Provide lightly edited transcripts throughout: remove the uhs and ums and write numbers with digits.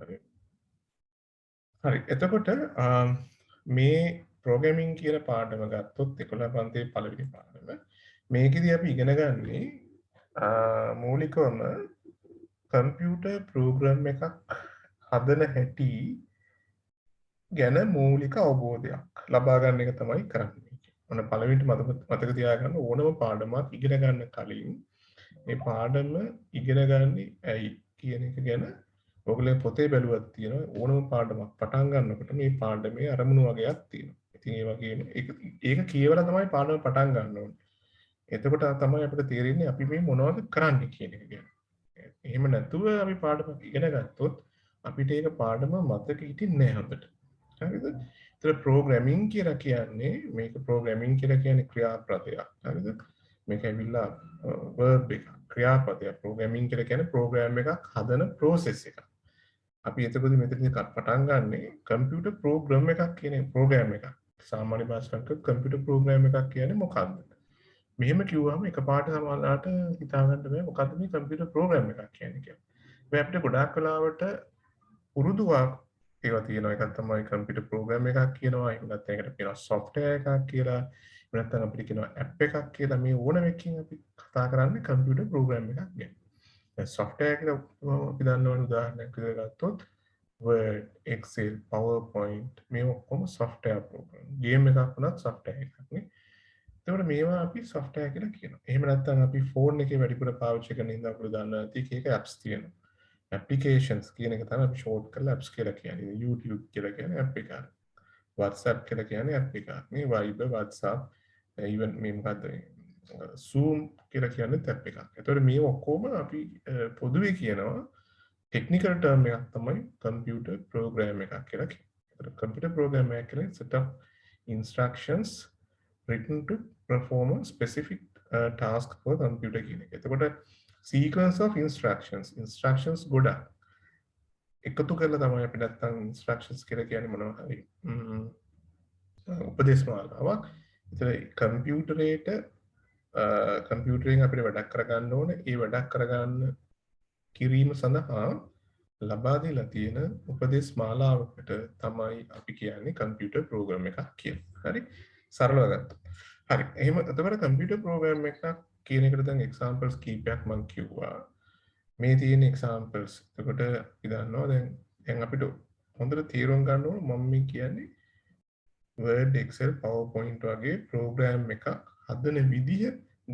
හරි. හරි. එතකොට මේ ප්‍රෝග්‍රෑමින් කියන පාඩම ගත්තොත් 11 පන්තියේ පළවෙනි පාඩම. මේකෙදී අපි ඉගෙන ගන්නේ මූලිකවම කම්පියුටර් ප්‍රෝග්‍රෑම් එකක් හදන හැටි ගැන මූලික අවබෝධයක් ලබා ගන්න එක තමයි කරන්නේ. ඔන්න පළවෙනිට මතක තියාගන්න ඕනම පාඩමක් ඉගෙන ගන්න කලින් මේ පාඩම ඉගෙන ගන්නේ ඇයි කියන එක ගැන ඔයගොල්ලෝ පොතේ බැලුවත් තියෙනවා ඕනම පාඩමක් පටන් ගන්නකොට මේ පාඩමේ අරමුණු වගේක් තියෙනවා. ඉතින් ඒ වගේම ඒක කියවලා තමයි පාඩම පටන් ගන්න ඕනේ. එතකොට තමයි අපිට තේරෙන්නේ අපි මේ මොනවද කරන්නේ කියන එක ගැන. එහෙම නැතුව අපි පාඩමක් ඉගෙන ගත්තොත් අපිට ඒක පාඩම මතක හිටින්නේ නැහැ හොඳට. හරිද? ඒතර ප්‍රෝග්‍රෑමින් කියලා කියන්නේ මේක ප්‍රෝග්‍රෑමින් කියලා කියන්නේ ක්‍රියාපදයක්. හරිද? මේක ඇවිල්ලා verb එක ක්‍රියාපදයක්. ප්‍රෝග්‍රෑමින් කියලා කියන්නේ ප්‍රෝග්‍රෑම් එකක් හදන process එකක්. අපි එතකොට මෙතනදී පටන් ගන්නෙ කම්පියුටර් ප්‍රෝග්‍රෑම් එකක් කියන ප්‍රෝග්‍රෑම් එකක්. සාමාන්‍ය භාෂාවෙන් කම්පියුටර් ප්‍රෝග්‍රෑම් එකක් කියන්නේ මොකක්ද? මෙහෙම කිව්වම එකපාරට සමහරවිට හිතා ගන්න බෑ මොකද්ද මේ කම්පියුටර් ප්‍රෝග්‍රෑම් එකක් කියන්නේ කියලා. මේ අපිට ගොඩාක් වෙලාවට උරුදුවක් ඒවා තියෙනවා. එකක් තමයි කම්පියුටර් ප්‍රෝග්‍රෑම් එකක් කියනවා. එහෙම නැත්නම් ඒකට කියනවා software එකක් කියලා. එහෙම නැත්නම් අපිට කියනවා app එකක් කියලා. මේ ඕනම එකකින් අපි කතා කරන්නේ කම්පියුටර් ප්‍රෝග්‍රෑම් එකක් ගැන. දැන් software කියලා අපි දන්නවනේ උදාහරණයක් විදිහට ගත්තොත් Word, Excel, PowerPoint මේ ඔක්කොම software program. ගේම් එකක් වුණත් software එකක් නේ. එතකොට මේවා අපි software කියලා කියනවා. එහෙම නැත්නම් අපි phone එකේ වැඩිපුර පාවිච්චි කරන ඉඳන් අපිට දන්නවා ඇති එක apps තියෙනවා. applications කියන එක තමයි අපි short කරලා apps කියලා කියන්නේ. YouTube කියලා කියන්නේ app එකක්. WhatsApp කියලා කියන්නේ app එකක්. මේ Viber, WhatsApp, even මේ මොකද්ද Zoom කියලා කියන්නේ app එකක්. එතකොට මේ ඔක්කොම අපි පොදුවේ කියනවා ටෙක්නිකල් ටර්ම් එකක් තමයි කම්පියුටර් ප්‍රෝග්‍රෑම් එකක් කියලා කියන්නේ. ඒතර කම්පියුටර් ප්‍රෝග්‍රෑම් එකක් කියන්නේ set of instructions written to perform a specific task for computer කියන එක. එතකොට sequence of instructions ගොඩක් එකතු කරලා තමයි අපි නැත්තම් instructions කියලා කියන්නේ මොනවා හරි උපදේශ මාලාවක්. ඒතර කම්පියුටරේට කම්පියුටරෙන් අපිට වැඩක් කරගන්න ඕනේ. ඒ වැඩක් කරගන්න කිරීම සඳහා ලබා දීලා තියෙන උපදේශ මාලාවකට තමයි අපි කියන්නේ කම්පියුටර් ප්‍රෝග්‍රෑම් එකක් කියලා. හරි? සරලව ගත්තොත්. හරි. එහෙම එතකොට කම්පියුටර් ප්‍රෝග්‍රෑම් එකක් කියන එකට දැන් එක්සැම්පල්ස් කීපයක් මම කිව්වා. මේ තියෙන එක්සැම්පල්ස්. එතකොට අපි දන්නවා දැන් අපිට හොඳට තේරුම් ගන්න ඕන මම මේ කියන්නේ Word, Excel, PowerPoint වගේ ප්‍රෝග්‍රෑම් එකක් හදන විදිහ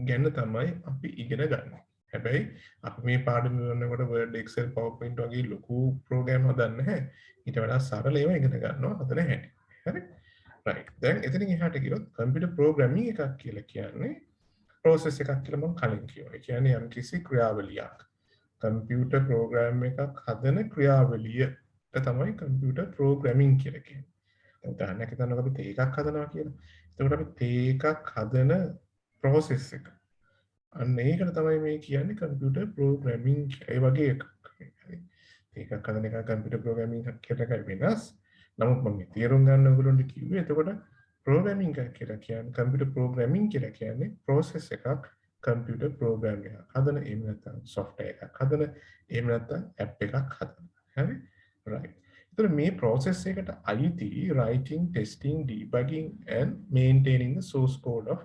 ගැන තමයි අපි ඉගෙන ගන්නේ. හැබැයි අපි මේ පාඩම කරනකොට Word, Excel, PowerPoint වගේ ලොකු ප්‍රෝග්‍රෑම් හදන්නේ නැහැ. ඊට වඩා සරල ඒවා ඉගෙන ගන්නවා හදන හැටි. හරි? right. දැන් එතනින් එහාට ගියොත් කම්පියුටර් ප්‍රෝග්‍රෑමින් එකක් කියලා කියන්නේ process එකක් කියලා මම කලින් කිව්වා. ඒ කියන්නේ යම්කිසි ක්‍රියාවලියක්. කම්පියුටර් ප්‍රෝග්‍රෑම් එකක් හදන ක්‍රියාවලියට තමයි කම්පියුටර් ප්‍රෝග්‍රෑමින් කියලා කියන්නේ. දැන් උදාහරණයක් හිතන්නකෝ අපි තේ එකක් හදනවා කියලා. එතකොට අපි තේ එකක් හදන process එක අන්න ඒකට තමයි මේ කියන්නේ කම්පියුටර් ප්‍රෝග්‍රෑමින් ඒ වගේ එකක්. හරි. ඒකක් හදන එක කම්පියුටර් ප්‍රෝග්‍රෑමින් එකක් කියලා එකයි වෙනස්. නමුත් මම තේරුම් ගන්න ඔයගොල්ලන්ට කිව්වේ එතකොට ප්‍රෝග්‍රෑමින් එකක් කියලා කියන්නේ කම්පියුටර් ප්‍රෝග්‍රෑමින් කියලා කියන්නේ process එකක් කම්පියුටර් ප්‍රෝග්‍රෑම් එකක් හදන එහෙම නැත්නම් software එකක් හදන එහෙම නැත්නම් app එකක් හදන. හරි? right. එතකොට මේ process එකට අයිති writing, testing, debugging and maintaining the source code of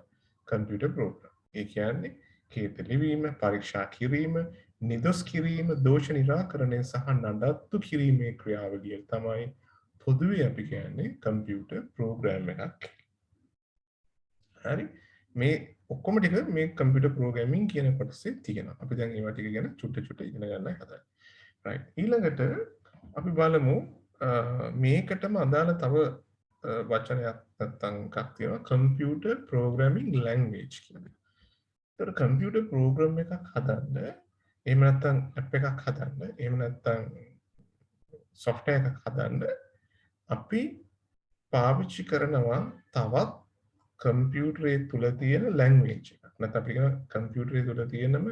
computer program. ඒ කියන්නේ කේත ලිවීම, පරීක්ෂා කිරීම, නිදොස් කිරීම, දෝෂ නිරාකරණය සහ නඩත්තු කිරීමේ ක්‍රියාවලිය තමයි පොදුවේ අපි කියන්නේ කම්පියුටර් ප්‍රෝග්‍රෑම් එකක්. හරි? මේ ඔක්කොම ටික මේ කම්පියුටර් ප්‍රෝග්‍රෑමින් කියන කොටසේ තියෙනවා. අපි දැන් ඒවා ටික ගැන චුට්ට ඉගෙන ගන්නයි හදන්නේ. right. ඊළඟට අපි බලමු මේකටම අදාළ තව වචනයක් නැත්නම් එකක් තියෙනවා කම්පියුටර් ප්‍රෝග්‍රෑමින් ලැන්ග්වේජ් කියලා. ඒතර කම්පියුටර් ප්‍රෝග්‍රෑම් එකක් හදන්න එහෙම නැත්නම් ඇප් එකක් හදන්න එහෙම නැත්නම් software එකක් හදන්න අපි පාවිච්චි කරනවා තවත් කම්පියුටරේ තුල තියෙන ලැන්ග්වේජ් එකක්. නැත්නම් අපි කියන කම්පියුටරේ තුල තියෙනම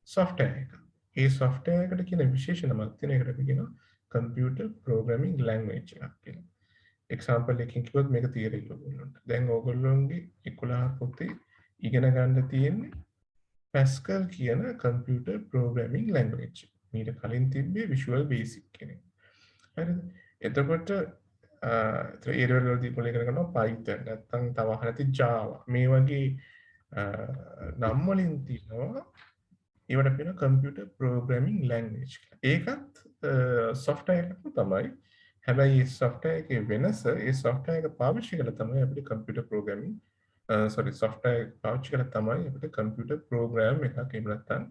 software එකක්. ඒ software එකට කියන විශේෂණමක් තියෙන එකට අපි කියනවා කම්පියුටර් ප්‍රෝග්‍රෑමින් ලැන්ග්වේජ් එකක් කියලා. එක්සැම්පල් එකකින් කිව්වොත් මේක තේරෙයි ඔයගොල්ලන්ට. දැන් ඔයගොල්ලෝගේ 11 පොතේ ඉගෙන ගන්න තියෙන්නේ Pascal කියන කම්පියුටර් ප්‍රෝග්‍රෑමින් ලැන්ග්වේජ්. මීට කලින් තිබ්බේ Visual Basic කියන එක. හරිද? එතකොට ඒ level වලදී මොලේ කරගන්නවා Python නැත්නම් තව අහලා නැති Java මේ වගේ නම් වලින් තියෙනවා ඒවට කියන computer programming language කියලා. ඒකත් software එකක්ම තමයි. හැබැයි මේ software එකේ වෙනස ඒ software එක පාවිච්චි කරලා තමයි අපිට computer programming software එක පාවිච්චි කරලා තමයි අපිට computer program එකක් එහෙම නැත්නම්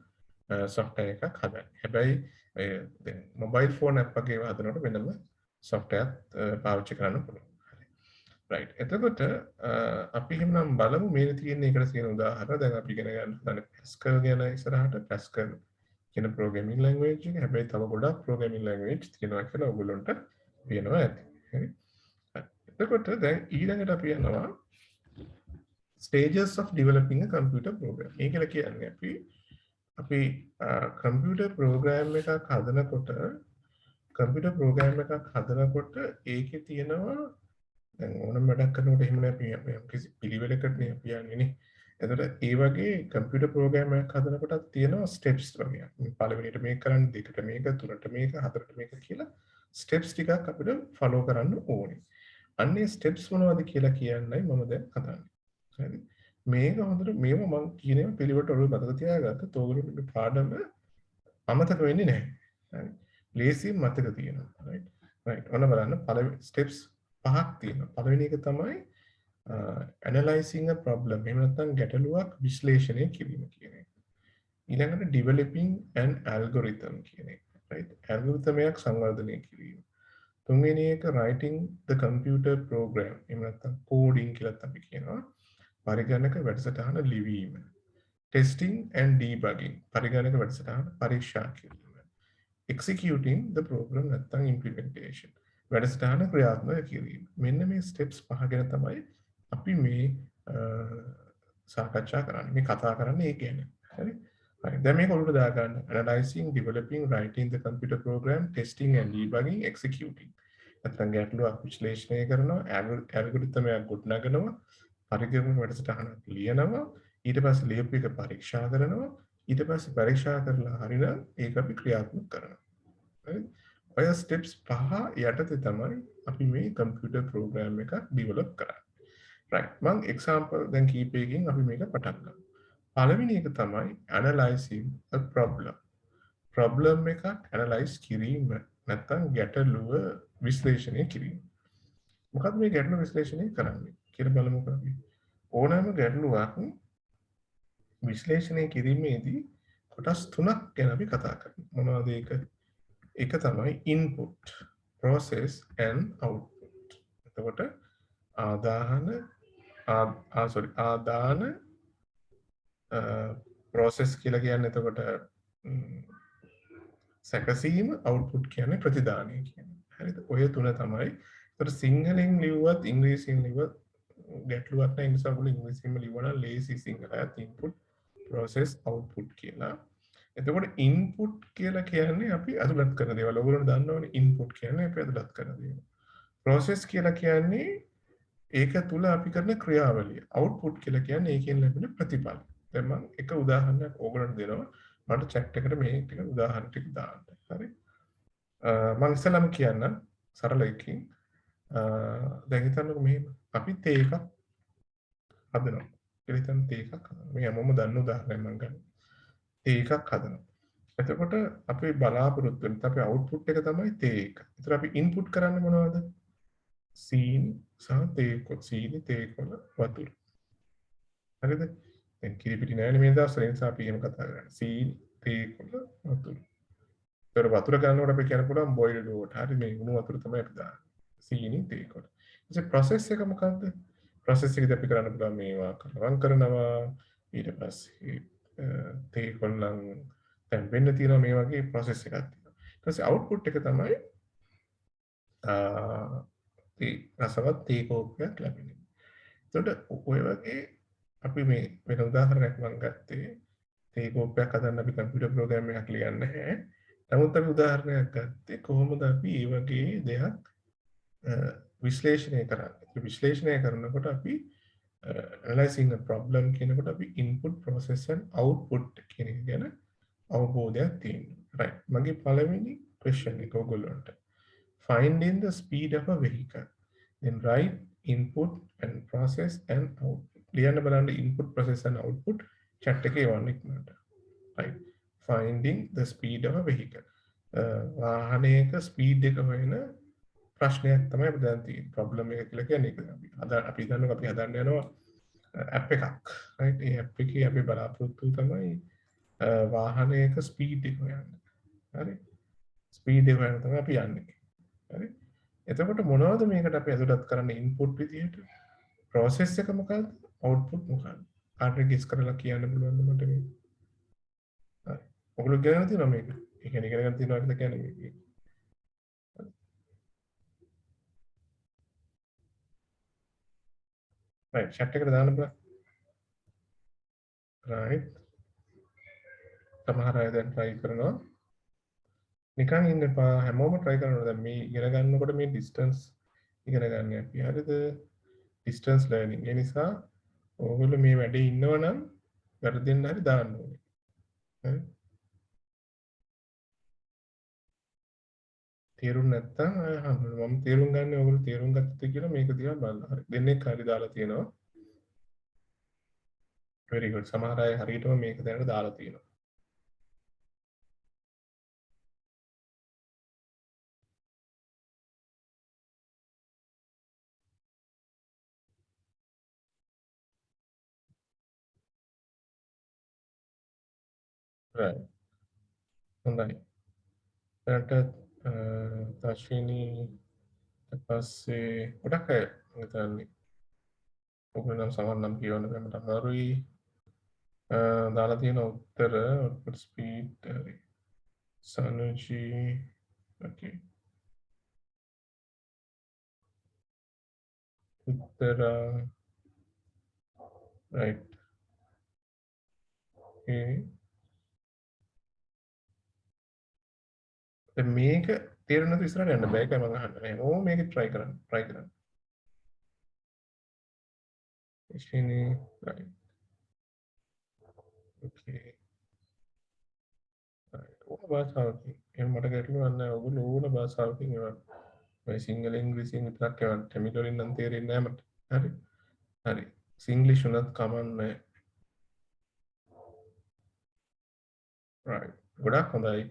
software එකක් හදන්නේ. හැබැයි දැන් mobile phone app වගේ ඒවා හදනකොට වෙනම software පාවිච්චි කරන්න පුළුවන්. හරි. right. එතකොට අපි එහෙනම් බලමු මේ තියෙන එකට තියෙන උදාහරණ දැන් අපි ඉගෙන ගන්න හදන්නේ Pascal ගැන ඉස්සරහට Pascal කියන programming language එක. හැබැයි තව ගොඩක් programming language තියෙනවා කියලා ඔයගොල්ලන්ට පේනවා ඇති. හරි. එතකොට දැන් ඊළඟට අපි යනවා stages of developing a computer program. මේ කියලා කියන්නේ අපි computer program එකක් හදනකොට ඒකේ තියෙනවා දැන් ඕනම වැඩක් කරනකොට එහෙම නෑ අපි කිසි පිළිවෙලකට නේ අපි යන්නේ නේ. එතකොට ඒ වගේ කම්පියුටර් ප්‍රෝග්‍රෑම් එකක් හදනකොටත් තියෙනවා ස්ටෙප්ස් වගේ. පළවෙනියට මේක කරන්න, දෙකට මේක, තුනට මේක, හතරට මේක කියලා ස්ටෙප්ස් ටිකක් අපිට ෆලෝ කරන්න ඕනේ. අන්නේ ස්ටෙප්ස් මොනවද කියලා කියන්නයි මම දැන් හදන්නේ. හරි. මේක හොඳට මේව මම කියන ඒවා පිළිවෙලට ඔළුවේ මතක තියාගත්තොත් ඔයගොල්ලෝ මේ පාඩම අමතක වෙන්නේ නැහැ. හරි. ලේසියෙන් මතක තියෙනවා. right. right. ඔන්න බලන්න පළවෙනි ස්ටෙප්ස් පහක් තියෙනවා. පළවෙනි එක තමයි analyzing a problem. එහෙම නැත්නම් ගැටලුවක් විශ්ලේෂණය කිරීම කියන එක. ඊළඟට developing an algorithm කියන එක. right. algorithm එකක් සංවර්ධනය කිරීම. තුන්වෙනි එක writing the computer program. එහෙම නැත්නම් coding කියලාත් අපි කියනවා. පරිගණක වැඩසටහන ලිවීම. testing and debugging. පරිගණක වැඩසටහන පරීක්ෂා කිරීම. executing the program නැත්නම් implementation. වැඩසටහන ක්‍රියාත්මක කිරීම. මෙන්න මේ ස්ටෙප්ස් පහ ගැන තමයි අපි මේ සාකච්ඡා කරන්නේ. මේ කතා කරන්නේ ඒ ගැන. හරි? හරි. දැන් මේක ඔළුවට දාගන්න. analyzing, developing, writing the computer program, testing and debugging, executing. නැත්නම් ගැටලුවක් විශ්ලේෂණය කරනවා, algorithm එකක් ගොඩනගනවා, පරිගණක වැඩසටහනක් ලියනවා, ඊට පස්සේ ලියපු එක පරීක්ෂා කරනවා, ඊට පස්සේ පරීක්ෂා කරලා හරිනම් ඒක අපි ක්‍රියාත්මක කරනවා. හරි? ඔය ස්ටෙප්ස් පහ යටතේ තමයි අපි මේ කම්පියුටර් ප්‍රෝග්‍රෑම් එකක් ඩෙවලොප් කරන්නේ. right. මම එක්සැම්පල් දැන් කීපයකින් අපි මේක පටන් ගමු. පළවෙනි එක තමයි analyzing a problem. problem එකක් analyze කිරීම නැත්නම් ගැටලුව විශ්ලේෂණය කිරීම. මොකක්ද මේ ගැටලුව විශ්ලේෂණය කරන්නේ කියලා බලමුකෝ අපි. ඕනෑම ගැටලුවක් විශ්ලේෂණය කිරීමේදී කොටස් තුනක් ගැන අපි කතා කරනවා. මොනවද ඒක? එක තමයි input, process and output. එතකොට ආදාන process කියලා කියන්නේ එතකොට සැකසීම, output කියන්නේ ප්‍රතිදානය කියන්නේ. හරිද? ඔය තුන තමයි. එතකොට සිංහලෙන් ලිව්වත් ඉංග්‍රීසියෙන් ලිව්වත් ගැටලුවක් නැහැ. ඒ නිසා ඔයගොල්ලෝ ඉංග්‍රීසියෙන්ම ලිව්වනම් ලේසි සිංහලයට input, process, output කියලා. එතකොට ඉන්පුට් කියලා කියන්නේ අපි ඇතුළත් කරන දේවල්. ඔයගොල්ලෝ දන්නවනේ ඉන්පුට් කියන්නේ අපි ඇතුළත් කරන දේවල්. ප්‍රොසෙස් කියලා කියන්නේ ඒක තුල අපි කරන ක්‍රියාවලිය. අවුට්පුට් කියලා කියන්නේ ඒකෙන් ලැබෙන ප්‍රතිඵල. දැන් මම එක උදාහරණයක් ඕගොල්ලන්ට දෙනවා. මට chat එකට මේ ටික උදාහරණ ටික දාන්න. හරි? මම ඉස්සෙල්ලාම කියන්නම් සරල එකකින්. දැන් හිතන්නකෝ මෙහෙම. අපි තේ එකක් හදනවා. කියලා හිතන්න තේ එකක් හදනවා. මේ හැමෝම දන්න උදාහරණයක් මම ගන්නවා. තේ එකක් හදනවා. එතකොට අපි බලාපොරොත්තු වෙන අපේ අවුට්පුට් එක තමයි තේ එක. ඒතර අපි ඉන්පුට් කරන්නේ මොනවද? සීනි සහ තේ කොළ, සීනි, තේ කොළ, වතුර. හරිද? දැන් කිරිපිටි නෑනේ මේ දවස්වල ඒ නිසා අපි එහෙම කතා කරන්නේ. සීනි, තේ කොළ, වතුර. ඒතර වතුර ගන්නකොට අපි කියන්න පුළුවන් boiled water. හරි මේ උණු වතුර තමයි අපි දාන්නේ. සීනි, තේ කොළ. ඊට ප්‍රොසෙස් එක මොකක්ද? ප්‍රොසෙස් එකේදී අපි කරන්න පුළුවන් මේවා කරවම් කරනවා. ඊට පස්සේ තේ කොළ නම් දැන් වෙන්න තියෙනවා මේ වගේ process එකක් තියෙනවා. ඊට පස්සේ output එක තමයි රසවත් තේ කෝප්පයක් ලැබෙනවා. එතකොට ඔය වගේ අපි මේ වෙන උදාහරණයක් මම ගත්තේ තේ කෝප්පයක් හදන්න අපි කම්පියුටර් ප්‍රෝග්‍රෑම් එකක් ලියන්නේ නැහැ. නමුත් අපි උදාහරණයක් ගත්තේ කොහොමද අපි මේ වගේ දෙයක් විශ්ලේෂණය කරන්නේ. විශ්ලේෂණය කරනකොට අපි analyzing a problem කියනකොට අපි input, process and output කියන එක ගැන අවබෝධයක් තියෙනවා. right. මගේ පළවෙනි question එක ඔයගොල්ලන්ට. finding the speed of a vehicle. Then write input and process and output. ලියන්න බලන්න input process and output chat එකේ එවන්න ඉක්මනට. Right. Finding the speed of a vehicle. වාහනයක ස්පීඩ් එක හොයන ප්‍රශ්නයක් තමයි අපි දැන් තියෙන්නේ. ප්‍රොබ්ලම් එක කියලා කියන්නේ ඒක. අපි දන්නවා අපි හදන්න යනවා ඇප් එකක්. right. ඒ ඇප් එකේ අපි බලාපොරොත්තු තමයි වාහනයක ස්පීඩ් එක හොයන්න. හරි. ස්පීඩ් එක හොයන්න තමයි අපි යන්නේ. හරි. එතකොට මොනවද මේකට අපි ඇතුළත් කරන්න ඉන්පුට් විදියට? process එක මොකක්ද? output මොකක්ද? කාටද guess කරලා කියන්න පුළුවන්ද මට මේ? හරි. ඔයගොල්ලෝ ඉගෙන තියෙනවා මේක. ඒ කියන්නේ ඉගෙන ගන්න තියෙනවා කියලා කියන්නේ මේක. right chat එකට දාන්න බෑ. right. සමහර අය දැන් try කරනවා. නිකන් ඉන්න එපා. හැමෝම try කරනවා. දැන් මේ ඉගෙන ගන්නකොට මේ distance ඉගෙන ගන්න අපි. හරිද? distance learning. ඒ නිසා ඔයගොල්ලෝ මේ වැඩේ ඉන්නවනම් වැරදෙන්න හරි දාන්න ඕනේ. හරි. තේරුම් නැත්තම් අය අහන්න. මම තේරුම් ගන්න ඔයගොල්ලෝ තේරුම් ගත්තද කියලා මේක දිහා බලන්න. හරි. දෙන්නෙක් හරි දාලා තියෙනවා. very good. සමහර අය හරියටම මේක දැනට දාලා තියෙනවා. right. හොඳයි. දැනට තශ්විනී පස්සේ ගොඩක් අය හිතන්නේ ඔයගොල්ලෝ නම් සමහර නම් කියවන්න බැලුවට අමාරුයි. දාලා තියෙන උත්තර output speed හරි. Sanuji okay. උත්තර right. okay. දැන් මේක තේරුම් නැතුව ඉස්සරහට යන්න බෑ ඒකයි මම අහන්නේ. ඕ මේක try කරන්න. Ishini right. okay. right. ඕන භාෂාවකින් එහෙනම් මට ගැටලුවක් නැහැ. ඔයගොල්ලෝ ඕන භාෂාවකින් එවන්න. මේ සිංහල ඉංග්‍රීසියෙන් විතරක් එවන්න. තමිල් වලින් නම් තේරෙන්නේ නැහැ මට. හරි. හරි. සිංග්ලිෂ් උනත් කමන්නේ. right. ගොඩක් හොඳයි.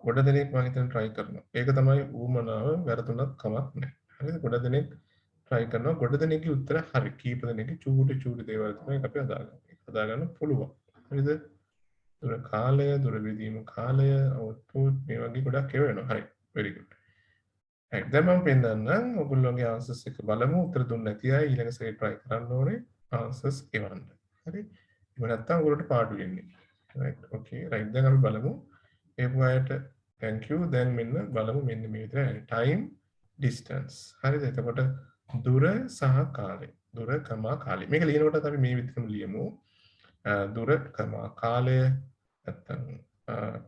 ගොඩ දෙනෙක් මම හිතන try කරනවා. ඒක තමයි ඌමනාව වැරදුනත් කමක් නැහැ. හරිද? ගොඩ දෙනෙක් try කරනවා. ගොඩ දෙනෙක්ගේ උත්තර හරි. කීප දෙනෙක්ගේ චූටි දේවල් තමයි අපි හදාගන්න පුළුවන්. හරිද? දුර කාලය, දුර විදීම කාලය, output මේ වගේ ගොඩක් ඒවා වෙනවා. හරි. very good. right. දැන් මම පෙන්නන්නම් ඔයගොල්ලෝගේ answers එක බලමු. උත්තර දුන්නේ නැති අය ඊළඟ සැරේ try කරන්න ඕනේ answers එවන්න. හරි? එහෙම නැත්නම් ඔයගොල්ලෝට පාඩු වෙන්නේ. right. okay. right. දැන් අපි බලමු. ඒ වගේට thank you. දැන් මෙන්න බලමු මෙන්න මේ විදිහට time distance. හරිද? එතකොට දුර සහ කාලය. දුර කමා කාලය. මේක ලියනකොටත් අපි මේ විදිහටම ලියමු. දුර කමා කාලය නැත්නම්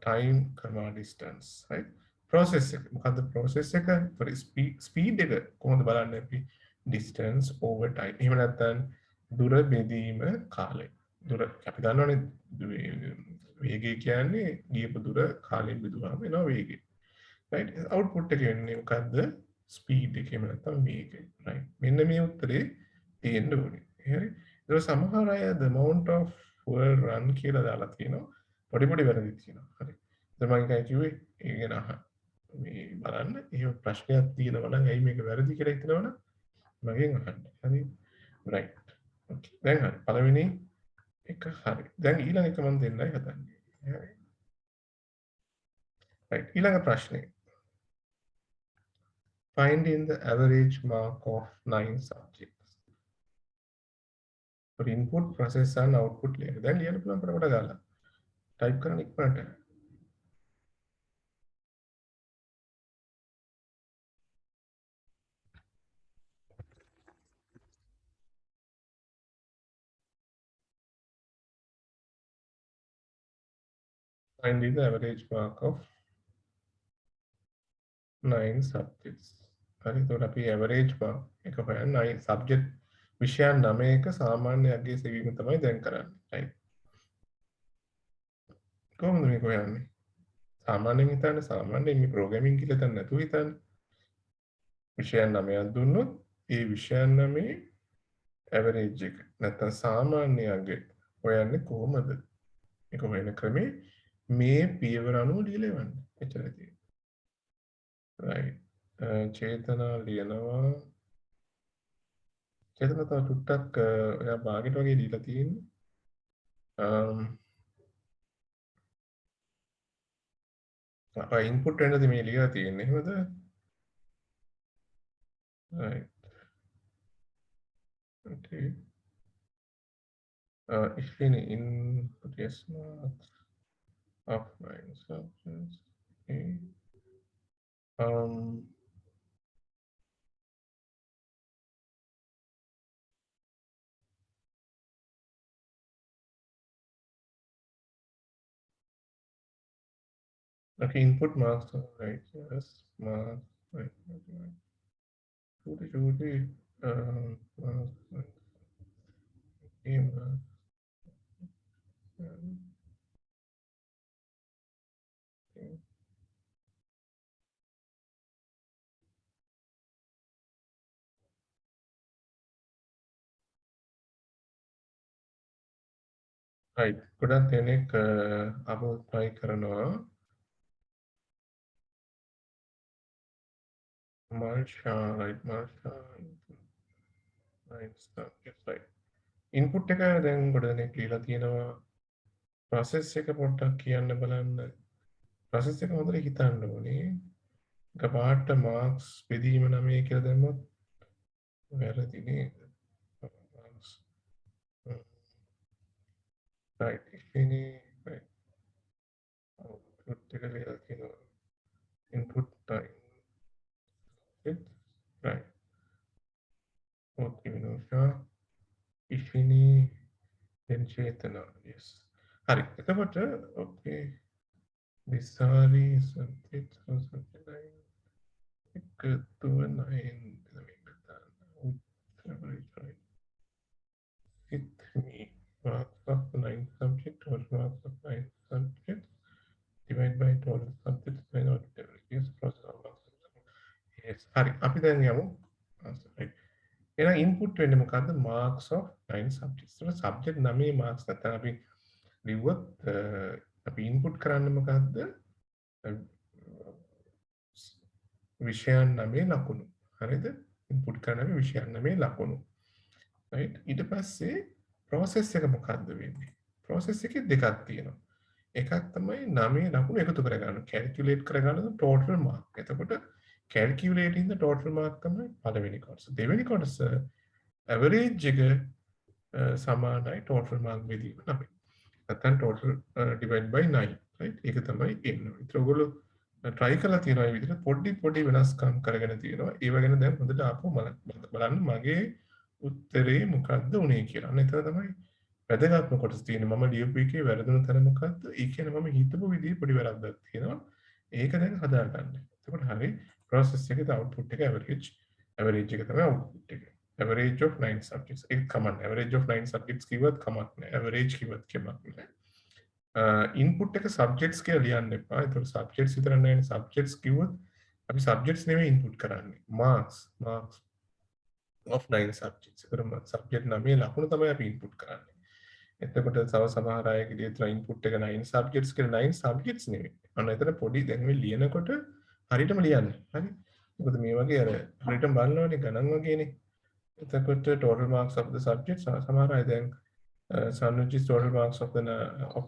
time කමා distance. right? process එක. මොකද්ද process එක? speed එක කොහොමද බලන්නේ අපි? distance over time. එහෙම නැත්නම් දුර බෙදීම කාලය. දුර අපි දන්නවනේ වේගය කියන්නේ ගියපු දුර කාලයෙන් බෙදුවාම එනවා වේගය. right? output එක වෙන්නේ මොකද්ද? speed එක එහෙම නැත්නම් වේගය. right? මෙන්න මේ උත්තරේ තියෙන්න ඕනේ. හරි? ඒක සමහර අය the amount of were run කියලා දාලා තියෙනවා. පොඩි වැරදි තියෙනවා. හරි. දැන් මම එකයි කිව්වේ ඒක ගැන අහන්න. මේ බලන්න එහෙම ප්‍රශ්නයක් තියෙනවා නම් ඇයි මේක වැරදි කියලා හිතනවා නම් මගෙන් අහන්න. හරි? right. okay. දැන් හරි. පළවෙනි එක හරි. දැන් ඊළඟ එක මම දෙන්නයි හදන්නේ. හරි. right. ඊළඟ ප්‍රශ්නේ. Finding the average mark of 9 subjects. For input, process and output layer. දැන් ලියන්න පුළුවන් පොඩ ගාලා. type කරන්න ඉක්මනට. Finding the average mark of 9 subjects. හරි. එතකොට අපි average mark එක හොයන්න 9 subject විෂයන් 9ක සාමාන්‍ය අගය සෙවීම තමයි දැන් කරන්නේ. right. කොහොමද මේක හොයන්නේ? සාමාන්‍යයෙන් හිතන්නේ සාමාන්‍යයෙන් මේ programming කියලා දැන් නැතුව හිතන්නේ. විෂයන් 9ක් දුන්නොත් ඒ විෂයන් 9 ඇවරේජ් එක නැත්නම් සාමාන්‍යයන්ගේ හොයන්නේ කොහොමද? ඒක හොයන ක්‍රමේ මේ පියවර අනුව ලියලා එවන්න. එච්චරයි තියෙන්නේ. right. චේතනා ලියනවා. චේතනා තව ටුට්ටක් ඔයා භාගෙට වගේ දීලා තියෙන්නේ. ඉන්පුට් වෙනද මේ ලියලා තියෙන්නේ එහෙමද? right. okay. Ich bin input yes marks of nine subjects. Okay. Okay, input marks are right. Yes, marks right. Shooty. Marks right. Okay, marks. Okay. Right. ගොඩක් දෙනෙක් apply කරනවා. Marsha, right, Marsha. Right, yes, right. Input එක දැන් ගොඩ දෙනෙක් ලියලා තියෙනවා. process එක පොඩ්ඩක් කියන්න බලන්න. process එක හොඳට හිතන්න ඕනේ. එකපාරට marks බෙදීම 9 කියලා දැම්මොත් වැරදි නේද? Marks. right. ඉතින් right. output එක ලියලා තියෙනවා. input time. right. okay, Vinusha. ඉතිනි then Chetana. Yes. හරි. එතකොට okay. Disari subject subject line. එකතු 9 right. With me. Marks of 9 subject or marks of 9 subjects divide by total subjects by not yes process of marks. Yes. හරි. අපි දැන් යමු. right. එහෙනම් input වෙන්නේ මොකද්ද? marks of 9 subjects. ඒක subject 9 marks නැත්නම් අපි ලිව්වොත් අපි ඉන්පුට් කරන්නේ මොකද්ද? විෂයන් 9 ලකුණු. හරිද? ඉන්පුට් කරන්නේ විෂයන් 9 ලකුණු. right. ඊට පස්සේ process එක මොකද්ද වෙන්නේ? process එකේ දෙකක් තියෙනවා. එකක් තමයි 9 ලකුණු එකතු කරගන්න. calculate කරගන්න total mark. එතකොට calculating the total mark තමයි පළවෙනි කොටස. දෙවෙනි කොටස average එක සමානයි total mark බෙදීම 9. නැත්නම් total divide by 9. right. ඒක තමයි එන්නේ. ඒත් ඔයගොල්ලෝ try කරලා තියෙනවා මේ විදිහට පොඩි වෙනස්කම් කරගෙන තියෙනවා. ඒව ගැන දැන් හොඳට ආපහු බලන්න මගේ උත්තරේ මොකද්ද උනේ කියලා. අන්න එතන තමයි වැදගත්ම කොටස තියෙන්නේ. මම ලියපු එකේ වැරදුණු තැන මොකද්ද? ඒ කියන්නේ මම හිතපු විදිහේ පොඩි වැරද්දක් තියෙනවා. ඒක දැන් හදාගන්න. එතකොට හරි process එකේ output එක average එක තමයි output එක. average of 9 subjects. ඒක කමන්න. average of 9 subjects කිව්වත් කමක් නැහැ. average කිව්වත් කමක් නැහැ. ඉන්පුට් එක සබ්ජෙක්ට්ස් කියලා ලියන්න එපා. ඒතකොට සබ්ජෙක්ට්ස් විතර නෙවෙයි සබ්ජෙක්ට්ස් කිව්වොත් අපි සබ්ජෙක්ට්ස් නෙවෙයි ඉන්පුට් කරන්නේ. marks of 9 subjects. ඒතකොට සබ්ජෙක්ට් 9 ලකුණු තමයි අපි ඉන්පුට් කරන්නේ. එතකොට තව සමහර අයගේ විදිහට ඉන්පුට් එක 9 subjects කියලා 9 subjects නෙවෙයි. අන්න එතන පොඩි දැන් මේ ලියනකොට හරියටම ලියන්න. හරි? මොකද මේ වගේ අර හරියටම බලනවනේ ගණන් වගේනේ. එතකොට total marks of the subjects සමහර අය දැන් Sanuj is total marks of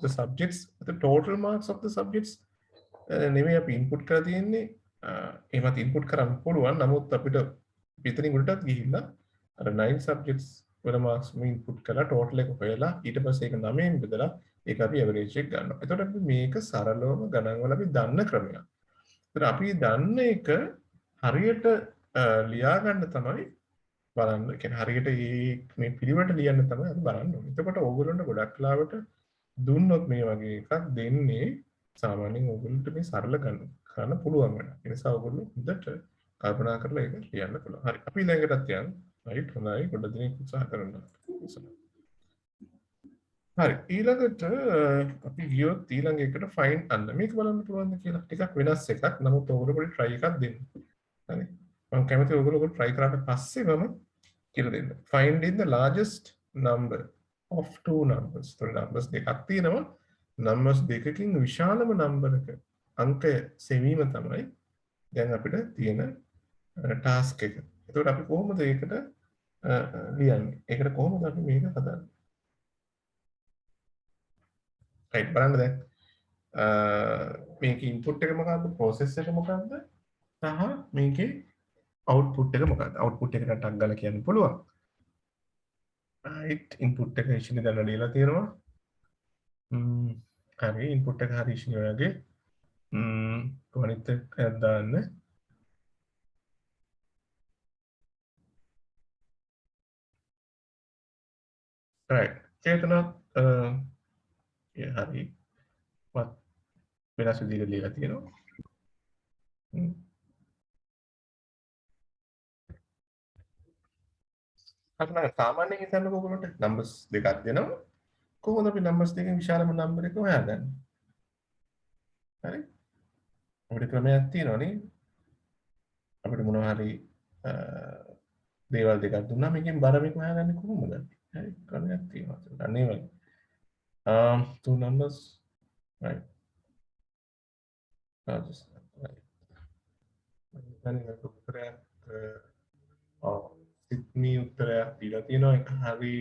the subjects. The total marks of the subjects නෙමෙයි අපි input කරලා තියෙන්නේ. එහෙමත් input කරන්න පුළුවන්. නමුත් අපිට පිටින් උඩටත් ගිහිල්ලා අර 9 subjects වල marks මේ input කරලා total එක හොයලා ඊට පස්සේ ඒක 9ෙන් බෙදලා ඒක අපි average එක ගන්නවා. එතකොට අපි මේක සරලවම ගණන් වල අපි දන්න ක්‍රමයක්. ඒතර අපි දන්න එක හරියට ලියා ගන්න තමයි බලන්න. කියන්නේ හරියට මේ පිළිවෙලට ලියන්න තමයි අපි බලන්න ඕනේ. එතකොට ඕගොල්ලන්ට ගොඩක් ලාවට දුන්නොත් මේ වගේ එකක් දෙන්නේ සාමාන්‍යයෙන් ඕගොල්ලන්ට මේ සරල ගන්න පුළුවන් වෙනවා. ඒ නිසා ඕගොල්ලෝ හොඳට කල්පනා කරලා ඒක ලියන්න පුළුවන්. හරි. අපි ඊළඟටත් යන්න. right හොඳයි. ගොඩ දිනක් උත්සාහ කරන්න. හරි. ඊළඟට අපි ගියොත් ඊළඟ එකට find අන්න මේක බලන්න පුළුවන්ද කියලා. ටිකක් වෙනස් එකක්. නමුත් ඕගොල්ලෝ පොඩි try එකක් දෙන්න. හරි. මම කැමති ඔයගොල්ලෝ try කරාට පස්සේ මම කියලා දෙන්න. Find in the largest number of two numbers. તો numbers දෙකක් තියෙනවා. numbers දෙකකින් විශාලම number එක අංකය සෙවීම තමයි දැන් අපිට තියෙන task එක. එතකොට අපි කොහොමද ඒකට ලියන්නේ? ඒකට කොහොමද අපි මේක හදන්නේ? right බලන්න දැන් මේකේ input එක මොකක්ද? process එක මොකක්ද? සහ මේකේ output එක මොකක්ද? output එකට ටක් ගාලා කියන්න පුළුවන්. right input එක ඉෂිනි දැන් ලියලා තියෙනවා. හරි input එක හරි ඉෂිනි ඔයගේ. අනිත් එක දාන්න. right චේතනා හරි වත් වෙනස් විදිහට ලියලා තියෙනවා. අපිට සාමාන්‍යයෙන් හිතන්නකෝ ඔයගොල්ලන්ට numbers දෙකක් දෙනවා. කොහොමද අපි numbers දෙකෙන් විශාලම number එක හොයාගන්නේ? හරි? අපිට ක්‍රමයක් තියෙනවා නේ. අපිට මොනවා හරි දේවල් දෙකක් දුන්නා මේකෙන් බර මේක හොයාගන්නේ කොහොමද? හරි ක්‍රමයක් තියෙනවා. අන්න ඒ වගේ. Two numbers right. Just right. දැන් මේක උත්තරයක් සිත්මී උත්තරයක් දීලා තියෙනවා. ඒක හරි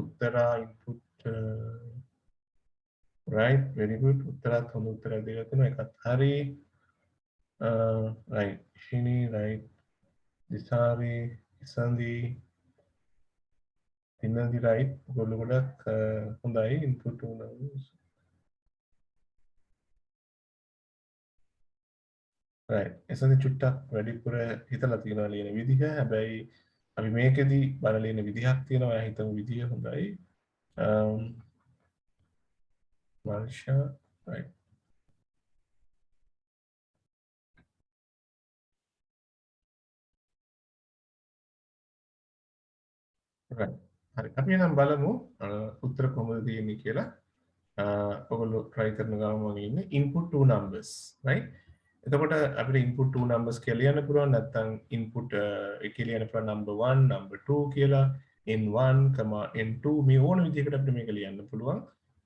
Uttara input right very good උත්තරත් හොඳ උත්තරයක් දීලා තියෙනවා. ඒකත් හරි right Shini right Disari Isandi Tinadi right ඔයගොල්ලෝ ගොඩක් හොඳයි input උනා. right එසඳි චුට්ටක් වැඩිපුර හිතලා තියනවා ලියන විදිහ. හැබැයි අපි මේකෙදි බල ලියන විදිහක් තියෙනවා. එයා හිතමු විදිහ හොඳයි. Marsha right right හරි අපි නම් බලමු උත්තර කොහොමද දෙන්නේ කියලා. ඔයගොල්ලෝ try කරන ගමන් මම ඉන්නේ input two numbers right. එතකොට අපිට input two numbers කියලා ලියන්න පුළුවන්. නැත්නම් input කියලා ලියන්න පුළුවන් number 1 number 2 කියලා n1 n2 මේ ඕන විදිහකට අපිට මේක ලියන්න පුළුවන්.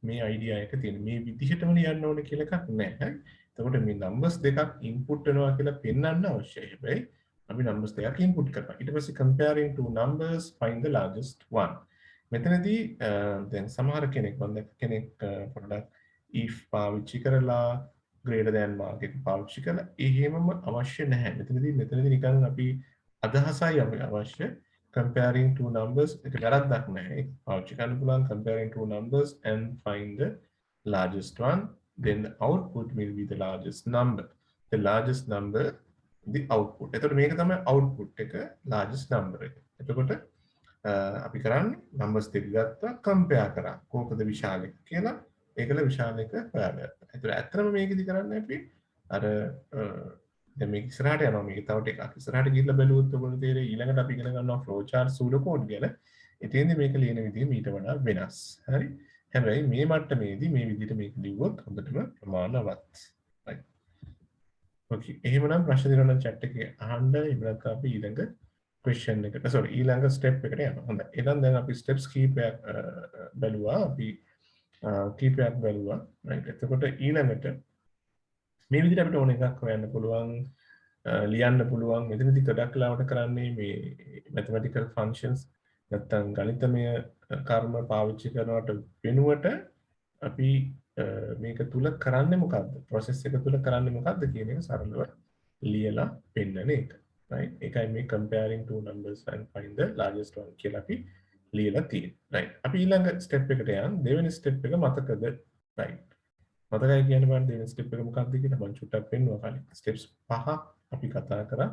මේ idea එක තියෙන මේ විදිහටම ලියන්න ඕන කියලා එකක් නැහැ. එතකොට මේ numbers දෙකක් input වෙනවා කියලා පෙන්වන්න අවශ්‍යයි. හැබැයි අපි numbers දෙකක් input කරනවා. ඊට පස්සේ comparing two numbers find the largest one. මෙතනදී දැන් සමහර කෙනෙක් පොඩ්ඩක් if පාවිච්චි කරලා greater than mark එක පාවිච්චි කරලා එහෙමම අවශ්‍ය නැහැ. මෙතනදී නිකන් අපි අදහසයි අපි අවශ්‍ය comparing two numbers එක වැරද්දක් නැහැ. ඒක පාවිච්චි කරන්න පුළුවන් comparing two numbers and find the largest one. Then the output will be the largest number. The largest number the output. එතකොට මේක තමයි output එක largest number එක. එතකොට අපි කරන්නේ numbers දෙක ගත්තා compare කරා. කෝකද විශාල එක කියලා ඒකල විශාල එක හොයාගත්තා. ඒතර ඇත්තටම මේකෙදි කරන්නේ අපි අර දැන් මේක ඉස්සරහට යනවා. මේක තව ටිකක් ඉස්සරහට ගිහිල්ලා බැලුවොත් ඔයගොල්ලෝ තේරෙයි ඊළඟට අපි ඉගෙන ගන්නවා flow chart pseudo code ගැන. එතෙන්දී මේක ලියන විදිහ මීට වඩා වෙනස්. හරි. හැබැයි මේ මට්ටමේදී මේ විදිහට මේක ලිව්වොත් හොඳටම ප්‍රමාණවත්. right. okay. එහෙමනම් ප්‍රශ්න දිනන chat එකේ අහන්න ඉබලත් අපි ඊළඟ question එකට sorry ඊළඟ step එකට යනවා. හොඳයි. එහෙනම් දැන් අපි steps කීපයක් බැලුවා. අපි කීපයක් බැලුවා. right. එතකොට ඊළඟට මේ විදිහට අපිට ඕන එකක් හොයන්න පුළුවන් ලියන්න පුළුවන්. මෙතනදී ගොඩක් ලාවට කරන්නේ මේ mathematical functions නැත්තම් ගණිතමය කර්ම පාවිච්චි කරනවට වෙනුවට අපි මේක තුල කරන්නේ මොකද්ද? process එක තුල කරන්නේ මොකද්ද කියන එක සරලව ලියලා පෙන්නන එක. right. ඒකයි මේ comparing two numbers and find the largest one කියලා අපි ලියලා තියෙන්නේ. right. අපි ඊළඟ step එකට යන්. දෙවෙනි step එක මතකද? right. මතකයි කියන්න බෑ දෙවෙනි ස්ටෙප් එක මොකක්ද කියලා මම චුට්ටක් පෙන්නුවා කලින්. ස්ටෙප්ස් 5ක් අපි කතා කරා.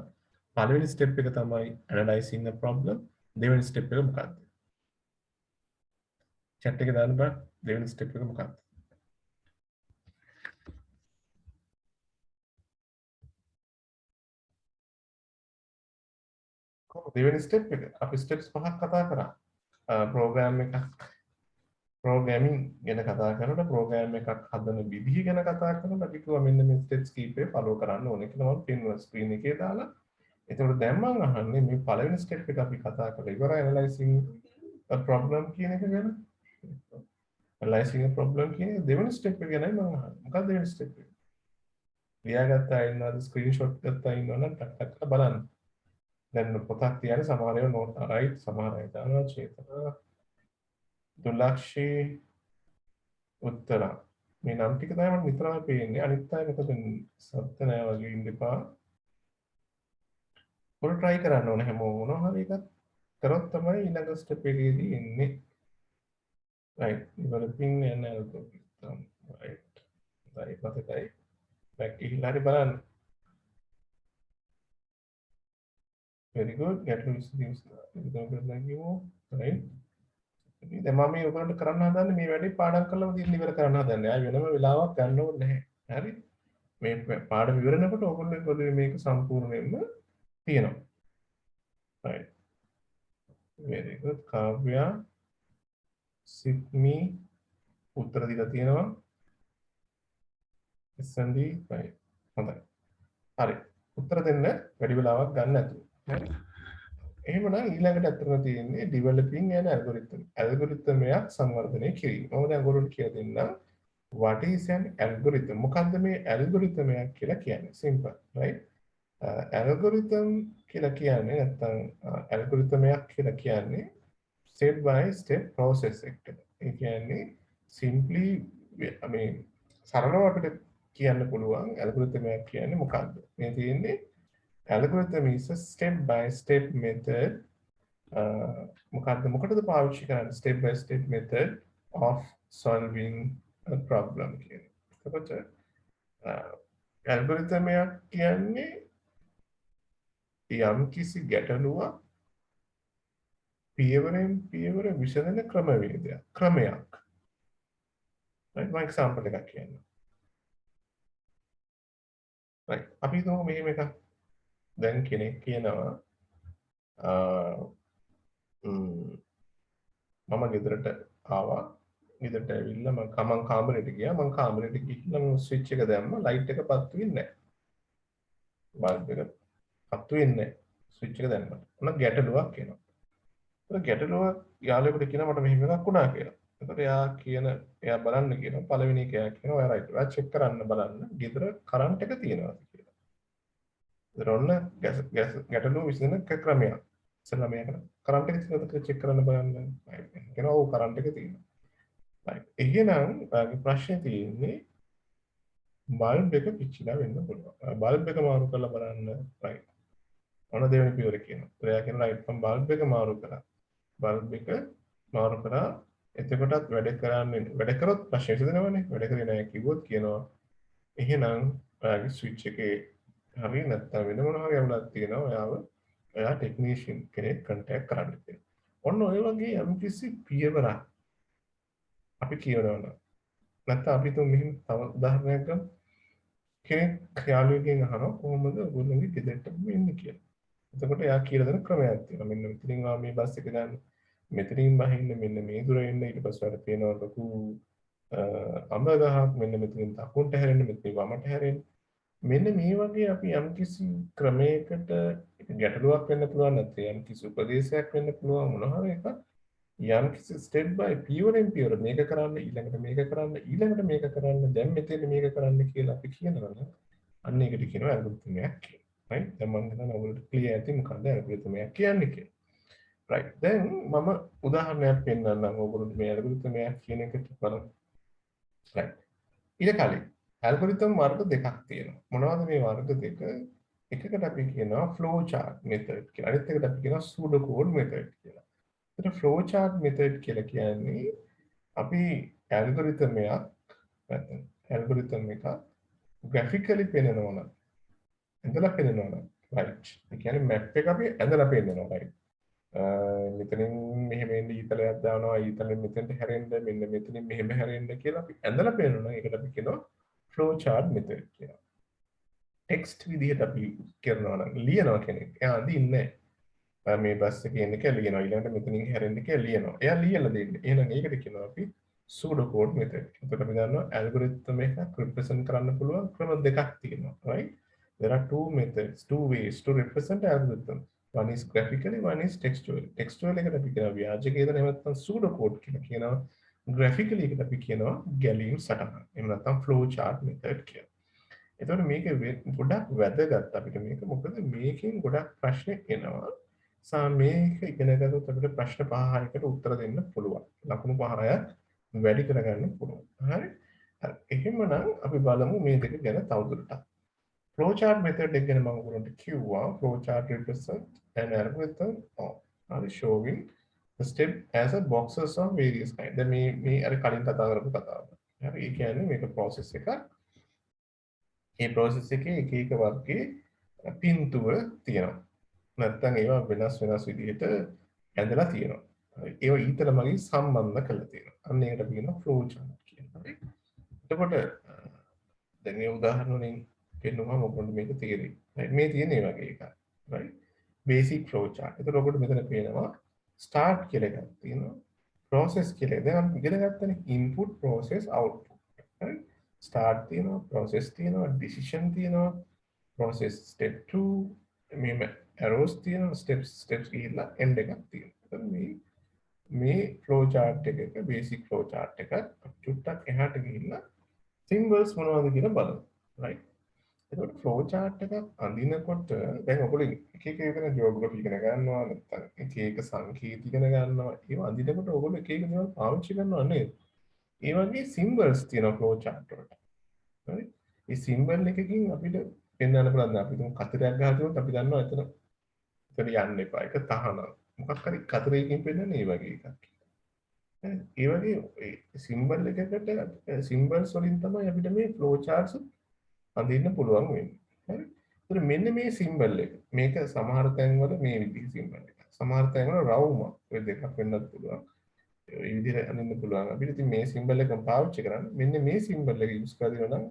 පළවෙනි ස්ටෙප් එක තමයි analyzing the problem. දෙවෙනි ස්ටෙප් එක මොකක්ද? chat එකේ දාන්න බෑ. දෙවෙනි ස්ටෙප් එක මොකක්ද? කොහොමද දෙවෙනි ස්ටෙප් එක? අපි ස්ටෙප්ස් 5ක් කතා කරා. ප්‍රෝග්‍රෑම් එකක් programming ගැන කතා කරනකොට program එකක් හදන විදිහ ගැන කතා කරනකොට අපි කිව්වා මෙන්න මේ steps කීපය follow කරන්න ඕනේ කියලා මම පෙන්වුවා screen එකේ දාලා. එතකොට දැන් මම අහන්නේ මේ පළවෙනි ස්ටෙප් එක අපි කතා කරලා ඉවරයි ඇනලයිසිං a problem කියන එක ගැන. ඇනලයිසිං a problem කියන එක දෙවෙනි ස්ටෙප් එක ගැනයි මම අහන්නේ. මොකක්ද දෙවෙනි ස්ටෙප් එක? ලියාගත්තා ඉන්නවද ස්ක්‍රීන්ෂොට් ගත්තා ඉන්නවනම් ටක් ටක් කරලා බලන්න. දැන් පොතක් තියන සමහර ඒවා නෝට් රයිට් සමහර අය දානවා චේතනා දුලක්ෂී උත්තර මේ නම් ටික තමයි මට නිතරම පේන්නේ. අනිත් අය මොකද සත්‍ය නෑ වගේ ඉන්න එපා. පොර try කරන්න ඕනේ හැමෝම මොනවා හරි එකක් කරොත් තමයි ඊළඟ ස්ටෙප් එකේදී එන්නේ. right developing an algorithm right right මතකයි back ගිහිල්ලා හරි බලන්න. very good ගැටලු විසඳීම කියමු right දැන් මම මේ ඔයගොල්ලන්ට කරන්න හදන්නේ මේ වැඩේ පාඩම් කරලා තියෙන ඉවර කරන්න හදන්නේ. ආයි වෙනම වෙලාවක් ගන්න ඕනේ නැහැ. හරි මේ පාඩම ඉවරනකොට ඔයගොල්ලෝ පොදුවේ මේක සම්පූර්ණයෙන්ම තියෙනවා. right very good Kavya Sydney උත්තර දීලා තියෙනවා. SND right හොඳයි. හරි. උත්තර දෙන්න වැඩි වෙලාවක් ගන්න නැතුව. හරි. එහෙමනම් ඊළඟට අතන තියෙන්නේ developing an algorithm. algorithm එකක් සංවර්ධනය කිරීම. මම දැන් ඔයගොල්ලන්ට කියලා දෙන්නම් what is an algorithm? මොකක්ද මේ algorithm එකක් කියලා කියන්නේ? simple right? algorithm කියලා කියන්නේ නැත්නම් algorithm එකක් කියලා කියන්නේ step by step process එකක්. ඒ කියන්නේ simply I mean සරලව අපිට කියන්න පුළුවන් algorithm එකක් කියන්නේ මොකක්ද? මේ තියෙන්නේ algorithm is a step by step method මොකටද පාවිච්චි කරන්නේ step by step method of solving a problem කියන්නේ. එතකොට algorithm එකක් කියන්නේ යම් කිසි ගැටලුවක් පියවරෙන් පියවර විසඳන ක්‍රමවේදයක් ක්‍රමයක්. right මම example එකක් කියන්නම්. right අපි හිතමු මෙහෙම එකක් දැන් කෙනෙක් කියනවා මම ගෙදරට ආවා ගෙදරට ඇවිල්ලා මම කාමරේට ගියා මම කාමරේට ගිහින් ස්විච් එක දැම්මා ලයිට් එක පත්තු වෙන්නේ නැහැ බල්බ් එක පත්තු වෙන්නේ නැහැ ස්විච් එක දැම්මම මොන ගැටලුවක් එනවා ඒක ගැටලුවක් යාළුවෙකුට කියනවා මට මෙහෙම එකක් වුණා කියලා එතකොට එයා බලන්න කියනවා පළවෙනි එක එයා කියනවා ඔයා රයිට් ඔයා චෙක් කරන්න බලන්න ගෙදර කරන්ට් එක තියෙනවද කියලා ඒතර ඔන්න ගැටලුව විසඳන ක්‍රමයක් ඉස්සෙල්ලා මේක කරන්ට් එක තියෙනවද කියලා චෙක් කරන්න බලන්න කියනවා ඔව් කරන්ට් එක තියෙනවා right එහෙනම් ඔයාගේ ප්‍රශ්නේ තියෙන්නේ බල්බ් එක පිච්චිලා වෙන්න පුළුවන් බල්බ් එක මාරු කරලා බලන්න right ඔන්න දෙවෙනි පියවර කියනවා එයා කියනවා right මම බල්බ් එක මාරු කරා බල්බ් එක මාරු කරා එතකොටත් වැඩ කරොත් ප්‍රශ්නේ විසඳනවනේ වැඩ කරේ නැහැ කිව්වොත් කියනවා එහෙනම් ඔයාගේ ස්විච් එකේ හරි නැත්නම් වෙන මොනවා හරි අවුලක් තියෙනවා එයා ටෙක්නීෂියන් කෙනෙක් කන්ටැක්ට් කරන්න කියලා. ඔන්න ඔය වගේ යම්කිසි පියවරක් අපි කියනවා නැත්නම් අපි තුන් මෙහෙම තව උදාහරණයක් ගමු. කෙනෙක් යාළුවෙක්ගෙන් අහනවා කොහොමද ඔයගොල්ලෝගේ ගෙදරට එන්නේ කියලා. එතකොට එයා කියලා දෙන ක්‍රමයක් තියෙනවා. මෙන්න මෙතනින් මේ බස් එක ගන්න. මෙතනින් බහින්න මෙන්න මේ දුර එන්න ඊට පස්සේ වල තියෙනවා ලොකු අඹ ගහක් මෙන්න මෙතනින් දකුණට හැරෙන්න මෙතනින් වමට හැරෙන්න. මෙන්න මේ වගේ අපි යම්කිසි ක්‍රමයකට ගැටලුවක් වෙන්න පුළුවන් නැත්නම් යම්කිසි උපදේශයක් වෙන්න පුළුවන් මොනවා හරි එකක් යම්කිසි ස්ටෙප් බයි පියවරෙන් පියවර මේක කරන්න ඊළඟට මේක කරන්න ඊළඟට මේක කරන්න දැන් මෙතන මේක කරන්න කියලා අපි කියනවනේ අන්න ඒකට කියනවා ඇල්ගොරිතම් එකක් කියලා. right දැන් මම හිතනවා ඔයගොල්ලෝ ක්ලියර් ඇති මොකක්ද ඇල්ගොරිතම් එකක් කියන්නේ කියලා. right දැන් මම උදාහරණයක් පෙන්නන්නම් ඔයගොල්ලෝ මේ ඇල්ගොරිතම් එකක් කියන එකට බලමු. right ඊට කලින් ඇල්ගොරිතම් වර්ග දෙකක් තියෙනවා. මොනවද මේ වර්ග දෙක? එකකට අපි කියනවා flow chart method කියලා. අනිත් එකට අපි කියනවා pseudo code method කියලා. ඒතර flow chart method කියලා කියන්නේ අපි ඇල්ගොරිතම් එකක් නැත්නම් ඇල්ගොරිතම් එකක් graphically පෙන්නනවා නම් ඇඳලා පෙන්නනවා නම් right. ඒ කියන්නේ map එක අපි ඇඳලා පෙන්නනවා right. මෙතනින් මෙහෙම එන්න ඊතලයක් දානවා ඊතලෙන් මෙතෙන්ට හැරෙන්න මෙන්න මෙතනින් මෙහෙම හැරෙන්න කියලා අපි ඇඳලා පෙන්නනවා. ඒකට අපි කියනවා flow chart method කියලා. text විදිහට අපි කරනවා නම් ලියනවා කෙනෙක්. එයා අඳින්නේ මේ බස් එකේ එන්න කියලා ලියනවා. ඊළඟට මෙතනින් හැරෙන්න කියලා ලියනවා. එයා ලියලා දෙන්නේ. එහෙනම් ඒකට කියනවා අපි pseudo code method. එතකොට අපි දන්නවා algorithm එකක් represent කරන්න පුළුවන් ක්‍රම දෙකක් තියෙනවා. right? There are two methods, two ways to represent algorithm. One is graphically, one is textually. Textually එකට අපි කියනවා ව්‍යාජකේද නැත්නම් pseudocode කියලා කියනවා. Graphically එකට අපි කියනවා ගැලීම් සටහන. එහෙම නැත්නම් flow chart method කියලා. එතකොට මේක ගොඩක් වැදගත් අපිට මේක. මොකද මේකෙන් ගොඩක් ප්‍රශ්න එනවා. මේක ඉගෙන ගත්තොත් අපිට ප්‍රශ්න 5-6කට උත්තර දෙන්න පුළුවන්. ලකුණු 5ක් වැඩි කරගන්න පුළුවන්. හරි? එහෙමනම් අපි බලමු මේ දෙක ගැන තවදුරටත්. Flowchart method එක ගැන මම ඔයගොල්ලන්ට කිව්වා. Flowchart represent an algorithm of showing the step as a boxes of various kind. දැන් මේ අර කලින් කතා කරපු කතාව. හරි? ඒ කියන්නේ මේක process එකක්. ඒ process එකේ එක එක වර්ගයේ පින්තූර තියෙනවා. නැත්නම් ඒවා වෙනස් විදිහට ඇඳලා තියෙනවා. ඒවා ඊතල මගින් සම්බන්ධ කරලා තියෙනවා. අන්න ඒකට අපි කියනවා flowchart කියලා. හරි? එතකොට දැන් මේ උදාහරණ වලින් පෙන්නුවා මොකද මේක තේරෙයි. right මේ තියෙන ඒ වගේ එකක්. right basic flow chart. එතකොට ඔකට මෙතන පේනවා start කියලා එකක් තියෙනවා. process කියලා. දැන් අපි ඉගෙන ගත්තනේ input process output. right start තියෙනවා, process තියෙනවා, decision තියෙනවා, process step 2 මෙහෙම arrows තියෙනවා, steps ගිහිල්ලා end එකක් තියෙනවා. එතකොට මේ flow chart එකක basic flow chart එකක් චුට්ටක් එහාට ගිහිල්ලා symbols මොනවද කියලා බලමු. right එතකොට flow chart එකක් අඳිනකොට දැන් ඔයගොල්ලෝ එක වෙන geography ඉගෙන ගන්නවා නැත්නම් එක සංකේත ඉගෙන ගන්නවා ඒව අඳිනකොට ඔයගොල්ලෝ එක දේවල් පාවිච්චි කරනවා නේද? ඒ වගේ symbols තියෙනවා flow chart වලට. හරි? මේ symbol එකකින් අපිට පෙන්වන්න පුළුවන්. අපි තුන් කතරයක් ගහද්දී අපි දන්නවා එතන යන්න එපා. ඒක තහනම්. මොකක් හරි කතරයකින් පෙන්වන්නේ ඒ වගේ එකක්. ඒ වගේ symbol එකකට symbols වලින් තමයි අපිට මේ flow charts අඳින්න පුළුවන් වෙන්නේ. හරි? ඒතර මෙන්න මේ සිම්බල් එක. මේක සමහර තැන්වල මේ විදිහේ සිම්බල් එකක්. සමහර තැන්වල රවුම ඔය දෙකක් වෙන්නත් පුළුවන්. ඒ විදිහට අඳින්න පුළුවන්. අපිට ඉතින් මේ සිම්බල් එක පාවිච්චි කරන්න. මෙන්න මේ සිම්බල් එක යූස් කරලා නම්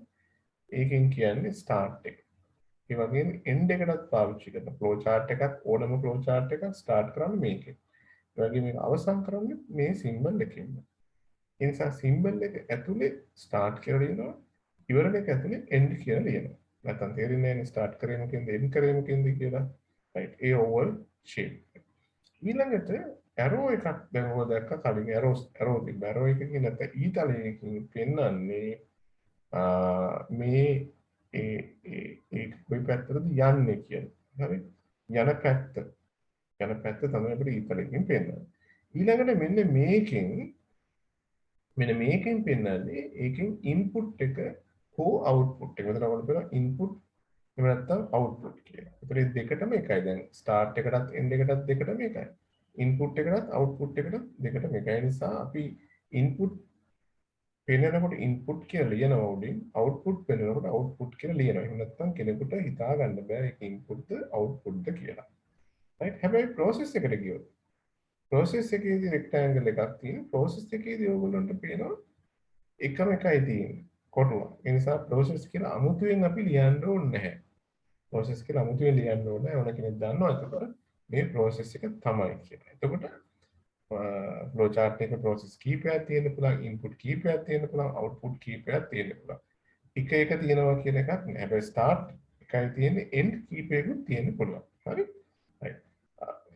ඒකෙන් කියන්නේ ස්ටාර්ට් එක. ඒ වගේම එන්ඩ් එකටත් පාවිච්චි කරනවා. ෆ්ලෝ chart එකක් ඕනම ෆ්ලෝ chart එකක් ස්ටාර්ට් කරන්නේ මේකෙන්. ඒ වගේම මේක අවසන් කරන්නේ මේ සිම්බල් එකෙන්. ඒ නිසා සිම්බල් එක ඇතුලේ ස්ටාර්ට් කියලා ලියනවා. ඉවරන එක ඇතුලේ end කියලා ලියනවා. නැත්නම් තේරෙන්නේ නැහැ ස්ටාර්ට් කරේ මොකෙන්ද end කරේ මොකෙන්ද කියලා. right ඒ oval shape. ඊළඟට arrow එකක් දැන් ඔය දැක්ක කලින් arrow තිබ්බ arrow එකකින් නැත්නම් ඊතලයකින් පෙන්වන්නේ මේ ඒ කොයි පැත්තටද යන්නේ කියලා. හරි? යන පැත්ත තමයි අපිට ඊතලයකින් පෙන්වන්නේ. ඊළඟට මෙන්න මේකෙන් පෙන්වන්නේ ඒකෙන් input එක හෝ output එක. මෙතන ඔයාලට බලන්න input එහෙම නැත්නම් output කියලා. ඒතර මේ දෙකටම එකයි. දැන් start එකටත් end එකටත් දෙකටම එකයි. input එකටත් output එකටත් දෙකටම එකයි. නිසා අපි input පෙන්වනකොට input කියලා ලියනවා උඩින් output පෙන්වනකොට output කියලා ලියනවා. එහෙම නැත්නම් කෙනෙකුට හිතා ගන්න බෑ ඒක inputද outputද කියලා. right? හැබැයි process එකට ගියොත් process එකේදී rectangle එකක් තියෙනවා. process එකේදී ඕගොල්ලන්ට පේනවා එකම එකයි තියෙන්නේ. කොටුව. ඒ නිසා process කියලා අමුතුවෙන් අපි ලියන්න ඕනේ නැහැ. process කියලා අමුතුවෙන් ලියන්න ඕනේ නැහැ. ඕන කෙනෙක් දන්නවා එතකොට මේ process එක තමයි කියලා. එතකොට flow chart එකේ process කීපයක් තියෙන්න පුළුවන්, input කීපයක් තියෙන්න පුළුවන්, output කීපයක් තියෙන්න පුළුවන්. එක තියෙනවා කියන එකක් නෑ. හැබැයි start එකයි තියෙන්නේ, end කීපයකුත් තියෙන්න පුළුවන්. හරි? right.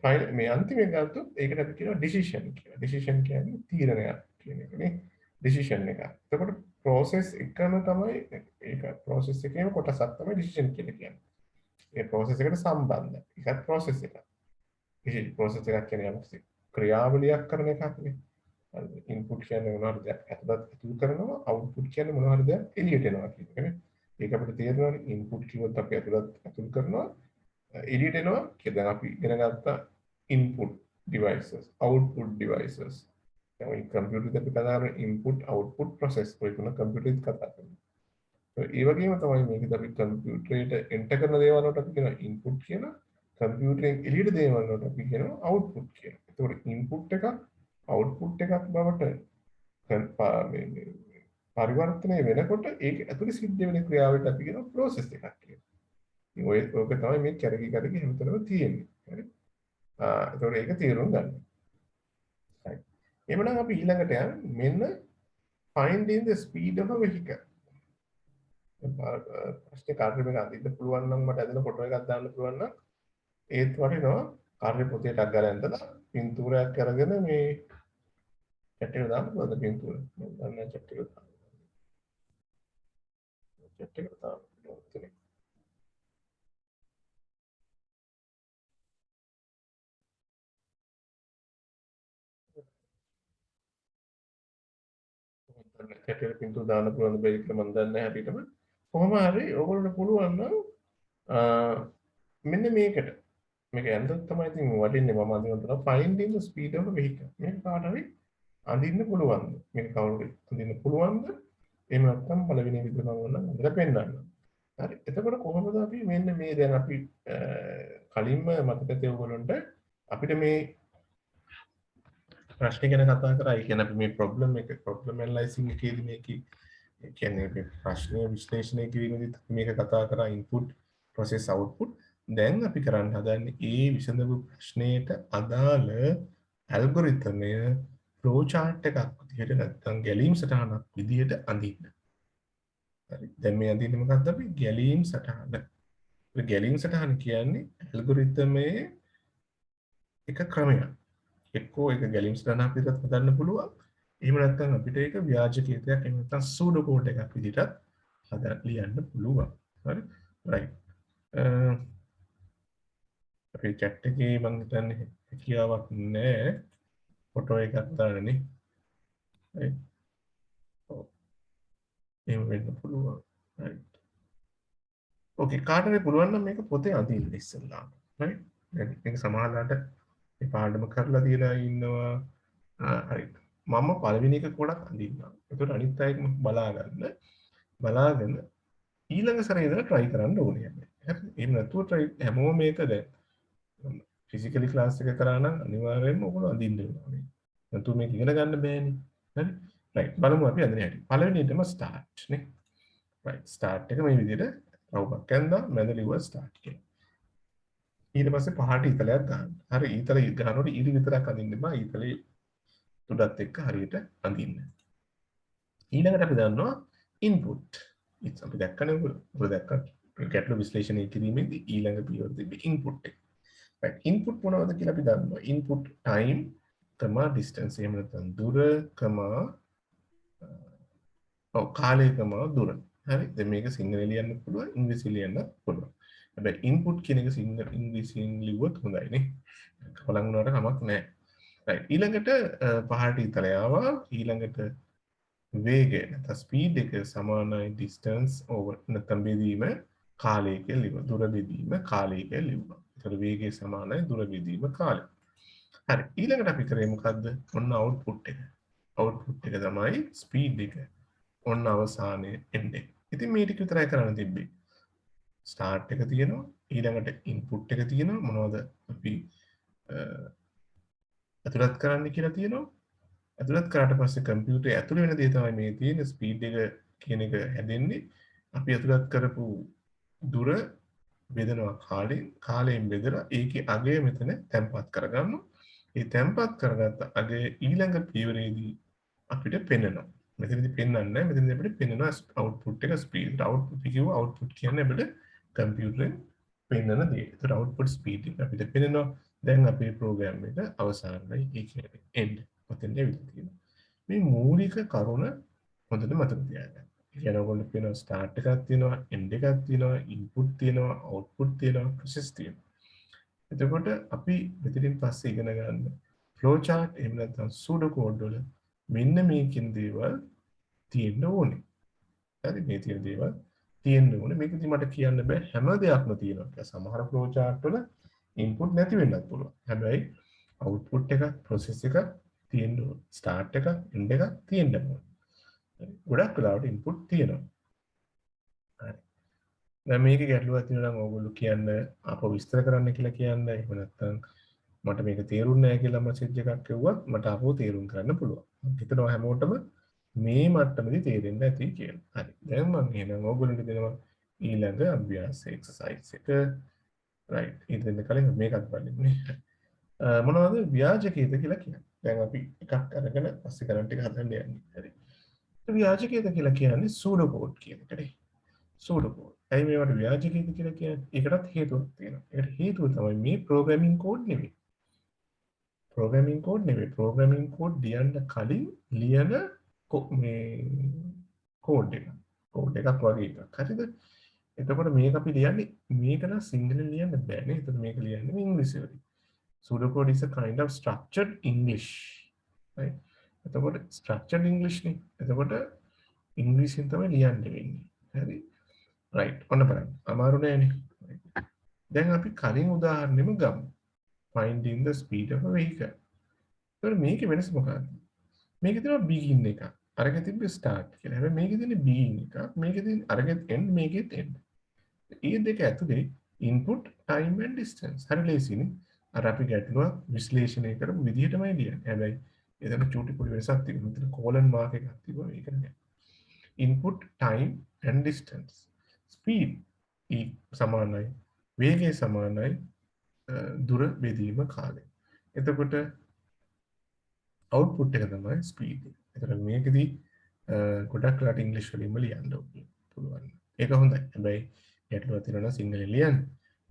final මේ අන්තිම එක ගත්තොත් ඒකට අපි කියනවා decision කියලා. decision කියන්නේ තීරණයක් කියන එක නේ. decision එක. එතකොට process එකම තමයි ඒක process එකේම කොටසක් තමයි decision කියලා කියන්නේ. ඒ process එකට සම්බන්ධයි. ඒකත් process එකක්. process එකක් කියන්නේ යම්කිසි ක්‍රියාවලියක් කරන එකක් නේ. ඉන්පුට් කියන්නේ මොනවද ඇතුළත් කරනවා, අවුට්පුට් කියන්නේ මොනවද එළියට එනවා කියන එක නේ. ඒක අපිට තේරෙනවානේ ඉන්පුට් කිව්වොත් අපි ඇතුළත් කරනවා එළියට එනවා කියලා. දැන් අපි ඉගෙන ගත්තා input devices, output devices. දැන් මේ කම්පියුටර් එකේ අපි කතා කරන input output process ඔය තුන කම්පියුටර් එකේ කතා කරනවා. ඒ වගේම තමයි මේකද අපි කම්පියුටරේට එන්ටර් කරන දේවල් වලට අපි කියනවා input කියලා. කම්පියුටරෙන් එළියට දේවල් වලට අපි කියනවා output කියලා. ඒතකොට input එකක් output එකක් බවට පරිවර්තනය වෙනකොට ඒක ඇතුලේ සිද්ධ වෙන ක්‍රියාවට අපි කියනවා process එකක් කියලා. ඉතින් ඔය ඕක තමයි මේ කැරකි හැමතැනම තියෙන්නේ. හරි? ඒතකොට ඒක තේරුම් ගන්න. හරි. එhmenan අපි ඊළඟට යන්නේ මෙන්න finding the speed of a vehicle. ප්‍රශ්නේ කාර්ය මේක අඳින්න පුළුවන් නම් මට ඇදලා ෆොටෝ එකක් දාන්න පුළුවන් නම් ඒත් වටිනවා කාර්ය පොතේ ටක් ගාලා ඇඳලා පින්තූරයක් අරගෙන මේ චැට් එක දාන්න පුළුවන් පින්තූර මම දන්නේ චැට් එක දාන්න චැට් එක දාන්න චැට් එක පින්තූර දාන්න පුළුවන් බැරි කියලා මම දන්නේ නැහැ හරියටම කොහොම හරි ඕගොල්ලන්ට පුළුවන් නම් මෙන්න මේකට මේක ඇඳොත් තමයි ඉතින් වටින්නේ මම අඳිනවා finding the speed of a vehicle මේක කාට හරි අඳින්න පුළුවන්ද මේක කවුරුද අඳින්න පුළුවන්ද එහෙම නැත්නම් පළවෙනි විදිහට මම ඕනනම් අඳලා පෙන්නන්න හරි එතකොට කොහොමද අපි මෙන්න මේ දැන් අපි කලින්ම මතක තිය ඔයගොල්ලන්ට අපිට මේ ප්‍රශ්න ගැන කතා කරා ඒ කියන්නේ අපි මේ ප්‍රොබ්ලම් ඇනලයිසිං එකේදී මේකේ ඒ කියන්නේ අපි ප්‍රශ්න විශ්ලේෂණය කිරීමේදී මේක කතා කරා ඉන්පුට් ප්‍රොසෙස් අවුට්පුට් දැන් අපි කරන්න හදන්නේ ඒ විසඳපු ප්‍රශ්නයට අදාළ ඇල්ගොරිතමය ෆ්ලෝ chart එකක් විදිහට නැත්නම් ගැලීම් සටහනක් විදිහට අඳින්න. හරි. දැන් මේ අඳින්නේ මොකක්ද අපි ගැලීම් සටහන. ඒ ගැලීම් සටහන කියන්නේ ඇල්ගොරිතමයේ එක ක්‍රමයක්. එක්කෝ ඒක ගැලීම් සටහන අපිට හදන්න පුළුවන්. එහෙම නැත්නම් අපිට ඒක ව්‍යාජ කීතයක් එහෙම නැත්නම් සූඩෝ කෝඩ් එකක් විදිහට හදලා ලියන්න පුළුවන්. හරි. රයිට්. අපේ chat එකේ මම හිතන්නේ හැකියාවක් නැහැ. ෆොටෝ එකක් දාන්නනේ. right ඔව් එහෙම වෙන්න පුළුවන් right ඕකේ කාටද පුළුවන් නම් මේක පොතේ අඳින්න ඉස්සෙල්ලා right දැන් මේක සමහරලාට මේ පාඩම කරලා තියලා ඉන්නවා right මම පළවෙනි එක පොඩක් අඳින්නම් ඒකට අනිත් අයත් බලාගෙන ඊළඟ සැරේ ඉඳලා try කරන්න ඕනේ හැබැයි හරි එහෙම නැතුව try හැමෝම මේක දැන් ෆිසිකලි ක්ලාස් එක කරා නම් අනිවාර්යයෙන්ම ඔයගොල්ලෝ අඳින්න ඕනේ නැතුව මේක ඉගෙන ගන්න බෑනේ හරි right බලමු අපි අඳින හැටි පළවෙනියටම start නේ right start එක මේ විදිහට රවුමක් ඇඳලා මැද ලිව්ව start කියලා ඊට පස්සේ පහට ඊතලයක් ගන්න හරි ඊතල ගන්නකොට ඉරි විතරක් අඳින්න බෑ ඊතලේ තුඩත් එක්ක හරියට අඳින්න ඊළඟට අපි දන්නවා input ඉතින් අපි දැක්කනේ ඔය දැක්ක ගැටළු විශ්ලේෂණය කිරීමේදී ඊළඟ පියවර තිබ්බේ input එක right input මොනවද කියලා අපි දන්නවා input time distance එහෙම නැත්නම් දුර කාලය දුර හරි දැන් මේක සිංහලෙන් ලියන්න පුළුවන් ඉංග්‍රීසියෙන් ලියන්න පුළුවන් හැබැයි input කියන එක ඉංග්‍රීසියෙන් ලිව්වොත් හොඳයි නේ කොලන් වුණාට කමක් නැහැ right ඊළඟට පහට ඊතලය ආවා ඊළඟට වේගය නැත්නම් ස්පීඩ් එක සමානයි distance over නැත්නම් බෙදීම කාලය කියලා ලිව්වා දුර බෙදීම කාලය කියලා ලිව්වා ඒතර වේගය සමානයි දුර බෙදීම කාලය හරි ඊළඟට අපි කරේ මොකද්ද ඔන්න අවුට්පුට් එක අවුට්පුට් එක තමයි ස්පීඩ් එක ඔන්න අවසානයේ end එක ඉතින් මේ ටික විතරයි කරන්න තිබ්බේ start එක තියෙනවා ඊළඟට input එක තියෙනවා මොනවද අපි ඇතුළත් කරන්න කියලා තියෙනවා ඇතුළත් කරාට පස්සේ කම්පියුටරේ ඇතුළේ වෙන දේ තමයි මේ තියෙන ස්පීඩ් එක කියන එක හැදෙන්නේ අපි ඇතුළත් කරපු දුර බෙදනවා කාලයෙන් බෙදලා ඒකේ අගය මෙතන තැම්පත් කරගන්නවා ඒ තැම්පත් කරගත්ත අගය ඊළඟ පියවරේදී අපිට පෙන්වනවා මෙතනදී පෙන්වන්නේ නැහැ මෙතනදී අපිට පෙන්වනවා අවුට්පුට් එක ස්පීඩ් අවුට්පුට් කිව්ව අවුට්පුට් කියන්නේ අපිට කම්පියුටරෙන් පෙන්වන දේ ඒතර අවුට්පුට් ස්පීඩ් එක අපිට පෙන්වනවා දැන් අපේ ප්‍රෝග්‍රෑම් එක අවසానයි ඒ කියන්නේ end ඔතෙන් ඇවිල්ලා තියෙනවා මේ මූලික කරුණ හොඳට මතක තියාගන්න කියන්නේ ඔයගොල්ලෝ කියන ස්ටාර්ට් එකක් තියෙනවා end එකක් තියෙනවා ඉන්පුට් තියෙනවා අවුට්පුට් තියෙනවා ප්‍රොසෙස් තියෙනවා එතකොට අපි මෙතනින් පස්සේ ඉගෙන ගන්න ෆ්ලෝ chart එහෙම නැත්නම් සූඩෝ කෝඩ් වල මෙන්න මේ කියන දේවල් තියෙන්න ඕනේ. හරි මේ තියෙන දේවල් තියෙන්න ඕනේ. මේකදී මට කියන්න බෑ හැම දෙයක්ම තියෙනවා කියලා. සමහර ෆ්ලෝ chart වල ඉන්පුට් නැති වෙන්නත් පුළුවන්. හැබැයි අවුට්පුට් එක ප්‍රොසෙස් එක තියෙන්න ඕනේ. ස්ටාර්ට් එක එන්ඩ් එක තියෙන්න ඕනේ. ගොඩක් වෙලාවට ඉන්පුට් තියෙනවා. හරි. දැන් මේකේ ගැටලුවක් තියෙනවා නම් ඕගොල්ලෝ කියන්න අපව විස්තර කරන්න කියලා කියන්න. එහෙම නැත්නම් මට මේක තේරුන්නේ නැහැ කියලා මැසේජ් එකක් එවුවත් මට අපව තේරුම් ගන්න පුළුවන්. මම හිතනවා හැමෝටම මේ මට්ටමේදී තේරෙන්න ඇති කියලා. හරි. දැන් මම එහෙනම් ඕගොල්ලන්ට දෙනවා ඊළඟ අභ්‍යාස එක්සර්සයිස් එක. රයිට්. ඊට දෙන්න කලින් මේකත් බලන්න. මොනවද ව්‍යාජකීයද කියලා කියන්නේ. දැන් අපි එකක් අරගෙන පස්සේ කරන්ට් එක හදන්න යන්නේ. හරි. ව්‍යාජකීයද කියලා කියන්නේ සූඩෝ කෝඩ් කියන එකනේ. සූඩෝකෝඩ්. ඇයි මේවට ව්‍යාජ කීද කියලා කියන්නේ? ඒකටත් හේතුවක් තියෙනවා. ඒකට හේතුව තමයි මේ ප්‍රෝග්‍රෑමින් කෝඩ් නෙවෙයි. ප්‍රෝග්‍රෑමින් කෝඩ් නෙවෙයි. ප්‍රෝග්‍රෑමින් කෝඩ් ලියන්න කලින් ලියන මේ කෝඩ් එක. කෝඩ් එකක් වගේ එකක්. හරිද? එතකොට මේක අපි ලියන්නේ මේක නම් සිංහලෙන් ලියන්න බෑනේ. එතකොට මේක ලියන්නේ ඉංග්‍රීසි වලින්. Pseudocode is a kind of structured English. Right? එතකොට structured English නේ. එතකොට ඉංග්‍රීසියෙන් තමයි ලියන්න වෙන්නේ. හරි? right. ඔන්න බලන්න. අමාරු නෑනේ. දැන් අපි කලින් උදාහරණෙම ගමු. Finding the speed of a vehicle. එතකොට මේකේ වෙනස මොකක්ද? මේකේ තියෙනවා begin එක. අරගෙන තිබ්බේ start කියලා. හැබැයි මේකේ තියෙන්නේ begin එක. මේකේ තියෙන්නේ අරගෙන end මේකෙත් end. ඒ දෙක ඇතුලේ input time and distance. හරි ලේසිනේ. අර අපි ගැටලුවක් විශ්ලේෂණය කරපු විදිහටමයි ලියන්නේ. හැබැයි එතන චූටි පොඩි වෙනසක් තිබුණා. මෙතන colon mark එකක් තිබුණා. ඒක නෑ. input time and distance. speed සමානයි. වේගය සමානයි. දුර බෙදීම කාලය. එතකොට output එක තමයි speed එක. එතකොට මේකෙදි ගොඩක් ලාට ඉංග්‍රීසි වලින්ම ලියන්න පුළුවන්. ඒක හොඳයි. හැබැයි ගැටලුවක් තියෙනවා සිංහලෙන් ලියන්න.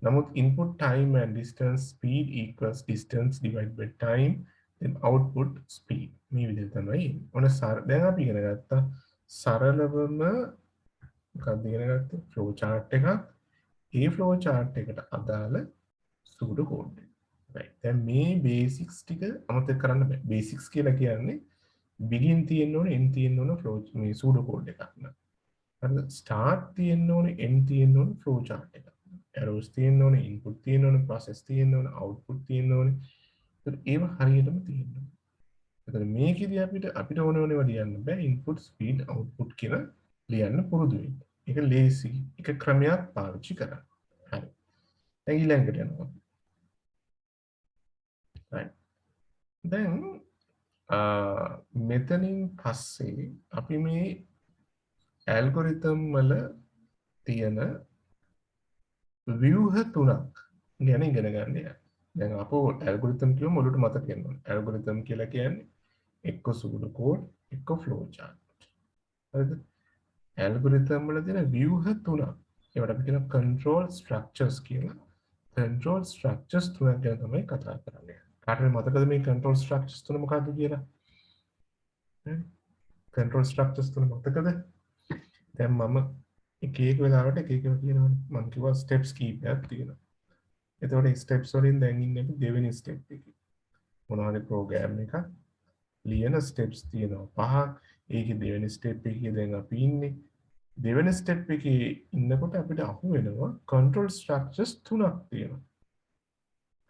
නමුත් input time and distance speed equals distance divided by time then output speed. මේ විදිහට තමයි එන්නේ. ඔන්න දැන් අපි ඉගෙන ගත්තා සරලවම මොකක්ද ඉගෙන ගත්තේ? flow chart එකක්. ඒ flow chart එකට අදාළ pseudo code එක. right. දැන් මේ basics ටික අමතක කරන්න බෑ. basics කියලා කියන්නේ begin තියෙන්න ඕනේ end තියෙන්න ඕනේ flow මේ pseudo code එකක් න ะ. හරිද? start තියෙන්න ඕනේ end තියෙන්න ඕනේ flow chart එකක්. arrows තියෙන්න ඕනේ input තියෙන්න ඕනේ process තියෙන්න ඕනේ output තියෙන්න ඕනේ. ඒත් ඒව හරියටම තියෙන්න ඕනේ. එතන මේකෙදි අපිට ඕනේ ලියන්න බෑ input speed output කියලා ලියන්න පුරුදු වෙන්න. ඒක ලේසි. එක ක්‍රමයක් පාවිච්චි කරන්න. හරි. දැන් ඊළඟට යනවා. right. දැන් මෙතනින් පස්සේ අපි මේ ඇල්ගොරිතම් වල තියෙන ව්‍යුහ තුනක් ගැන ඉගෙන ගන්න යනවා. දැන් අපෝ ඇල්ගොරිතම් කියමු ඔලුවට මතක තියෙන්න ඕනේ. ඇල්ගොරිතම් කියලා කියන්නේ එක්ක සූඩෝ කෝඩ් එක්ක ෆ්ලෝ chart. හරිද? ඇල්ගොරිතම් වල තියෙන ව්‍යුහ තුනක්. ඒවට අපි කියන control structures කියලා. control structures තුනක් ගැන තමයි කතා කරන්නේ. කාටද මතකද මේ control structures තුන මොකක්ද කියලා? control structures තුන මතකද? දැන් මම එක වෙලාවට එක කියනවනේ. මම කිව්වා steps කීපයක් තියෙනවා. එතකොට ස්ටෙප්ස් වලින් දැන් ඉන්නේ අපි දෙවෙනි ස්ටෙප් එකේ. මොනවාරි ප්‍රෝග්‍රෑම් එකක් ලියන ස්ටෙප්ස් තියෙනවා පහක්. ඒකේ දෙවෙනි ස්ටෙප් එකේ දැන් අපි ඉන්නේ. දෙවෙනි ස්ටෙප් එකේ ඉන්නකොට අපිට අහු වෙනවා control structures තුනක් තියෙනවා.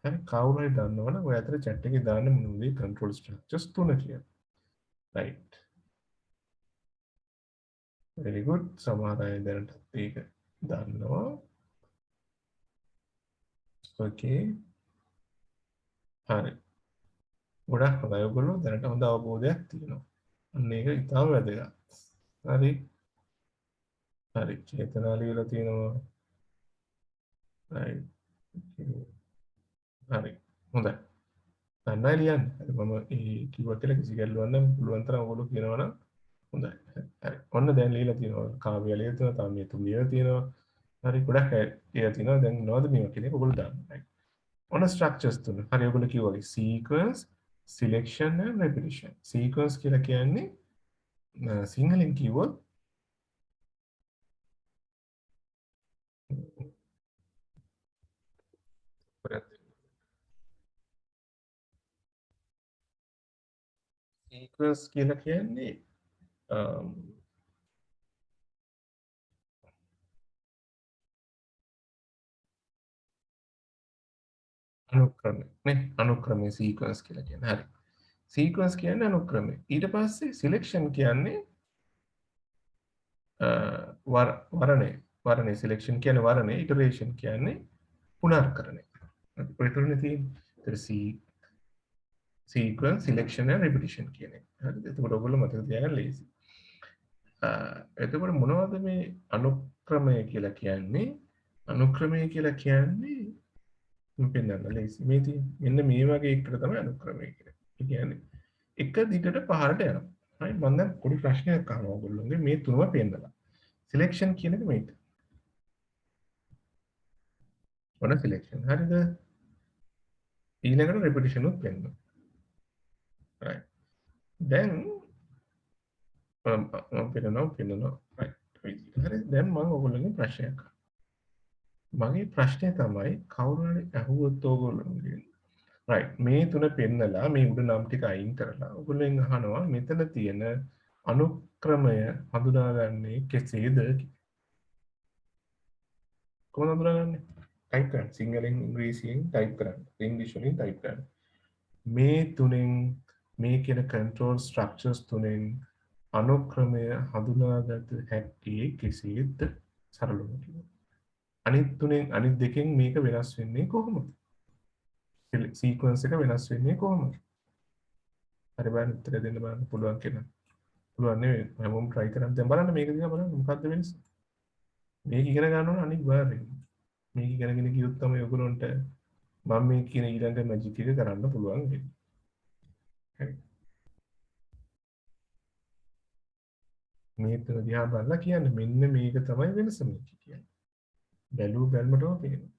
හරි කවුරු හරි දන්නවනම් ඔය අතර chat එකේ දාන්න මොනවද control structures තුන කියලා. right. very good. සමහර අය දැනටත් ඒක දන්නවා. okay. හරි. ගොඩක් හොඳයි ඔයගොල්ලෝ දැනට හොඳ අවබෝධයක් තියෙනවා. අන්න ඒක ඉතාම වැදගත්. හරි. හරි. චේතනා ලියලා තියෙනවා. right. හරි. හොඳයි. දන්නයි ලියන්න. හරි මම ඒ කිව්වා කියලා කිසි ගැටලුවක් නැහැ. පුළුවන් තරම් ඔයගොල්ලෝ කියනවා නම් හොඳයි. හරි. ඔන්න දැන් ලියලා තියෙනවා. කාව්‍ය ලියලා තියෙනවා. තාම මේ තුන් ලියලා තියෙනවා. හරි ගොඩක් ලියලා තියෙනවා. දැන් නෝද මේවා කියන එක ඔයගොල්ලෝ දාන්න. right. ඔන්න ස්ට්‍රක්චර්ස් තුන. හරි ඔයගොල්ලෝ කිව්වා වගේ sequence selection and repetition. sequence කියලා කියන්නේ සිංහලෙන් කිව්වොත් sequence කියලා කියන්නේ අනුක්‍රමය නේ අනුක්‍රමයේ sequence කියලා කියන්නේ. හරි. sequence කියන්නේ අනුක්‍රමය. ඊට පස්සේ selection කියන්නේ වරණය selection කියන්නේ වරණය iteration කියන්නේ පුනර්කරණය. ඔය තුනේ තියෙන sequence selection and repetition කියන එක. හරිද? එතකොට ඔයගොල්ලෝ මතක තියාගන්න ලේසි. එතකොට මොනවද මේ අනුක්‍රමය කියලා කියන්නේ? අනුක්‍රමය කියලා කියන්නේ මම පෙන්නන්න ලේසි. මේ තියෙන මෙන්න මේ වගේ එකට තමයි අනුක්‍රමය කියන්නේ. ඒ කියන්නේ එක දිගට පහරට යනවා. හරි මම දැන් පොඩි ප්‍රශ්නයක් අහනවා ඔයගොල්ලෝගේ මේ තුනම පෙන්නලා. selection කියන එක මේක. ඔන්න සිලෙක්ෂන්. හරිද? ඊළඟට repetition උත් වෙන්න. right. දැන් පෙන්නනවා. right. හරි. දැන් මම ඔයගොල්ලන්ගෙන් ප්‍රශ්නයක් අහනවා. මගේ ප්‍රශ්නය තමයි කවුරු හරි අහුවොත් ඕගොල්ලෝගෙන් right මේ තුන පෙන්නලා මේ උඩ නම් ටික අයින් කරලා ඔයගොල්ලෙන් අහනවා මෙතන තියෙන අනුක්‍රමය හඳුනාගන්නේ කෙසේද කියලා. කොහොමද හඳුනාගන්නේ? ටයිප් කරන්න. සිංහලෙන් ඉංග්‍රීසියෙන් ටයිප් කරන්න. ඉංග්‍රීසි වලින් ටයිප් කරන්න. මේ තුනෙන් මේ කියන control structures තුනෙන් අනුක්‍රමය හඳුනාගත හැක්කේ කෙසේද? සරලව කිව්වොත්. අනිත් තුනෙන් අනිත් දෙකෙන් මේක වෙනස් වෙන්නේ කොහොමද? සීක්වන්ස් එක වෙනස් වෙන්නේ කොහොමද? හරි බලන්න උත්තර දෙන්න බලන්න පුළුවන් කෙනා. පුළුවන් නෙවෙයි. හැමෝම try කරන් දැන් බලන්න මේක දිහා බලන්න මොකද්ද වෙනස? මේක ඉගෙන ගන්න ඕන අනිවාර්යෙන්. මේක ඉගෙනගෙන ගියොත් තමයි ඔයගොල්ලන්ට මම මේ කියන ඊළඟ මැජික් එක කරන්න පුළුවන් වෙන්නේ. හරි. මේක දිහා බලලා කියන්නේ මෙන්න මේක තමයි වෙනස මේක කියන්නේ. බැලුව බැලමටම පේනවා.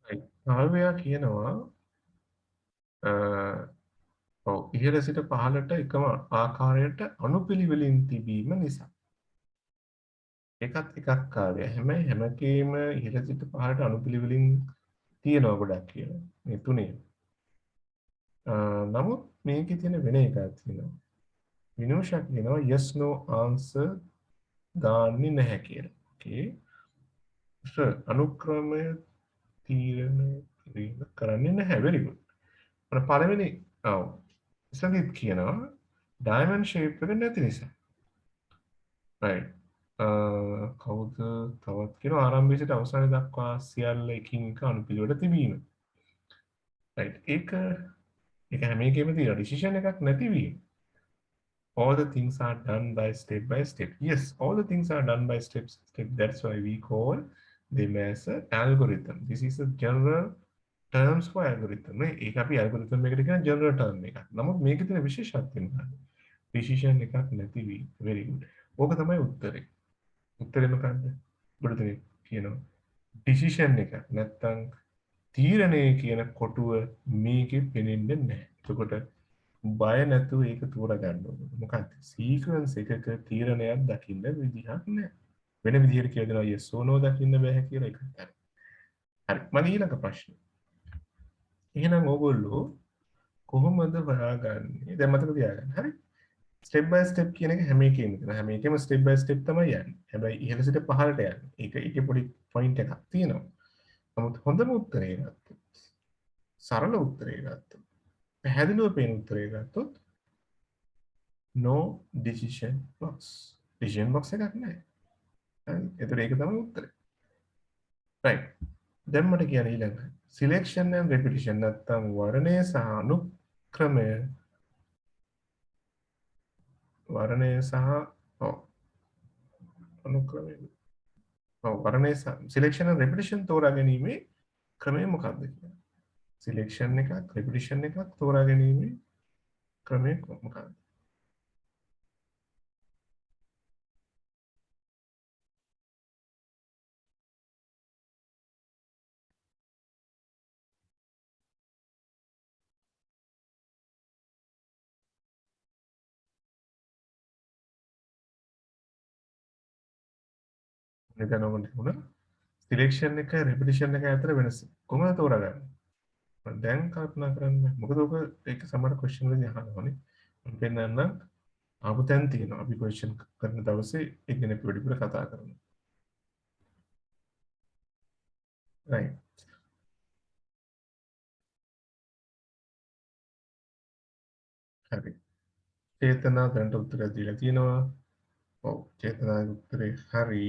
හරි. ආල්වැයා කියනවා ඔව් ඉහළ සිට පහළට එකම ආකාරයට අනුපිළිවෙලින් තිබීම නිසා. ඒකත් එකක් කාර්යය. හැබැයි හැම එකේම ඉහළ සිට පහළට අනුපිළිවෙලින් තියෙනවා ගොඩක් කියලා. මේ තුනේ. නමුත් මේකේ තියෙන වෙන එකක් තියෙනවා. විනෝෂක් කියනවා yes no answer දාන්නේ නැහැ කියලා. okay. අනුක්‍රමය තීරණය කිරීම කරන්නේ නැහැ. very good. අර පළවෙනි ඔව්. ඉස්සෙල්ලා කියනවා diamond shape එක නැති නිසා. right. කවුද තවත් කියන ආරම්භයේ සිට අවසානය දක්වා සියල්ල එකින් එක අනුපිළිවෙල තිබීම. right. ඒක හැම එකෙම තියෙන decision එකක් නැතිවීම. All the things are done by step. Yes, all the things are done by step. That's why we call them as an algorithm. This is a general terms for algorithm. නේ ඒක අපි algorithm එකට කියන general term එකක්. නමුත් මේකේ තියෙන විශේෂත්වය මොකක්ද? decision එකක් නැතිවීම. very good. ඕක තමයි උත්තරේ. උත්තරේ මොකක්ද? බුදුතේ කියනවා decision එක නැත්තම් තීරණය කියන කොටුව මේකේ පෙනෙන්නේ නැහැ. එතකොට බය නැතුව ඒක තෝරගන්න ඕනේ. මොකක්ද? සීක්වන්ස් එකක තීරණයක් දකින්න විදිහක් නැහැ. වෙන විදිහට කියලා දෙනවා yes or no දකින්න බෑ කියලා එකක් තමයි. හරි. මම ඊළඟ ප්‍රශ්නේ. එහෙනම් ඕගොල්ලෝ කොහොමද හොයාගන්නේ? දැන් මතක තියාගන්න. හරි. ස්ටෙප් බයි ස්ටෙප් කියන එක හැම එකේම තියෙනවා. හැම එකේම ස්ටෙප් බයි ස්ටෙප් තමයි යන්නේ. හැබැයි ඉහළ සිට පහළට යන්නේ. ඒකේ පොඩි පොයින්ට් එකක් තියෙනවා. නමුත් හොඳම උත්තරේ ගත්තොත් සරල උත්තරේ ගත්තොත් පැහැදිලිව පේන උත්තරේ ගත්තොත් no decision box. decision box එකක් නැහැ. හරි. ඒතර ඒක තමයි උත්තරේ. right. දැන් මට කියන්න ඊළඟ selection and repetition නැත්තම් වර්ණය සහ අනුක්‍රමය අනුක්‍රමය වර්ණය සහ selection and repetition තෝරා ගැනීමේ ක්‍රමය මොකක්ද කියලා. selection එකක් repetition එකක් තෝරා ගැනීමේ ක්‍රමය මොකක්ද? මෙතන ඔබට උන selection එක repetition එක අතර වෙනස කොහොමද තෝරාගන්නේ? මම දැන් කල්පනා කරන්න මොකද ඔක ඒක සමහර question වලදී අහනවානේ. මම පෙන්නන්න ආපු තැන් තියෙනවා. අපි question කරන දවසේ ඒක ගැන අපි වැඩිපුර කතා කරමු. right. හරි. චේතනා දැනට උත්තර දීලා තියෙනවා. ඔව් චේතනාගේ උත්තරේ හරි.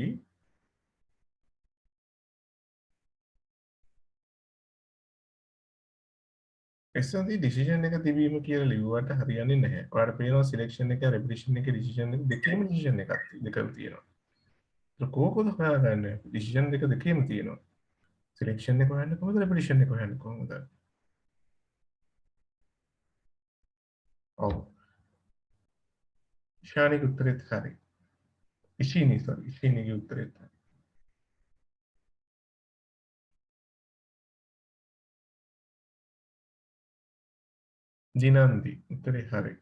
එස්සන්දී decision එක තිබීම කියලා ලිව්වට හරියන්නේ නැහැ. ඔයාලට පේනවා selection එක repetition එක decision එක දෙකේම decision එකක් දෙකම තියෙනවා. කෝකද හොයාගන්න ඩිසිෂන් දෙක දෙකේම තියෙනවා සිලෙක්ෂන් එක හොයන්න කොහොමද රෙපිටිෂන් එක හොයන්න කොහොමද ඔව් ශානික උත්තරෙත් හරි ඉෂීනීගේ උත්තරෙත් හරි ජිනන්දි උත්තරේ හරි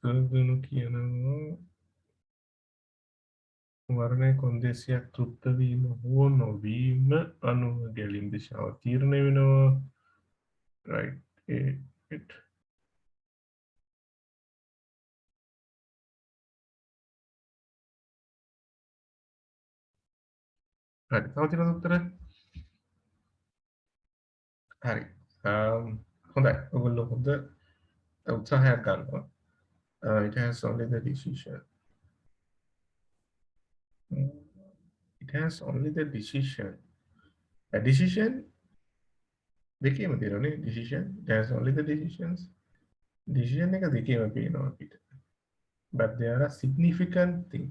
සල්ගනු කියනවා වර්ණය කොන්දේසියක් තෘප්තවීම හෝ නොවීම අනුව ගැලින් දිශාව තීරණය වෙනවා රයිට් හරි තව තියෙනවද උත්තර හරි හොඳයි ඔයගොල්ලෝ හොඳ උත්සාහයක් ගන්නවා it has only the decision it has only the decision a decision දෙකේම තියෙනනේ decision it has only the decisions decision එක දෙකේම පේනවා අපිට but there are significant thing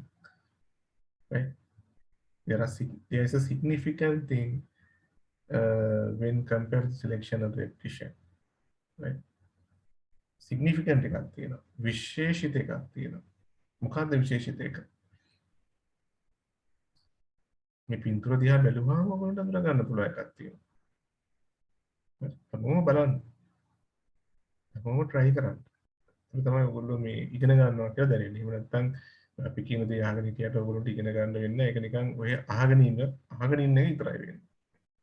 right there is a significant thing when compared to selection and repetition right significant එකක් තියෙනවා විශේෂිත එකක් තියෙනවා මොකක්ද විශේෂිත එක මේ පින්තූර දිහා බැලුවාම ඔයගොල්ලන්ට අඳුර ගන්න පුළුවන් එකක් තියෙනවා හැමෝම බලන්න හැමෝම try කරන්න ඒක තමයි ඔයගොල්ලෝ මේ ඉගෙන ගන්නවා කියලා දැනෙන්නේ එහෙම නැත්නම් අපි කියන දේ අහගෙන හිටියට ඔයගොල්ලන්ට ඉගෙන ගන්න වෙන්නේ නැහැ ඒක නිකන් ඔය අහගෙන ඉන්න එක විතරයි වෙන්නේ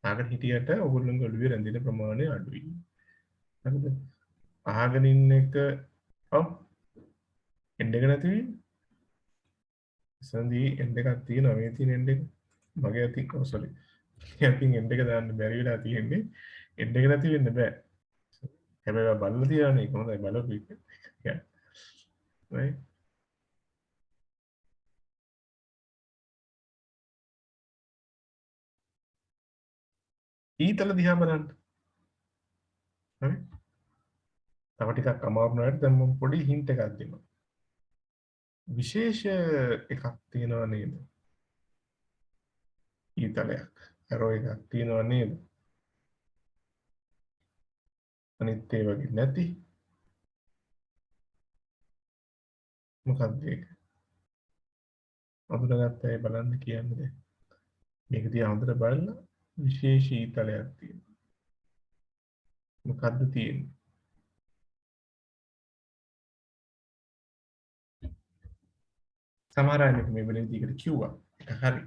අහගෙන හිටියට ඔයගොල්ලන්ගේ ඔළුවේ රැඳෙන ප්‍රමාණය අඩුයි හරිද අහගෙන ඉන්න එක ඔව් එන්ඩ් එක නැති වීම ඉස්සන්දී එන්ඩ් එකක් තියෙනවා මේ තියෙන එන්ඩ් එක මගේ අතින් සෝරි අතින් එන්ඩ් එක දාන්න බැරි වෙලා තියෙන්නේ එන්ඩ් එක නැති වෙන්න බෑ හැබැයි බලලා තියානේ ඒක හොඳයි බලපු එක right ඊතල දිහා බලන්න හරි තව ටිකක් අමාරු නේද දැන් මම පොඩි හින්ට් එකක් දෙනවා විශේෂ එකක් තියෙනවා නේද ඊතලයක් ඇරෝ එකක් තියෙනවා නේද අනිත් ඒ වගේ නැති මොකක්ද ඒක අඳුනගත්ත අය බලන්න කියන්නේ දැන් මේක දිහා හොඳට බලලා විශේෂ ඊතලයක් තියෙනවා මොකද්ද තියෙන්නේ සමහර අය මේ වෙන විදිහකට කිව්වා ඒක හරි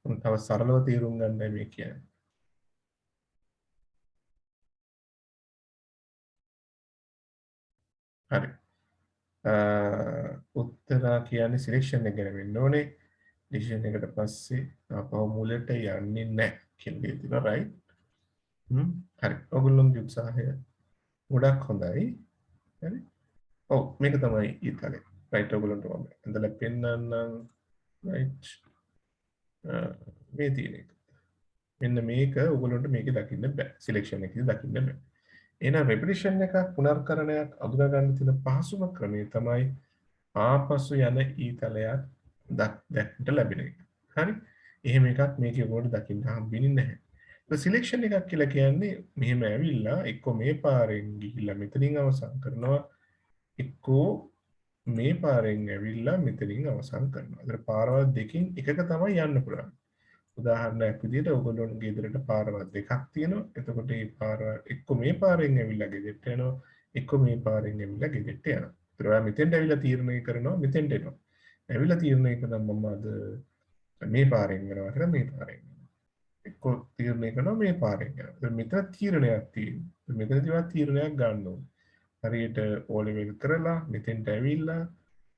මම තව සරලව තේරුම් ගන්නයි මේ කියන්නේ හරි උත්තරා කියන්නේ සිලෙක්ෂන් එක ගැන වෙන්න ඕනේ ඩිසිෂන් එකට පස්සේ ආපහු මුලට යන්නේ නැහැ කියන දේ තියෙනවා රයිට් හරි ඔයගොල්ලෝගේ උත්සාහය ගොඩක් හොඳයි හරි ඔව් මේක තමයි ඊතලේ රයිට් ඔයගොල්ලන්ට මම ඇඳලා පෙන්නන්නම් රයිට් මේ තියෙන එක මෙන්න මේක ඔයගොල්ලන්ට මේකේ දකින්න බෑ සිලෙක්ෂන් එකේදී දකින්න බෑ එහෙනම් රෙපිටිෂන් එකක් පුනර්කරණයක් අඳුනා ගන්න තියෙන පහසුම ක්‍රමය තමයි ආපසු යන ඊතලයක් දැක්කට ලැබෙන එක. හරි? එහෙම එකක් මේකේ ඔයගොල්ලෝ දකින්න හම්බෙන්නේ නැහැ. ඒක සිලෙක්ෂන් එකක් කියලා කියන්නේ මෙහෙම ඇවිල්ලා එක්ක මේ පාරෙන් ගිහිල්ලා මෙතනින් අවසන් කරනවා එක්කෝ මේ පාරෙන් ඇවිල්ලා මෙතනින් අවසන් කරනවා. ඒතර පාරවල් දෙකකින් එකක තමයි යන්න පුළුවන්. උදාහරණයක් විදිහට ඔයගොල්ලෝගේ ගෙදරට පාරවල් දෙකක් තියෙනවා. එතකොට මේ පාරවල් එක්ක මේ පාරෙන් ඇවිල්ලා ගෙදරට යනවා එක්ක මේ පාරෙන් ඇවිල්ලා ගෙදරට යනවා. ඒතර ඔයා මෙතෙන්ට ඇවිල්ලා තීරණය කරනවා මෙතෙන්ට එනවා. ඇවිල්ලා තීරණය කරනවා මම අද මේ පාරෙන් යනවා කියලා මේ පාරෙන් යනවා. එක්ක තීරණය කරනවා මේ පාරෙන් යනවා. ඒතර මෙතන තීරණයක් තියෙනවා. මෙතනදිවත් තීරණයක් ගන්න ඕනේ. හරියට O level කරලා මෙතෙන්ට ඇවිල්ලා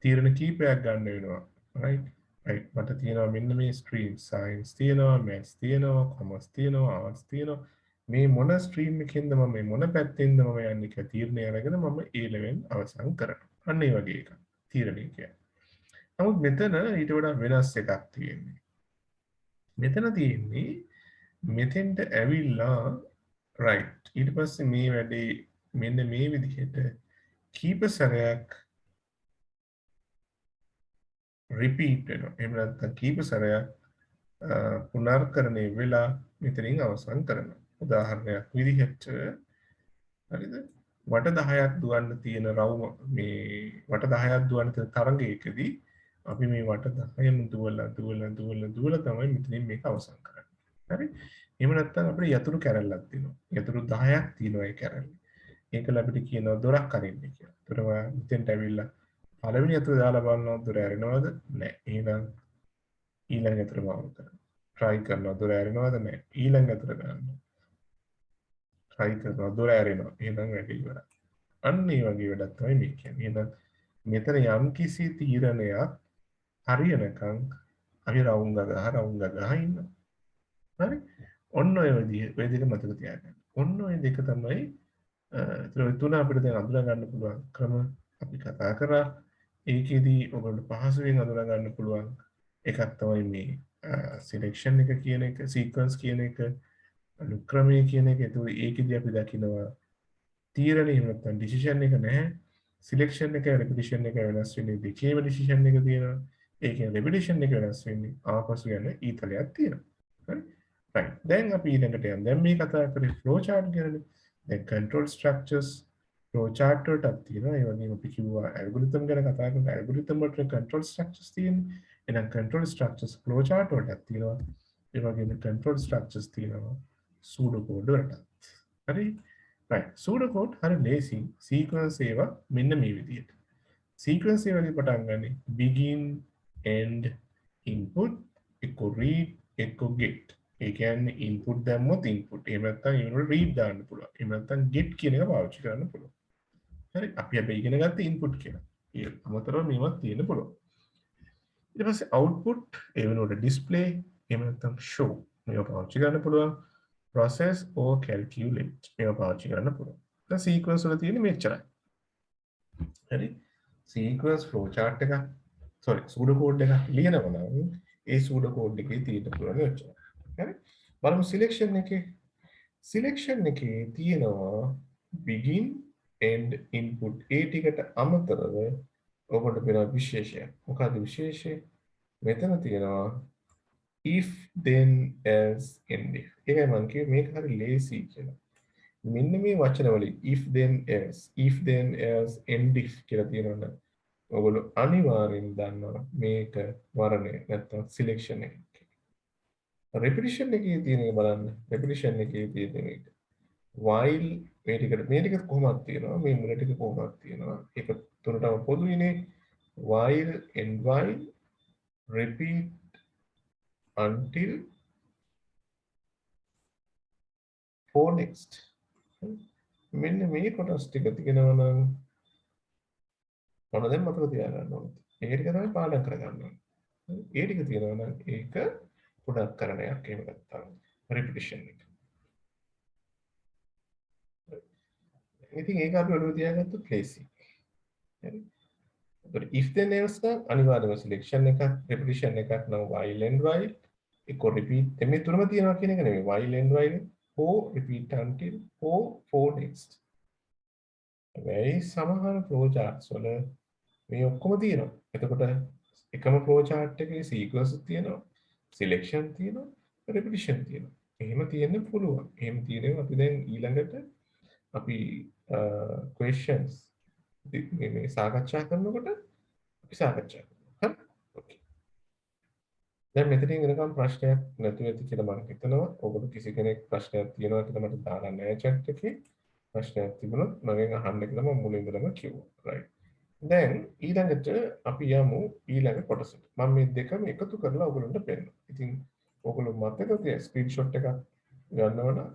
තීරණ කීපයක් ගන්න වෙනවා. right right මට තියෙනවා මෙන්න මේ ස්ට්‍රීම් සයන්ස් තියෙනවා මැත්ස් තියෙනවා කොමර්ස් තියෙනවා ආර්ට්ස් තියෙනවා මේ මොන ස්ට්‍රීම් එකකින්ද මම මේ මොන පැත්තෙන්ද මම යන්නේ කියලා තීරණය අරගෙන මම A level අවසන් කරනවා. අන්න ඒ වගේ එකක් තීරණය කියන්නේ. නමුත් මෙතන ඊට වඩා වෙනස් එකක් තියෙන්නේ. මෙතන තියෙන්නේ මෙතෙන්ට ඇවිල්ලා right ඊට පස්සේ මේ වැඩේ මෙන්න මේ විදිහට කීප සැරයක් repeat වෙනවා. එහෙම නැත්නම් කීප සැරයක් පුනර්කරණය වෙලා මෙතනින් අවසන් කරනවා. උදාහරණයක් විදිහට හරිද? වට 10ක් දුවන්න තියෙන රවුම මේ වට 10ක් දුවන්න තියෙන තරඟයකදී අපි මේ වට 10ම දුවලා තමයි මෙතනින් මේක අවසන් කරන්නේ. හරි? එහෙම නැත්නම් අපිට යතුරු කැරල්ලක් තියෙනවා. යතුරු 10ක් තියෙනවා ඒ කැරල්ලේ. ඒකල අපිට කියනවා දොරක් අරින්න කියලා. ඒතර මෙතෙන්ට ඇවිල්ලා පළවෙනි යතුරු දාලා බලනවා දොර ඇරෙනවද? නැහැ. එහෙනම් ඊළඟ යතුරු මාරු කරනවා. try කරනවා දොර ඇරෙනවද? නැහැ. ඊළඟ යතුරු ගන්නවා. try කරනවා දොර ඇරෙනවා. එහෙනම් වැඩේ ඉවරයි. අන්න ඒ වගේ වැඩක් තමයි මේ කියන්නේ. එහෙනම් මෙතන යම් කිසි තීරණයක් හරියනකම් අපි රවුම් ගගහ ඉන්නවා. හරි? ඔන්න ඔය විදිහට මතක තියාගන්න. ඔන්න ඔය දෙක තමයි ඒතර ඔය තුන අපිට දැන් අඳුනා ගන්න පුළුවන් ක්‍රම අපි කතා කරා. ඒකෙදී ඔයගොල්ලෝ පහසුවෙන් අඳුනා ගන්න පුළුවන් එකක් තමයි මේ සිලෙක්ෂන් එක කියන එක, සීක්වන්ස් කියන එක, අනුක්‍රමය කියන එක. ඒතකොට ඒකෙදී අපි දකිනවා තීරණය එහෙම නැත්නම් ඩිසිෂන් එක නැහැ. සිලෙක්ෂන් එක රෙපිටිෂන් එක වෙනස් වෙන්නේ දෙකේම ඩිසිෂන් එක තියෙනවා. ඒ කියන්නේ රෙපිටිෂන් එක වෙනස් වෙන්නේ ආපසු යන ඊතලයක් තියෙනවා. හරි? right. දැන් අපි ඊළඟට යමු. දැන් මේ කතා කරේ ෆ්ලෝ chart ගැනනේ. දැන් control structures ෆ්ලෝ chart වලටත් තියෙනවා. ඒ වගේම අපි කිව්වා ඇල්ගොරිතම් ගැන කතා කරලා ඇල්ගොරිතම් වලට control structures තියෙනවා. එහෙනම් control structures ෆ්ලෝ chart වලටත් තියෙනවා. ඒ වගේම control structures තියෙනවා pseudo code වලට. හරි? right. pseudo code හරි ලේසි. sequence ඒවා මෙන්න මේ විදිහට. sequence ඒවාගේ පටන් ගන්න begin end input echo read echo get. ඒ කියන්නේ input දැම්මොත් input. එහෙම නැත්නම් ඒවල read දාන්න පුළුවන්. එහෙම නැත්නම් get කියන එක පාවිච්චි කරන්න පුළුවන්. හරි අපි හැබැයි ඉගෙන ගත්තේ input කියලා. ඒ අමතරව මේවත් තියෙන්න පුළුවන්. ඊට පස්සේ output ඒ වෙනුවට display එහෙම නැත්නම් show මේවා පාවිච්චි කරන්න පුළුවන්. process or calculate මේවා පාවිච්චි කරන්න පුළුවන්. දැන් sequence වල තියෙන්නේ මෙච්චරයි. හරි? sequence flow chart එක sorry pseudo code එක ලියනවා නම් ඒ pseudo code එකේ තියෙන්න පුළුවන් මෙච්චරයි. හරි? බලමු selection එකේ තියෙනවා begin end input ඒ ටිකට අමතරව ඔබට වෙන විශේෂයක්. මොකක්ද විශේෂය? මෙතන තියෙනවා if then else end if. ඒකයි මම කිව්වේ මේක හරි ලේසි කියලා. මෙන්න මේ වචන වලින් if then else end if කියලා තියෙනවනේ. ඔයගොල්ලෝ අනිවාර්යෙන් දන්නවා මේක වරණය නැත්නම් selection එක. repetition එකේ තියෙන එක බලන්න. repetition එකේ තියෙන එක. while මේ ටික කොහොමද තියෙනවා? මේ මුල ටික කොහොමද තියෙනවා? ඒක තුනටම පොදුයිනේ. while and while repeat until for next. මෙන්න මේ කොටස් ටික තියෙනවා නම් මොන දැන් මතක තියාගන්න ඕනේ. ඒ ටික තමයි පාඩම් කරගන්න ඕනේ. ඒ ටික තියෙනවා නම් ඒක පුනර්කරණයක් එහෙම නැත්නම් repetition එක. ඉතින් ඒක අපි ඔළුවේ තියාගත්තොත් ලේසි. හරි. ඒතකොට if then else නම් අනිවාර්යයෙන්ම selection එකක් repetition එකක් නම් while and while ඒක repeat මේ තුනම තියෙනවා කියන එක නෙමෙයි while and while for repeat until for next. මේ සමහර flow charts වල මේ ඔක්කොම තියෙනවා. එතකොට එකම flow chart එකේ sequence තියෙනවා, selection තියෙනවා, repetition තියෙනවා. එහෙම තියෙන්න පුළුවන්. එහෙම තියෙනවා අපි දැන් ඊළඟට අපි questions මේ සාකච්ඡා කරනකොට අපි සාකච්ඡා කරනවා. හරි? ඕකේ. දැන් මෙතනින් එනකම් ප්‍රශ්නයක් නැතුව ඇති කියලා මම හිතනවා. ඔයගොල්ලෝ කිසි කෙනෙක් ප්‍රශ්නයක් තියෙනවා කියලා මට දාලා නැහැ chat එකේ. ප්‍රශ්නයක් තිබුණොත් මගෙන් අහන්න කියලා මම මුලින් ඉඳලම කිව්වා. right. දැන් ඊළඟට අපි යමු ඊළඟ කොටසට. මම මේ දෙකම එකතු කරලා ඔයගොල්ලන්ට පෙන්නනවා. ඉතින් ඔයගොල්ලෝ මතක තියා ස්ක්‍රීන්ෂොට් එකක් ගන්නවනම්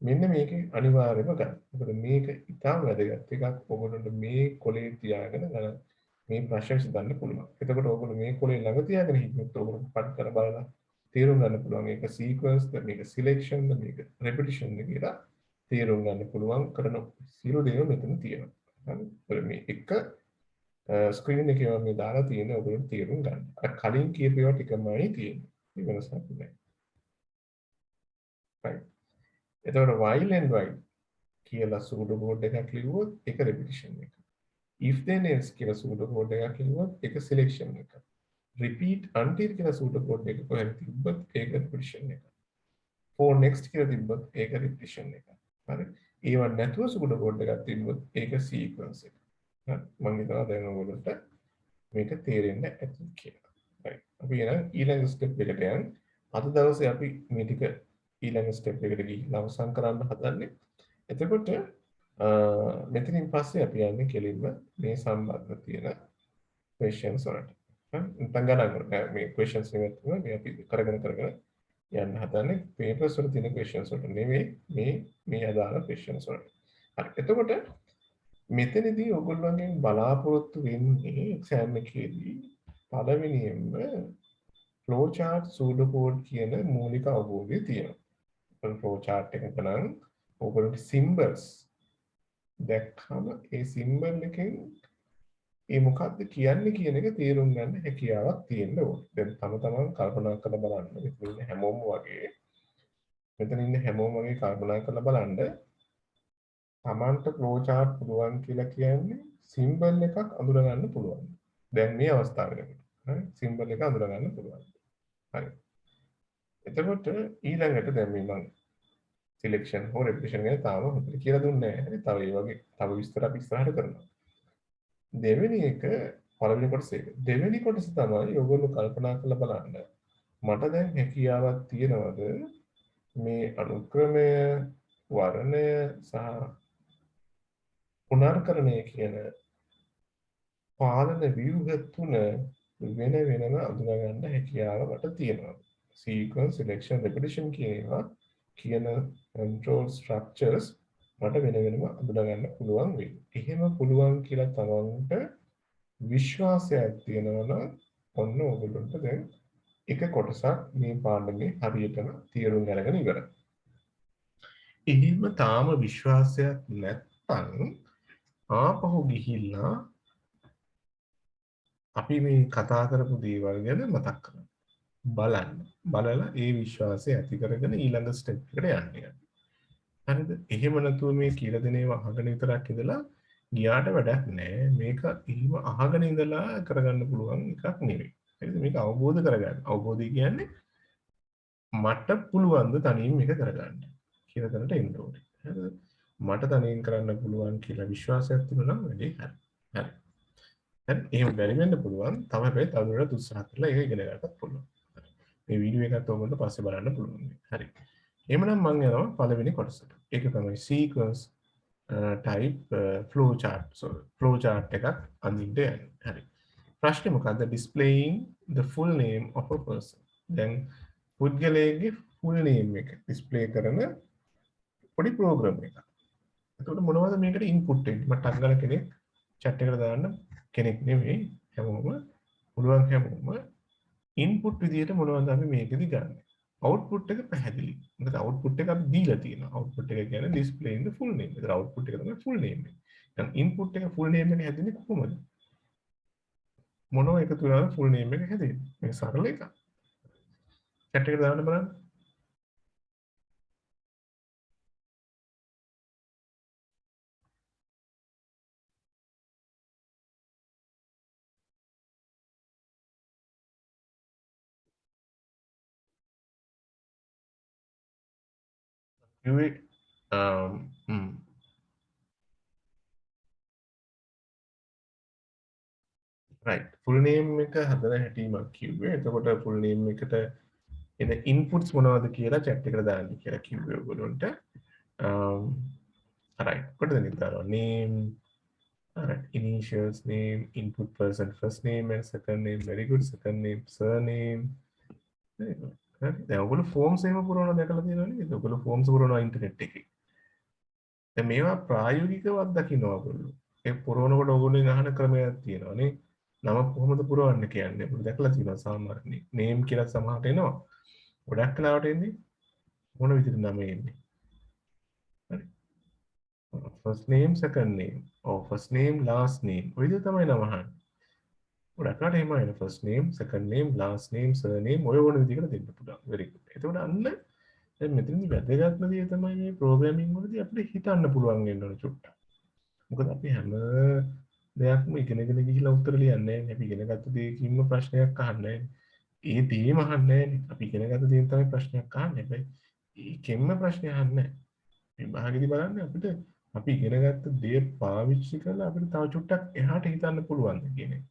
මෙන්න මේක අනිවාර්යයෙන්ම ගන්න. මොකද මේක ඉතාම වැදගත් එකක්. ඔයගොල්ලන්ට මේ කොලේ තියාගෙන ගන්න මේ ප්‍රශ්න විසඳන්න පුළුවන්. එතකොට ඔයගොල්ලෝ මේ කොලේ ළඟ තියාගෙන හිටියොත් ඔයගොල්ලෝ පට කර බලලා තේරුම් ගන්න පුළුවන් මේක sequence ද මේක selection ද මේක repetition ද කියලා තේරුම් ගන්න පුළුවන් කරන සියලු දේවල් මෙතන තියෙනවා. හරි. මේ එක ස්ක්‍රීන් එකේ මම දාලා තියෙන ඔයගොල්ලෝ තේරුම් ගන්න. අර කලින් කියපු ඒවා ටිකමයි තියෙන්නේ. වෙනසක් නැහැ. right. එතකොට while and while කියලා සූඩෝ කෝඩ් එකක් ලියුවොත් ඒක repetition එක. if then else කියලා සූඩෝ කෝඩ් එකක් ලියුවොත් ඒක selection එක. repeat until කියලා සූඩෝ කෝඩ් එක කොහෙද තිබ්බත් ඒක repetition එක. for next කියලා තිබ්බත් ඒක repetition එක. හරි. ඒවත් නැතුව සූඩෝ කෝඩ් එකක් තිබ්බොත් ඒක sequence එක. හරි. මම හිතනවා දැන් ඔයගොල්ලන්ට මේක තේරෙන්න ඇති කියලා. right. අපි එහෙනම් ඊළඟ step එකට යන්න. අද දවසේ අපි මේ ටික ඊළඟ step එකට ගිහින් අවසන් කරන්න හදන්නේ. එතකොට මෙතනින් පස්සේ අපි යන්නේ කෙලින්ම මේ සම්බන්ධ තියෙන questions වලට. නැත්නම් ගණන් මේ questions නෙවෙයි මේ අපි කරගෙන යන්න හදන්නේ papers වල තියෙන questions වලට නෙවෙයි මේ අදාළ questions වලට. හරි. එතකොට මෙතනදී ඔයගොල්ලෝගෙන් බලාපොරොත්තු වෙන්නේ exam එකේදී පළවෙනියෙන්ම flow chart pseudocode කියන මූලික අවබෝධය තියෙනවා. flow chart එකක නම් ඔයගොල්ලෝ symbols දැක්කම ඒ සිම්බල් එකෙන් ඒ මොකක්ද කියන්නේ කියන එක තේරුම් ගන්න හැකියාවක් තියෙන්න ඕනේ. දැන් තමන් කල්පනා කරලා බලන්න. මෙතන ඉන්න හැමෝම වගේ කල්පනා කරලා බලන්න. තමන්ට ෆ්ලෝ chart පුළුවන් කියලා කියන්නේ සිම්බල් එකක් අඳුර ගන්න පුළුවන්. දැන් මේ අවස්ථාවේදී හරි සිම්බල් එක අඳුර ගන්න පුළුවන්. හරි. එතකොට ඊළඟට දැන් මේ මම selection හෝ repetition ගැන තාම හොඳට කියලා දුන්නේ නැහැ. තව ඒ වගේ තව විස්තර අපි ඉස්සරහට කරනවා. දෙවෙනි එක පළවෙනි කොටස එක. දෙවෙනි කොටස තමයි ඔයගොල්ලෝ කල්පනා කරලා බලන්න. මට දැන් හැකියාවක් තියනවද මේ අනුක්‍රමය, වර්ණය සහ පුනර්කරණය කියන පාලන ව්‍යුහ තුන වෙන වෙනම අඳුනා ගන්න හැකියාව මට තියෙනවා. sequence, selection, repetition කියන control structures මට වෙන වෙනම අඳුනා ගන්න පුළුවන් වෙයි. එහෙම පුළුවන් කියලා තමන්ට විශ්වාසයක් තියෙනවා නම් ඔන්න ඔයගොල්ලන්ට දැන් එක කොටසක් මේ පාඩමේ හරියටම තේරුම් අරගෙන ඉවරයි. එහෙම තාම විශ්වාසයක් නැත්නම් ආපහු ගිහිල්ලා අපි මේ කතා කරපු දේවල් ගැන මතක් කරගන්න. බලලා ඒ විශ්වාසය ඇති කරගෙන ඊළඟ ස්ටෙප් එකට යන්න. හරිද? එහෙම නැතුව මේ කියලා දෙන ඒවා අහගෙන විතරක් ඉඳලා ගියාට වැඩක් නැහැ. මේක එහෙම අහගෙන ඉඳලා කරගන්න පුළුවන් එකක් නෙවෙයි. හරිද? මේක අවබෝධ කරගන්න. අවබෝධය කියන්නේ මට පුළුවන් ද තනියෙන් මේක කරගන්න කියලා දැනට එන්න ඕනේ. හරිද? මට තනියෙන් කරන්න පුළුවන් කියලා විශ්වාසයක් තිබුණා නම් වැඩේ හරි. හරි. දැන් එහෙම බැරි වෙන්න පුළුවන්. තව හැබැයි තවදුරටත් උත්සාහ කරලා ඒක ඉගෙන ගන්නත් පුළුවන්. හරි. මේ වීඩියෝ එකත් ඔයගොල්ලෝ පස්සේ බලන්න පුළුවන්. හරි. එහෙමනම් මම යනවා පළවෙනි කොටසට. ඒක තමයි sequence type flow chart. So flow chart එකක් අඳින්න යන්නේ. හරි. ප්‍රශ්නේ මොකද්ද? Displaying the full name of a person. දැන් පුද්ගලයාගේ full name එක display කරන පොඩි program එකක්. එතකොට මොනවද මේකට input වෙන්නේ? මට අංගල කෙනෙක් chat එකට දාන්න කෙනෙක් නෙවෙයි. හැමෝම පුළුවන් හැමෝම input විදියට මොනවද අපි මේකෙදි ගන්න. output එක පැහැදිලි. මොකද output එක අපි දීලා තියෙනවා. output එක කියන්නේ displaying the full name. ඒතර output එක තමයි full name එක. දැන් input එක full name එක හැදෙන්නේ කොහොමද? මොනව එකතු වෙලාද full name එක හැදෙන්නේ? මේක සරල එකක්. chat එකට දාන්න බලන්න. කිව්වේ right full name එක හදන හැටි මම කිව්වේ. එතකොට full name එකට එන inputs මොනවද කියලා chat එකට දාන්න කියලා කිව්වේ ඔයගොල්ලන්ට. right. කොටද නිතරම name, right, initials, name, input person, first name and second name. Very good. Second name, surname. Very good. හරි. දැන් ඔයගොල්ලෝ forms එහෙම පුරවනවා දැකලා තියෙනවනේ නේද? ඔයගොල්ලෝ forms පුරවනවා ඉන්ටර්නෙට් එකේ. දැන් මේවා ප්‍රායෝගිකව අත්දකින්න ඔයගොල්ලෝ. ඒ පුරවනකොට ඔයගොල්ලෝ අහන ක්‍රමයක් තියෙනවා නේ. නම කොහොමද පුරවන්න කියන්නේ? ඔයගොල්ලෝ දැකලා තියෙනවා සාමාන්‍යයෙන්. name කියලා සමහරට එනවා. ගොඩක් කලාවට එන්නේ මොන විදිහට නම එන්නේ? හරි. first name, second name. or first name, last name. ඔය විදිහ තමයි නම අහන්නේ. ගොඩක් අය එහෙම එන first name second name last name surname ඔය ඕන විදිහකට දෙන්න පුළුවන්. very good. එතකොට අන්න දැන් මෙතනදී වැදගත්ම දේ තමයි මේ ප්‍රෝග්‍රෑමින් වලදී අපිට හිතන්න පුළුවන් වෙන්න ඕන චුට්ටක්. මොකද අපි හැම දෙයක්ම ඉගෙනගෙන ගිහිලා උත්තර ලියන්නේ නැහැ. අපි ඉගෙනගත්ත දෙයකින්ම ප්‍රශ්නයක් අහන්නේ නැහැ. ඒ දේම අහන්නේ නැහැ. අපි ඉගෙනගත්ත දේෙන් තමයි ප්‍රශ්නයක් අහන්නේ. හැබැයි ඒකෙන්ම ප්‍රශ්නේ අහන්නේ නැහැ. මේ භාගෙදි බලන්න අපිට අපි ඉගෙනගත්ත දේ පාවිච්චි කරලා අපිට තව චුට්ටක් එහාට හිතන්න පුළුවන් කියන එක.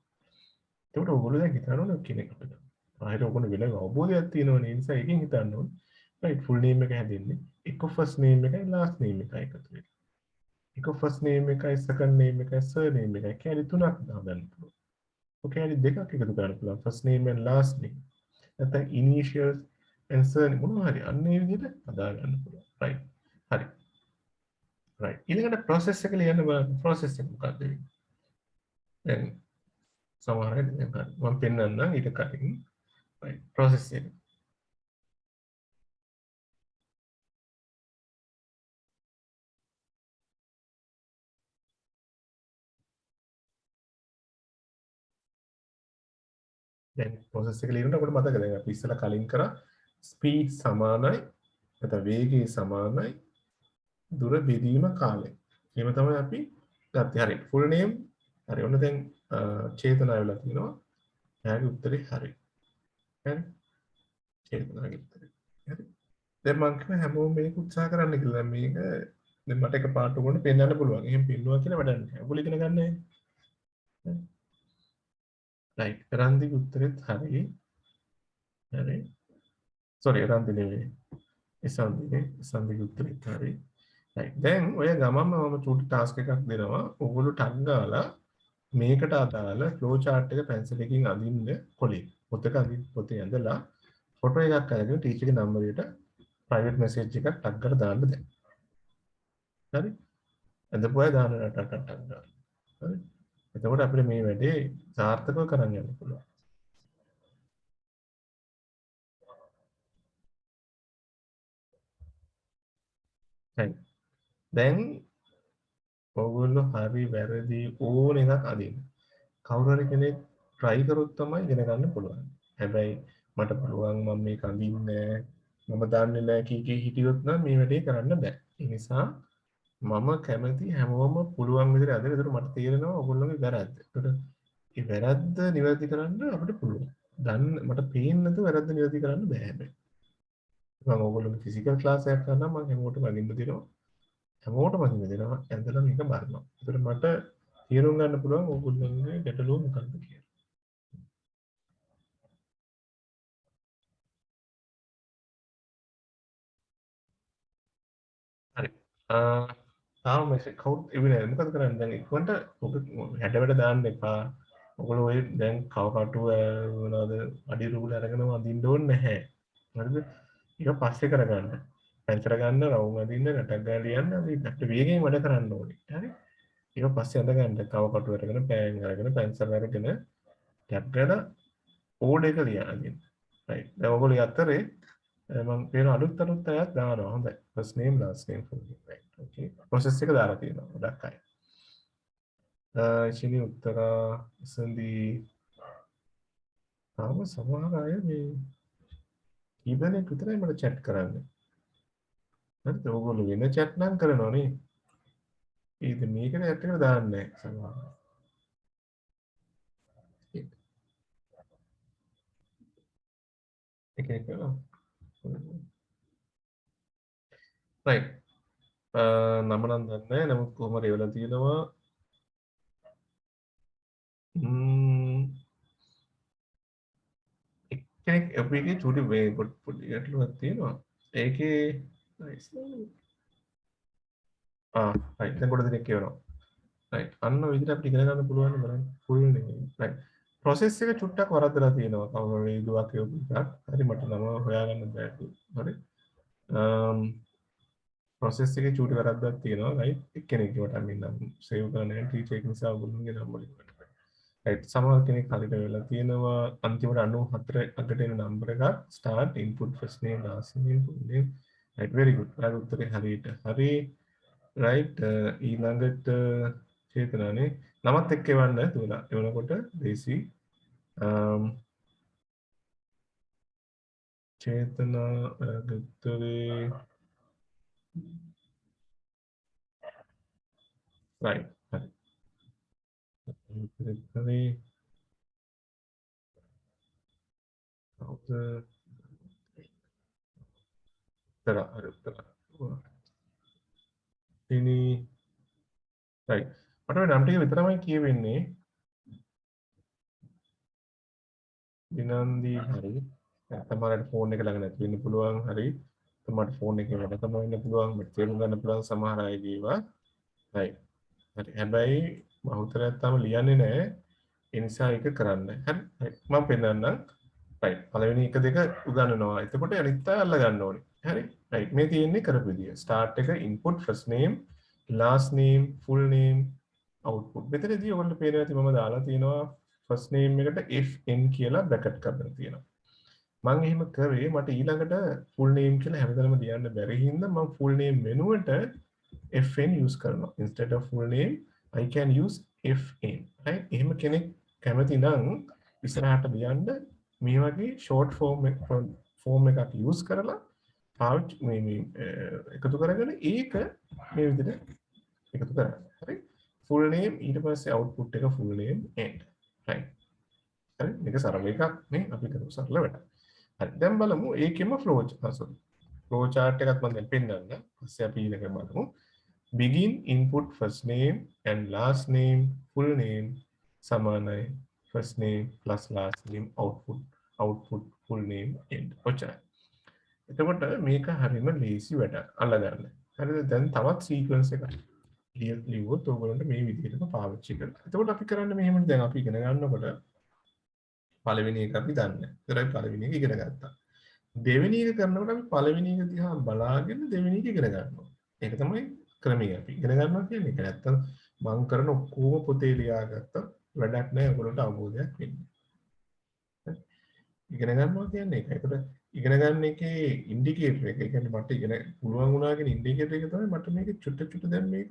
ඒකට ඕගොල්ලෝ දැන් හිතන්න ඕනේ කෙනෙක් අපිට. ආයෙත් ඕගොල්ලෝ වෙන අවබෝධයක් තියෙනවනේ. ඒ නිසා එකෙන් හිතන්න ඕනේ. right full name එක හැදෙන්නේ එක first name එකයි last name එකයි එකතු වෙලා. එක first name එකයි second name එකයි surname එකයි කැලි තුනක් දාගන්න පුළුවන්. ඔය කැලි දෙකක් එකතු කරන්න පුළුවන්. first name and last name. නැත්නම් initials and surname මොනවා හරි අන්න ඒ විදිහට හදා ගන්න පුළුවන්. right. හරි. right. ඊළඟට process එක ලියන්න බලන්න. process එක මොකක්ද වෙන්නේ? දැන් සමහර අය දැන් හරි. මම පෙන්නන්නම් ඊට කලින්. right. process එක. දැන් process එක ලියනකොට අපිට මතක දැන් අපි ඉස්සෙල්ලා කලින් කරා speed සමානයි නැත්නම් වේගය සමානයි දුර බෙදීම කාලය. එහෙම තමයි අපි ගත්තේ. හරි. full name හරි. ඔන්න දැන් චේතනා වෙලා තිනවා. එයාගේ උත්තරේ හරි. හරි. චේතනාගේ උත්තරේ. හරි. දැන් මම කියන හැමෝම මේක උත්සාහ කරන්න කියලා. දැන් මේක දැන් මට එක පාට උගොන්න පෙන්වන්න පුළුවන්. එහෙම පෙන්නුවා කියලා වැඩක් නැහැ. ඔයගොල්ලෝ ඉගෙන ගන්න නැහැ. right. රන්දිගේ උත්තරෙත් හරි. හරි. sorry රන්දි නෙවෙයි. ඉසන්දිගේ උත්තරෙත් හරි. right. දැන් ඔය ගමන්ම මම චූටි ටාස්ක් එකක් දෙනවා. ඔයගොල්ලෝ ටග් ගාලා මේකට අදාළ ෆ්ලෝ chart එක පැන්සල් එකකින් අඳින්න කොලේ. පොතක අඳින්න පොතේ ඇඳලා ෆොටෝ එකක් අරගෙන ටීචර්ගේ නම්බරයට ප්‍රයිවට් මෙසේජ් එකක් ටග් කරලා දාන්න දැන්. හරි? ඇඳපු අය දාන්න ටග් ගන්න. හරි? එතකොට අපිට මේ වැඩේ සාර්ථකව කරන්න යන්න පුළුවන්. හරි. දැන් ඔයගොල්ලෝ හරි වැරදි ඕන එකක් අදින්න. කවුරු හරි කෙනෙක් try කරොත් තමයි ඉගෙන ගන්න පුළුවන්. හැබැයි මට පුළුවන් මම මේක අඳින්නේ මම දන්නේ නැහැ කී හිටියොත් නම් මේ වැඩේ කරන්න බෑ. ඒ නිසා මම කැමති හැමෝම පුළුවන් විදිහට අදින්න. ඒකට මට තේරෙනවා ඔයගොල්ලෝගේ වැරද්ද. ඒකට ඒ වැරද්ද නිවැරදි කරන්න අපිට පුළුවන්. මට පේන්නේ නැතුව වැරද්ද නිවැරදි කරන්න බෑ හැබැයි. මම ඔයගොල්ලෝගේ ෆිසිකල් ක්ලාස් එකක් කරනවා මම හැමෝටම අඳින්න දෙනවා. හැමෝටම අඳින්න දෙනවා. ඇඳලා මේක බලනවා. ඒකට මට තේරුම් ගන්න පුළුවන් ඔයගොල්ලෝගේ ගැටලුව මොකක්ද කියලා. හරි. තාම මෙසේජ් කවුරුත් එන්නේ නැහැ. මොකද කරන්නේ දැන් ඉක්මනට ඔබ හැඩ වැඩ දාන්න එපා. ඔයගොල්ලෝ ඔය දැන් කවකටුව මොනවද අඩි රූල අරගෙන අඳින්න ඕනේ නැහැ. හරිද? ඒක පස්සේ කරගන්න. පැන්සල ගන්න, රවුම් අඳින්න, රටක් ගාලා ලියන්න අපි අපිට වේගෙන් වැඩ කරන්න ඕනේ. හරි? ඒක පස්සේ අඳ ගන්න. කවකටුව අරගෙන, පෑන් අරගෙන, පැන්සල් අරගෙන ටැප් කරලා කෝඩ් එක ලියන්න. right. දැන් ඔයගොල්ලෝ අතරේ මම පේන අලුත් අයත් දානවා. හොඳයි. first name last name full name. right. okay. process එක දාලා තියෙනවා. ගොඩක් අය. ඉතින් උත්තර ඉස්සෙල්දී තාම සමහර අය මේ කීපදෙනෙක් විතරයි මට chat කරන්නේ. හරිද? ඔයගොල්ලෝ වෙන chat නම් කරනවා නේ. ඒද මේකට ඇත්තටම දාන්නේ නැහැ සමහර. එක එක කරනවා. right. නම නම් දන්නේ නැහැ. නමුත් කොහොම හරි එවලා තියෙනවා. එක්කෙනෙක් අපේ චුටි වේ පොඩි ගැටලුවක් තියෙනවා. ඒකේ right. දැන් කොට දෙනෙක් කියනවා. right. අන්න ඔය විදිහට අපිට ඉගෙන ගන්න පුළුවන් බලන්න. full නෙමෙයි. right. process එක චුට්ටක් වරද්දලා තියෙනවා. කවුරු හරි දුවක් කියපු එකක්. හරි මට නම හොයාගන්න බෑ. හරි. process එකේ චූටි වැරද්දක් තියෙනවා. right. එක්කෙනෙක් මට අමින්නම් save කරන්න නැහැ. ටීචර් එක නිසා ඔයගොල්ලෝගේ නම වලින් right. සමහර කෙනෙක් හරියට වෙලා තියෙනවා. අන්තිමට 94 අගට එන නම්බර එකක් start input first name last name full name. right. very good. ඔයාලා උත්තරේ හරියට හරි. right. ඊළඟට චේතනානේ නමත් එක්ක එවන්න තුලා. එවනකොට දේසි චේතනා ගුත්තරේ right හරි කවුද හරි ඉනි right මට නම් ටික විතරමයි කියවෙන්නේ විනන්දි හරි තමරට ෆෝන් එක ළඟ නැති වෙන්න පුළුවන් හරි තමට ෆෝන් එකේ වැඩ කරනවා වෙන්න පුළුවන් මට තේරුම් ගන්න පුළුවන් සමහර අයගේ ඒවා right හරි හැබැයි බහුතරයක් තාම ලියන්නේ නැහැ ඒ නිසා ඒක කරන්න හරි මම පෙන්නන්නම් right පළවෙනි එක දෙක උගන්වනවා එතකොට අනිත් අය අල්ල ගන්න ඕනේ හරි right මේ තියෙන්නේ කරපු විදිය start එක input first name last name full name output මෙතනදී ඔයගොල්ලෝ පේනවා ඇති මම දාලා තියෙනවා first name එකට fn කියලා bracket කරලා තියෙනවා මම එහෙම කරේ මට ඊළඟට full name කියලා හැමදාම ලියන්න බැරි හින්දා මම full name වෙනුවට fn use කරනවා instead of full name I can use fn right එහෙම කෙනෙක් කැමති නම් ඉස්සරහට ලියන්න මේ වගේ short form එකක් use කරලා පාවිච්චි මේ එකතු කරගෙන ඒක මේ විදිහට එකතු කරන්න හරි full name ඊට පස්සේ output එක full name end right හරි මේක සරල එකක් නේ අපි කරමු සරල වැඩක් හරි දැන් බලමු ඒකෙම flow chart එකත් මම දැන් පෙන්නන්න ඊපස්සේ අපි ඊළඟ බලමු begin input first name and last name full name සමානයි first name plus last name output full name end ඔච්චරයි එතකොට මේක හරිම ලේසි වැඩක් අල්ලගන්න හරිද දැන් තවත් සීක්වෙන්ස් එකක් ලියුවොත් ඔයගොල්ලන්ට මේ විදිහටම පාවිච්චි කරන්න එතකොට අපි කරන්නේ මෙහෙමනේ දැන් අපි ඉගෙන ගන්නකොට පළවෙනි එක අපි දන්නේ ඒතරයි පළවෙනි එක ඉගෙන ගත්තා දෙවෙනි එක කරනකොට අපි පළවෙනි එක දිහා බලාගෙන දෙවෙනි එක ඉගෙන ගන්නවා ඒක තමයි ක්‍රමය අපි ඉගෙන ගන්නවා කියන්නේ ඒක නැත්තම් මම කරන ඔක්කොම පොතේ ලියාගත්ත වැඩක් නෑ ඔයගොල්ලන්ට අවබෝධයක් වෙන්නේ ඉගෙන ගන්නවා කියන්නේ ඒක. ඒකට ඉගෙන ගන්න එකේ ඉන්ඩිකේටර් එක. ඒ කියන්නේ මට ඉගෙන පුළුවන් වුණා කියන ඉන්ඩිකේටර් එක තමයි මට මේක චුට්ට දැන් මේක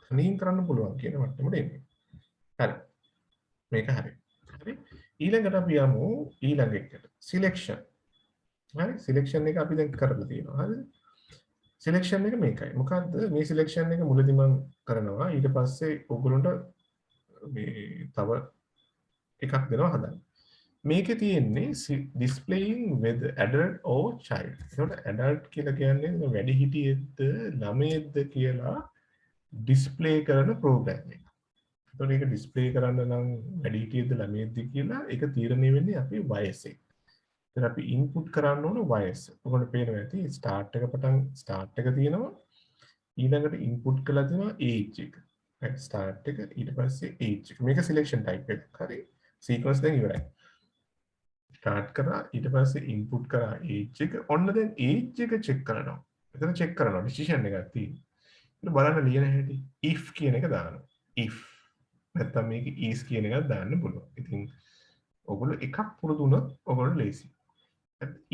තනියෙන් කරන්න පුළුවන් කියන මට්ටමට එන්නේ. හරි. මේක හරි. හරි. ඊළඟට අපි යමු ඊළඟ එකට. සිලෙක්ෂන්. හරි. සිලෙක්ෂන් එක අපි දැන් කරලා තියෙනවා. හරිද? සිලෙක්ෂන් එක මේකයි. මොකද්ද මේ සිලෙක්ෂන් එක මුලදී මම කරනවා. ඊට පස්සේ ඔයගොල්ලන්ට මේ තව එකක් දෙනවා හදන්න. මේකේ තියෙන්නේ displaying whether adult or child. ඒකට adult කියලා කියන්නේ වැඩිහිටියෙක්ද ළමයෙක්ද කියලා display කරන program එක. ඒකට ඒක display කරන්න නම් වැඩිහිටියෙක්ද ළමයෙක්ද කියලා ඒක තීරණය වෙන්නේ අපි වයසෙන්. ඒත් අපි input කරන්න ඕන වයස. ඔයගොල්ලෝ පේනවා ඇති start එක පටන් start එක තියෙනවා. ඊළඟට input කළා තියෙනවා age එක. right start එක ඊට පස්සේ age එක. මේක selection type එක. හරි. sequence දැන් ඉවරයි. start කරා ඊට පස්සේ input කරා age එක ඔන්න දැන් age එක check කරනවා. එතන check කරනවා decision එකක් තියෙනවා. ඊට බලන්න ලියන හැටි if කියන එක දානවා. if නැත්නම් මේක is කියන එකක් දාන්න පුළුවන්. ඉතින් ඔයගොල්ලෝ එකක් පුරුදු වුණොත් ඔයගොල්ලෝ ලේසි.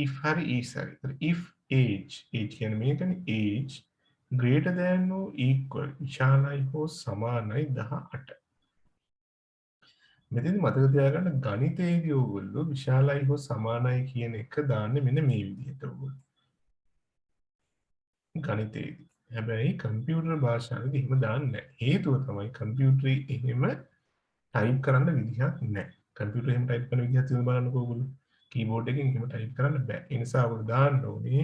if හරි is හරි. if age කියන්නේ මේකනේ age greater than or equal විශාලයි හෝ සමානයි 18. මෙතෙන්දි මතක තියාගන්න ගණිතයේදී ඕගොල්ලෝ විශාලයි හෝ සමානයි කියන එක දාන්නේ මෙන්න මේ විදිහට ඕගොල්ලෝ. ගණිතයේදී. හැබැයි කම්පියුටර් භාෂාවේදී එහෙම දාන්නේ නැහැ. හේතුව තමයි කම්පියුටරේ එහෙම ටයිප් කරන්න විදිහක් නැහැ. කම්පියුටරේ එහෙම ටයිප් කරන විදිහක් තියෙන බලන්නකෝ ඕගොල්ලෝ. කීබෝඩ් එකෙන් එහෙම ටයිප් කරන්න බෑ. ඒ නිසා ඔයගොල්ලෝ දාන්න ඕනේ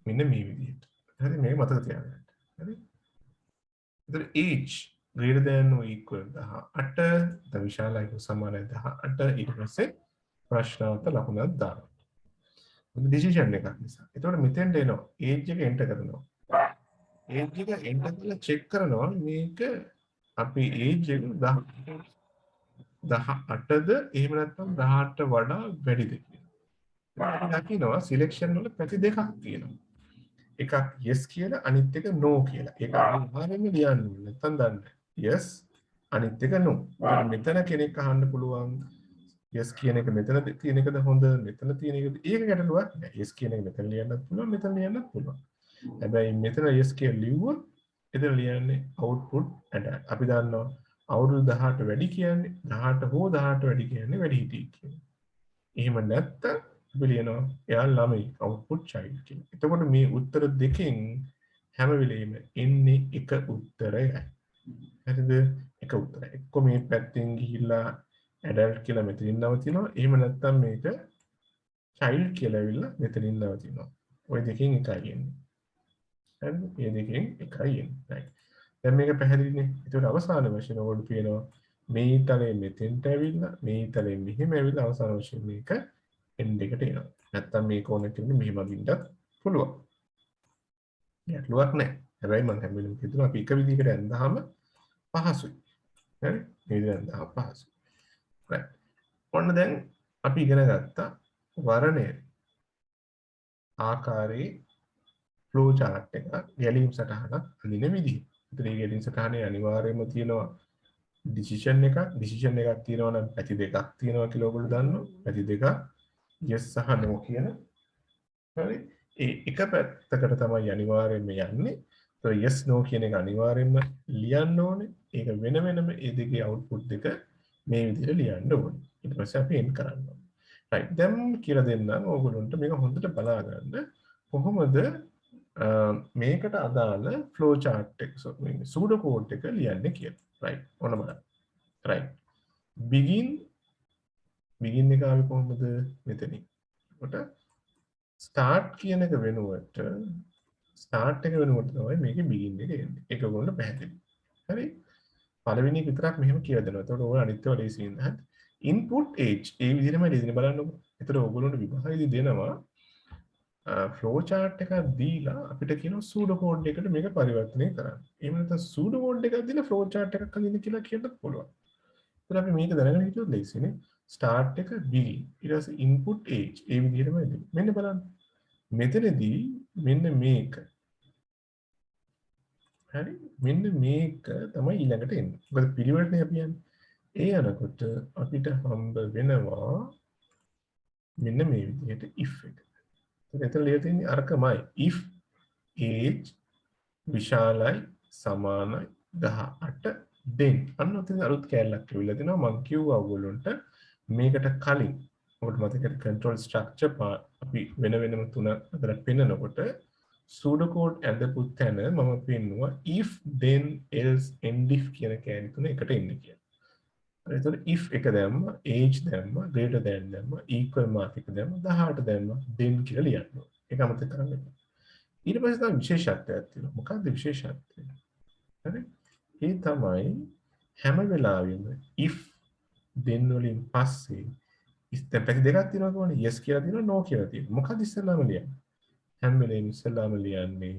මෙන්න මේ විදිහට. හරි මේක මතක තියාගන්න. හරි. ඒතර age greater than or equal 18 ද විශාලයි හෝ සමානයි 18 ඊට පස්සේ ප්‍රශ්නාර්ථ ලකුණක් දානවා. මොකද ඩිසිෂන් එකක් නිසා. එතකොට මෙතෙන්ට එනවා age එක එන්ටර් කරනවා. age එක එන්ටර් කරලා චෙක් කරනවා මේක අපි age එක 18ද එහෙම නැත්නම් 18ට වඩා වැඩිද කියලා. අපි දකිනවා සිලෙක්ෂන් වල පැති දෙකක් තියෙනවා. එකක් yes කියලා අනිත් එක no කියලා. ඒක අනිවාර්යයෙන්ම ලියන්න ඕනේ. නැත්නම් දන්නේ yes අනිත් එක no. මෙතන කෙනෙක් අහන්න පුළුවන් yes කියන එක මෙතන තියෙන එකද හොඳ මෙතන තියෙන එකද ඒක ගැටලුවක් නෑ. yes කියන එක මෙතන ලියන්නත් පුළුවන් මෙතන ලියන්නත් පුළුවන්. හැබැයි මෙතන yes කියලා ලිව්වොත් එතන ලියන්නේ output adult. අපි දන්නවා අවුරුදු 18 වැඩි කියන්නේ 18 හෝ 18 වැඩි කියන්නේ වැඩිහිටියෙක් කියන්නේ. එහෙම නැත්තම් අපි ලියනවා එයා ළමයි output child කියලා. එතකොට මේ උත්තර දෙකෙන් හැම වෙලෙම එන්නේ එක උත්තරයයි. හරිද? එක උත්තරයි. එක්ක මේ පැත්තෙන් ගිහිල්ලා adult කියලා මෙතනින් නවතිනවා. එහෙම නැත්තම් මේක child කියලා ඇවිල්ලා මෙතනින් නවතිනවා. ওই දෙකෙන් එකයි එන්නේ. හරිද? මේ දෙකෙන් එකයි එන්නේ. right. දැන් මේක පැහැදිලිනේ. ඒකට අවසාන වශයෙන් ඔයගොල්ලෝ කියනවා මේ තලයේ මෙතෙන්ට ඇවිල්ලා මේ තලයේ මෙහෙම ඇවිල්ලා අවසාන වශයෙන් මේක end එකට එනවා. නැත්තම් මේ කෝණ කියන්නේ මෙහෙම අදින්නත් පුළුවන්. ගැටලුවක් නැහැ. හැබැයි මම හැම වෙලෙම කියනවා අපි එක විදිහකට ඇඳහම පහසුයි. හරි? මේ විදිහට ඇඳහම පහසුයි. right. ඔන්න දැන් අපි ඉගෙන ගත්තා වර්ණය ආකාරයේ ෆ්ලෝ chart එක ගැලීම් සටහනක් අඳින විදිහ. ඒතර මේ ගැලීම් සටහනේ අනිවාර්යයෙන්ම තියෙනවා decision එකක් තියෙනවා නම් පැති දෙකක් තියෙනවා කියලා ඔයගොල්ලෝ දන්නවා. පැති දෙකක් yes සහ no කියන. හරි? ඒ එක පැත්තකට තමයි අනිවාර්යයෙන්ම යන්නේ. ඒතර yes no කියන එක අනිවාර්යයෙන්ම ලියන්න ඕනේ. ඒක වෙන වෙනම ඒ දෙකේ output දෙක මේ විදිහට ලියන්න ඕනේ. ඊට පස්සේ අපි end කරන්න ඕනේ. right. දැන් කියලා දෙන්නම් ඕගොල්ලන්ට මේක හොඳට බලා ගන්න. කොහොමද මේකට අදාළ flow chart එක pseudo code එක ලියන්නේ කියලා. right. ඔන්න බලන්න. right. begin එක ආවේ කොහොමද මෙතනින්. කොට start කියන එක වෙනුවට start එක වෙනුවට තමයි මේකේ begin එක එන්නේ. ඒක ඔයගොල්ලෝ පැහැදිලි. හරි? පළවෙනි එක විතරක් මෙහෙම කියලා දෙනවා. එතකොට ඔයගොල්ලෝ අනිත් ඒවා ලේසියෙන් හරි. input age ඒ විදිහටම දෙන්නේ බලන්නකෝ. එතකොට ඔයගොල්ලන්ට විභාගයේදී දෙනවා flow chart එකක් දීලා අපිට කියනවා pseudo code එකට මේක පරිවර්තනය කරන්න. එහෙම නැත්නම් pseudo code එකක් දීලා flow chart එකක් අඳින්න කියලා කියන්නත් පුළුවන්. එතකොට අපි මේක දැනගෙන හිටියොත් ලේසියිනේ. start එක begin. ඊට පස්සේ input age ඒ විදිහටම දෙන්න. මෙන්න බලන්න. මෙතනදී මෙන්න මේක. හරි? මෙන්න මේක තමයි ඊළඟට එන්නේ. මොකද පිළිවෙලටනේ අපි යන්නේ. ඒ යනකොට අපිට හම්බ වෙනවා මෙන්න මේ විදිහට if එක. එතන ලියලා තියෙන්නේ අරකමයි if age විශාලයි සමානයි 18 then අන්න ඔතන අලුත් කැලලක් කියලා දෙනවා මම කිව්වා ඔයගොල්ලන්ට මේකට කලින් ඔබට මතකද control structure අපි වෙන වෙනම තුන අතර පෙන්නනකොට pseudo code ඇඳපු තැන මම පෙන්නුවා if then else end if කියන කැලේ තුන එකට එන්නේ කියලා. එතකොට if එක දැම්මා age දැම්මා greater than දැම්මා equal mark එක දැම්මා 18 දැම්මා then කියලා ලියන්න ඕනේ. ඒක අමතක කරන්න එපා. ඊට පස්සේ තමයි විශේෂත්වයක් තියෙනවා. මොකක්ද විශේෂත්වය? හරි? ඒ තමයි හැම වෙලාවෙම if then වලින් පස්සේ දැන් පැති දෙකක් තියෙනවා කොහොමද? yes කියලා තියෙනවා no කියලා තියෙනවා. මොකක්ද ඉස්සෙල්ලාම ලියන්නේ? හැම වෙලේම ඉස්සෙල්ලාම ලියන්නේ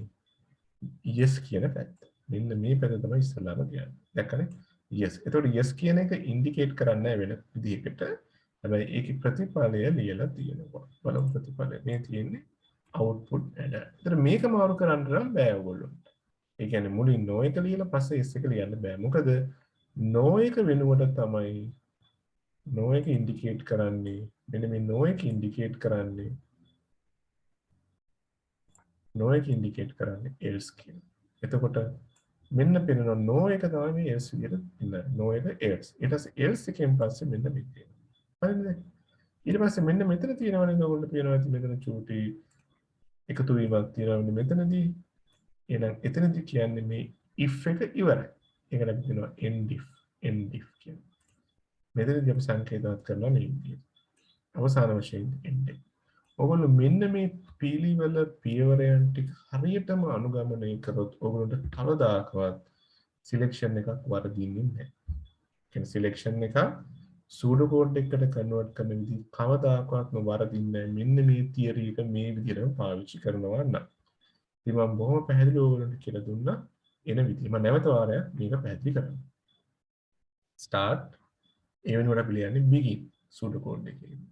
yes කියන පැත්ත. මෙන්න මේ පැත්ත තමයි ඉස්සෙල්ලාම ලියන්නේ. දැක්කනේ? yes. එතකොට yes කියන එක ඉන්ඩිකේට් කරන්නේ වෙන විදිහකට. හැබැයි ඒකේ ප්‍රතිඵලය ලියලා තියෙනවා. බලමු ප්‍රතිඵලය. මේ තියෙන්නේ output adder. එතකොට මේක මාරු කරන්න නම් බෑ ඔයගොල්ලන්ට. ඒ කියන්නේ මුලින් no එක ලියලා පස්සේ yes එක ලියන්න බෑ. මොකද no එක වෙනුවට තමයි no එක ඉන්ඩිකේට් කරන්නේ. මෙන්න මේ no එක ඉන්ඩිකේට් කරන්නේ no එක ඉන්ඩිකේට් කරන්නේ else කියන. එතකොට මෙන්න පෙන්නන no එක තමයි මේ else විදිහට ඉන්නේ. no එක else. ඊට පස්සේ else එකෙන් පස්සේ මෙන්න මේ තියෙනවා. හරිද? ඊට පස්සේ මෙන්න මෙතන තියෙනවනේ ඔයගොල්ලෝ පේනවා ඇති මෙතන චූටි එකතු වීමක් තියෙනවා මෙතනදී. එහෙනම් එතනදී කියන්නේ මේ if එක ඉවරයි. ඒකට අපි කියනවා end if කියන්නේ. මෙතනදී අපි සංකේතවත් කරනවා මේ විදිහට. අවසාන වශයෙන් end එක. ඔයගොල්ලෝ මෙන්න මේ පිළිවෙල පියවරයන් ටික හරියටම අනුගමනය කරොත් ඔයගොල්ලන්ට කවදාකවත් සිලෙක්ෂන් එකක් වරදින්නේ නැහැ. කියන්නේ සිලෙක්ෂන් එක pseudo code එකකට කන්වර්ට් කරන විදිහ කවදාකවත්ම වරදින්නේ නැහැ. මෙන්න මේ තියරි එක මේ විදිහටම පාවිච්චි කරනවා නම්. ඉතින් මම බොහොම පැහැදිලිව ඔයගොල්ලන්ට කියලා දුන්නා එන විදිහ. මම නැවත වාරයක් මේක පැහැදිලි කරනවා. start ඒ වෙනුවට අපි ලියන්නේ begin pseudo code එකේ.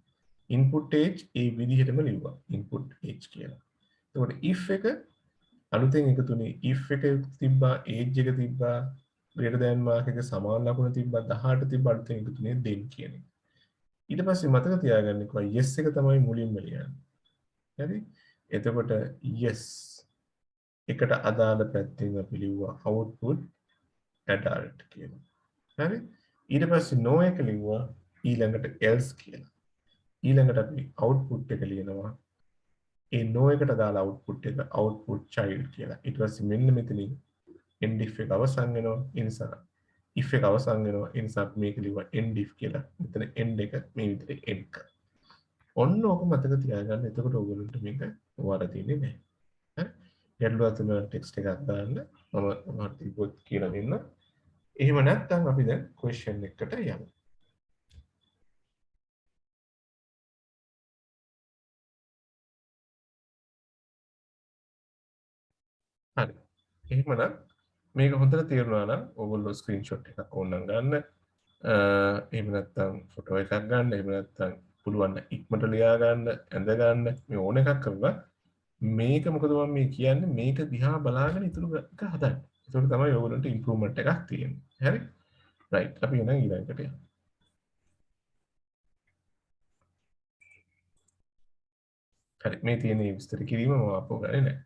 input age ඒ විදිහටම ලිව්වා input age කියලා. එතකොට if එක අලුතෙන් එකතුනේ if එක තිබ්බා age එක තිබ්බා greater than mark එක සමාන ලකුණ තිබ්බා 18 තිබ්බා අලුතෙන් එකතුනේ then කියන එක. ඊට පස්සේ මතක තියාගන්න කොයි yes එක තමයි මුලින්ම ලියන්නේ. හරි? එතකොට yes එකට අදාළ පැත්තෙන් අපි ලිව්වා output adult කියලා. හරි? ඊට පස්සේ no එක ලිව්වා ඊළඟට else කියලා. ඊළඟට අපි output එක ලියනවා. ඒ no එකට දාලා output එක output child කියලා. ඊට පස්සේ මෙන්න මෙතනින් end if එක අවසන් වෙනවා. ඒ නිසා if එක අවසන් වෙනවා. ඒ නිසා අපි මේක ලියුවා end if කියලා. මෙතන end එක මේ විදිහට end කරනවා. ඔන්න ඕක මතක තියාගන්න. එතකොට ඔයගොල්ලන්ට මේක වරදින්නේ නැහැ. හරි? ගැටලුවක් තියෙනවා ටෙක්ස්ට් එකක් දාන්න. මම ඔයාලට තිබ්බොත් කියලා දෙන්න. එහෙම නැත්නම් අපි දැන් question එකට යමු. හරි. එහෙමනම් මේක හොඳට තේරුණා නම් ඔයගොල්ලෝ ස්ක්‍රීන්ෂොට් එකක් ඕනනම් ගන්න. එහෙම නැත්නම් ෆොටෝ එකක් ගන්න. එහෙම නැත්නම් පුළුවන් නම් ඉක්මනට ලියා ගන්න, ඇඳ ගන්න. මේ ඕන එකක් කරලා මේක මොකද මම මේ කියන්නේ මේක දිහා බලාගෙන ඉතුරු එක හදන්න. ඒක තමයි ඔයගොල්ලන්ට ඉම්ප්‍රූව්මන්ට් එකක් තියෙන්නේ. හරි? රයිට්. අපි එහෙනම් ඊළඟට යමු. හරි. මේ තියෙන විස්තර කිරීම මම අපෝ ගන්නේ නැහැ.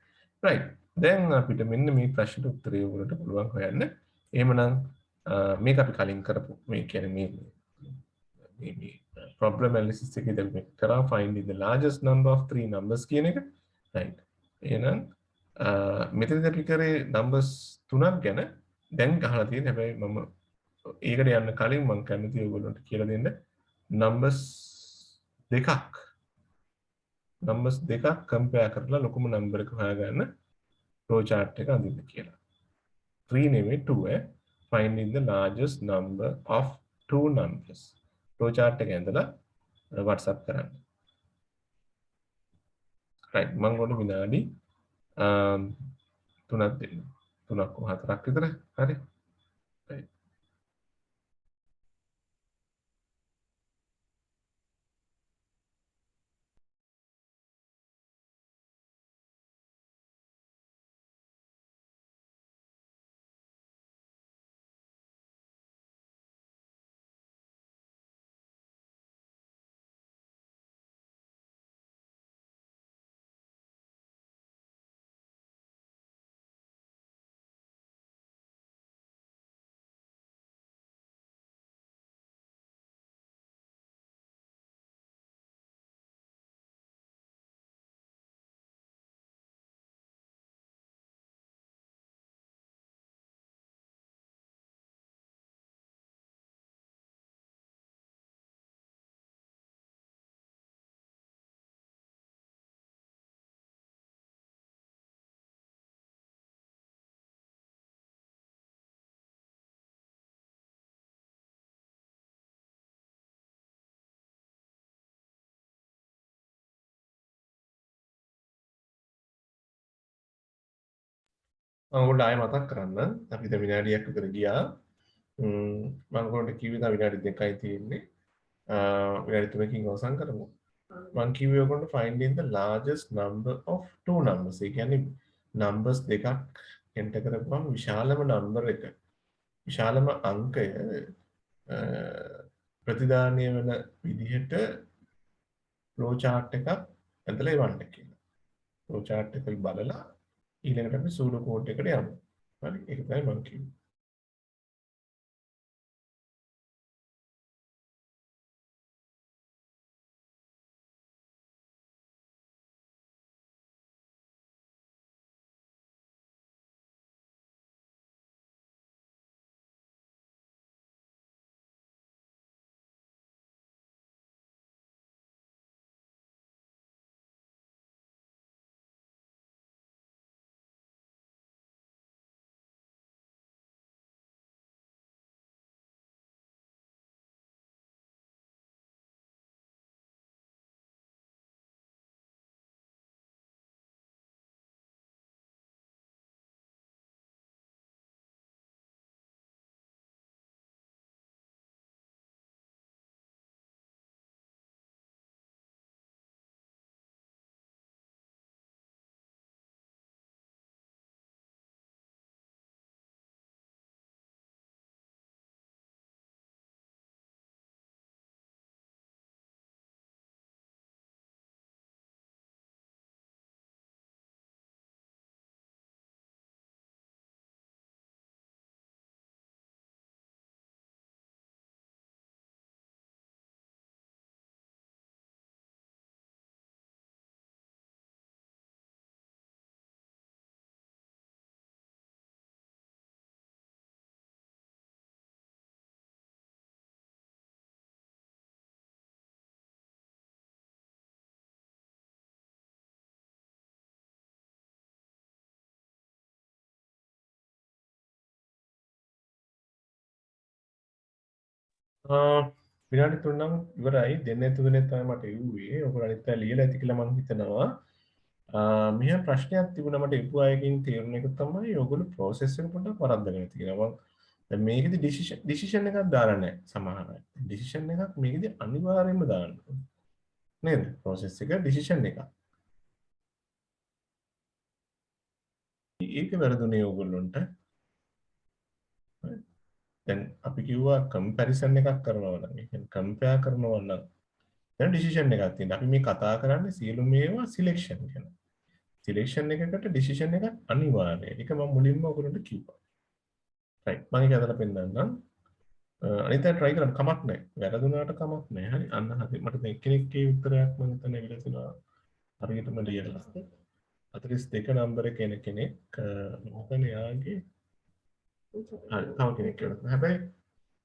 රයිට්. දැන් අපිට මෙන්න මේ ප්‍රශ්නට උත්තරය ඔයගොල්ලන්ට පුළුවන් හොයන්න. එහෙමනම් මේක අපි කලින් කරපු මේ කියන්නේ මේ problem analysis එකේදී අපි මේක කරා finding the largest number of three numbers කියන එක. right. එහෙනම් මෙතනදී අපි කරේ numbers තුනක් ගැන දැන් අහලා තියෙන හැබැයි මම ඒකට යන්න කලින් මම කැමතියි ඔයගොල්ලන්ට කියලා දෙන්න numbers දෙකක් compare කරලා ලොකුම number එක හොයාගන්න flow chart එක අඳින්න කියලා. 3 නෙමෙයි 2 finding the largest number of two numbers. flow chart එක ඇඳලා WhatsApp කරන්න. right මම ඔන්න විනාඩි 3ක් දෙන්න. 3ක් 4ක් විතර. හරි. right. මම ඔයාලට ආයෙ මතක් කරන්න. අපි දැන් විනාඩියක් විතර ගියා. මම ඔයාලට කිව්වේ දැන් විනාඩි 2යි තියෙන්නේ. විනාඩි 3කින් අවසන් කරමු. මම කිව්වේ ඔයගොල්ලන්ට finding the largest number of two numbers. ඒ කියන්නේ numbers දෙකක් enter කරපුවම විශාලම number එක විශාලම අංකය ප්‍රතිදානය වෙන විදිහට flow chart එකක් ඇඳලා එවන්න කියලා. flow chart එක බලලා ඊළඟට අපි pseudo code එකට යමු. හරි ඒක තමයි මම කිව්වේ. විනාඩි 3 නම් ඉවරයි. දෙන්නේ තුනේ තමයි මට එව්වේ. ඔයගොල්ලෝ අනිත් අය ලියලා ඇති කියලා මම හිතනවා. මෙහෙම ප්‍රශ්නයක් තිබුණා මට එපු අයකින් තේරුණ එක තමයි ඔයගොල්ලෝ process එක පොඩ්ඩක් වරද්දගෙන තියෙනවා. දැන් මේකෙදි decision එකක් දාලා නැහැ සමහර අය. decision එකක් මේකෙදි අනිවාර්යයෙන්ම දාන්න ඕනේ. නේද? process එක decision එකක්. ඒක වැරදුනේ ඕගොල්ලොන්ට. දැන් අපි කිව්වා කම්පැරිසන් එකක් කරනවා නම් ඒ කියන්නේ කම්පෙයාර් කරනවා නම් දැන් ඩිසිෂන් එකක් තියෙනවා. අපි මේ කතා කරන්නේ සියලුම ඒවා සිලෙක්ෂන් ගැන. සිලෙක්ෂන් එකකට ඩිසිෂන් එකක් අනිවාර්යයි. ඒක මම මුලින්ම ඔයගොල්ලන්ට කිව්වා. රයිට්. මම ඒක හදලා පෙන්නන්නම්. අනිත් අය try කරන්න කමක් නැහැ. වැරදුනාට කමක් නැහැ. හරි. අන්න හරි. මට දැන් එක්කෙනෙක්ගේ උත්තරයක් මම හිතන්නේ ඇවිල්ලා තිනවා. හරියටම ලියලා. 42 නම්බර කෙනෙක් මොකද යාගේ හරි තව කෙනෙක් කියනවා. හැබැයි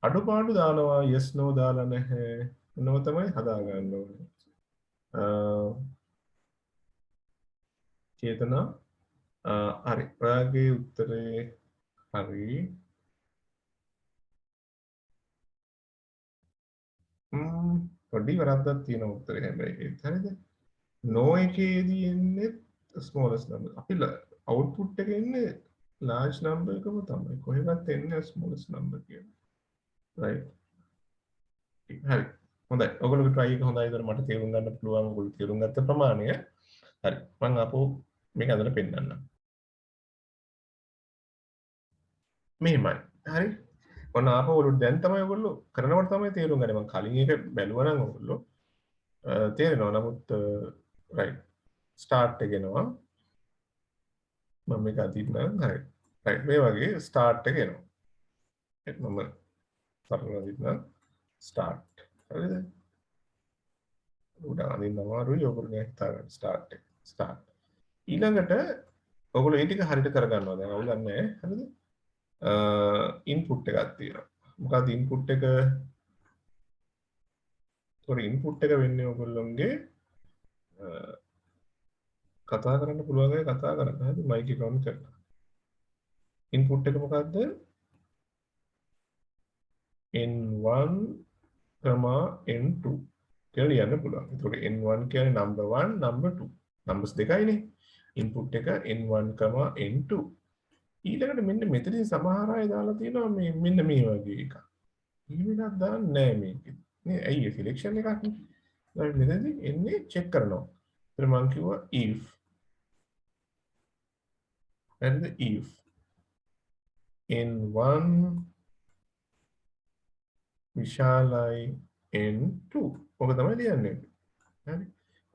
අඩුපාඩු දානවා yes no දාලා නැහැ. මොනව තමයි හදා ගන්න ඕනේ. චේතනා හරි. ඔයාගේ උත්තරේ හරි. පොඩි වරද්දක් තියෙන උත්තරේ හැබැයි ඒත් හරිද? no එකේදී එන්නේ smallest number. අපි output එකේ ඉන්නේ large number එකම තමයි. කොහෙවත් එන්නේ smallest number කියලා. right. හරි. හොඳයි. ඔයගොල්ලෝ try එක හොඳයි. ඒතර මට තේරුම් ගන්න පුළුවන් ඔයගොල්ලෝ තේරුම් ගත්ත ප්‍රමාණය. හරි. මම අපෝ මේක අදලා පෙන්නන්නම්. මෙහෙමයි. හරි. ඔන්න ආපහු ඔයගොල්ලෝ දැන් තමයි ඔයගොල්ලෝ කරනවට තමයි තේරුම් ගන්නේ. මම කලින් එක බැලුවා නම් ඔයගොල්ලෝ තේරෙනවා. නමුත් right. start එක එනවා. මම මේක අදින්නම්. හරි. right. මේ වගේ start එක එනවා. මම සරලව අදින්නම්. start. හරිද? උඩ අදින්න අමාරුයි. ඔයගොල්ලෝ හිතා ගන්න start එක. start. ඊළඟට ඔයගොල්ලෝ ඒ ටික හරියට කරගන්නවා. දැන් අවුලක් නැහැ. හරිද? ඉන්පුට් එකක් තියෙනවා. මොකක්ද ඉන්පුට් එක? ඒතකොට ඉන්පුට් එක වෙන්නේ ඔයගොල්ලොන්ගේ කතා කරන්න පුළුවන් අය කතා කරන්න. හරි මයික් එක ඔන් කරලා. ඉන්පුට් එක මොකද්ද? n1, n2 කියලා ලියන්න පුළුවන්. ඒතකොට n1 කියන්නේ number 1, number 2. numbers දෙකයිනේ. ඉන්පුට් එක n1, n2. ඊළඟට මෙන්න මෙතනින් සමහර අය දාලා තියෙනවා මේ මෙන්න මේ වගේ එකක්. එහෙම එකක් දාන්නේ නැහැ මේකෙදි. නේ ඇයි සිලෙක්ෂන් එකක් නේ. දැන් මෙතනදී එන්නේ චෙක් කරනවා. ඊට මම කිව්වා if and if n1 විශාලයි n2 ඔක තමයි ලියන්නේ. හරි.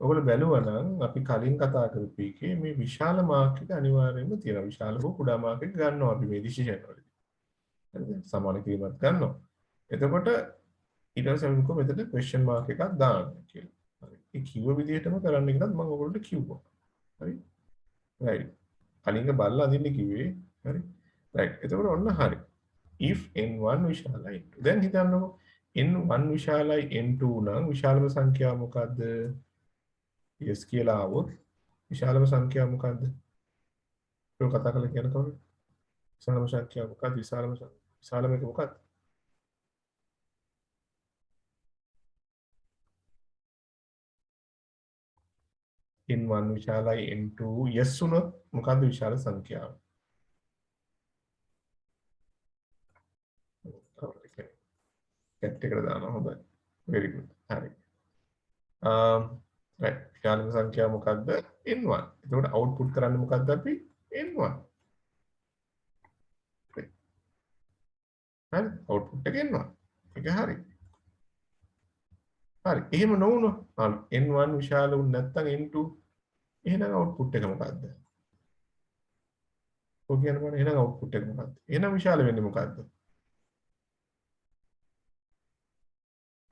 ඔයගොල්ලෝ බැලුවා නම් අපි කලින් කතා කරපු එකේ මේ විශාල මාක් එක අනිවාර්යයෙන්ම තියෙනවා. විශාල හෝ කුඩා මාක් එක ගන්නවා අපි මේ ඩිසිෂන් වලදී. හරිද? සමාන කිරීමක් ගන්නවා. එතකොට ඊට පස්සේ අපි කොහොමද මෙතන ක්වෙස්චන් මාක් එකක් දාන්න කියලා. හරි. ඒ කිව්ව විදිහටම කරන්න කියලාත් මම ඔයගොල්ලන්ට කිව්වා. හරි. right. කලින්ක බලලා අදින්න කිව්වේ. හරි. right. එතකොට ඔන්න හරි. if n1 විශාලයි n2. දැන් හිතන්නකෝ n1 විශාලයි n2 නම් විශාලම සංඛ්‍යාව මොකද්ද? yes කියලා આવොත් විශාලම සංඛ්‍යාව මොකද්ද? ඒක කතා කරලා කියන කවුද? විශාලම සංඛ්‍යාව මොකක්ද? විශාලම එක මොකක්ද? n1 විශාලයි n2 yes උනොත් මොකද්ද විශාල සංඛ්‍යාව? කැට් එකට දානවා හොඳයි. very good. හරි. right. විශාලම සංඛ්‍යාව මොකද්ද? n1. එතකොට output කරන්නේ මොකද්ද අපි? n1. හරි. output එක n1. ඒක හරි. හරි. එහෙම නොවුනොත් n1 විශාල වුණ නැත්නම් n2 එහෙනම් output එක මොකද්ද? ඔය කියන්න බෑ එහෙනම් output එක මොකද්ද? එහෙනම් විශාල වෙන්නේ මොකද්ද?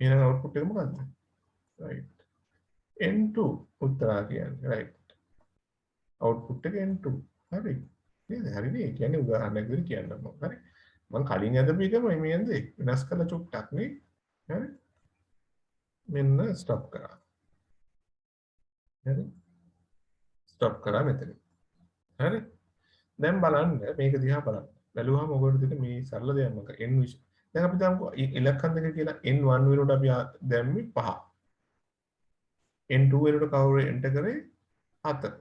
එහෙනම් output එක මොකද්ද? right. n2 උත්තරා කියන්නේ right. output එක n2. හරි. නේද? හරිනේ. ඒ කියන්නේ උදාහරණයක් විදිහට කියන්නම් මම. හරි. මම කලින් අදපු එකම මේ යන්නේ වෙනස් කළ චුට්ටක් නේ. හරි. මෙන්න ස්ටොප් කරා. හරි. ස්ටොප් කරා මෙතන. හරි. දැන් බලන්න මේක දිහා බලන්න. බැලුවාම ඔයගොල්ලෝ දෙන්න මේ සරල දෙයක් මම n දැන් අපි දාමුකෝ ඉලක්කම් දෙක කියලා n1 වෙනුවට අපි දැම්මේ 5. n2 වෙනුවට කවුරු එන්ටර් කරේ 7.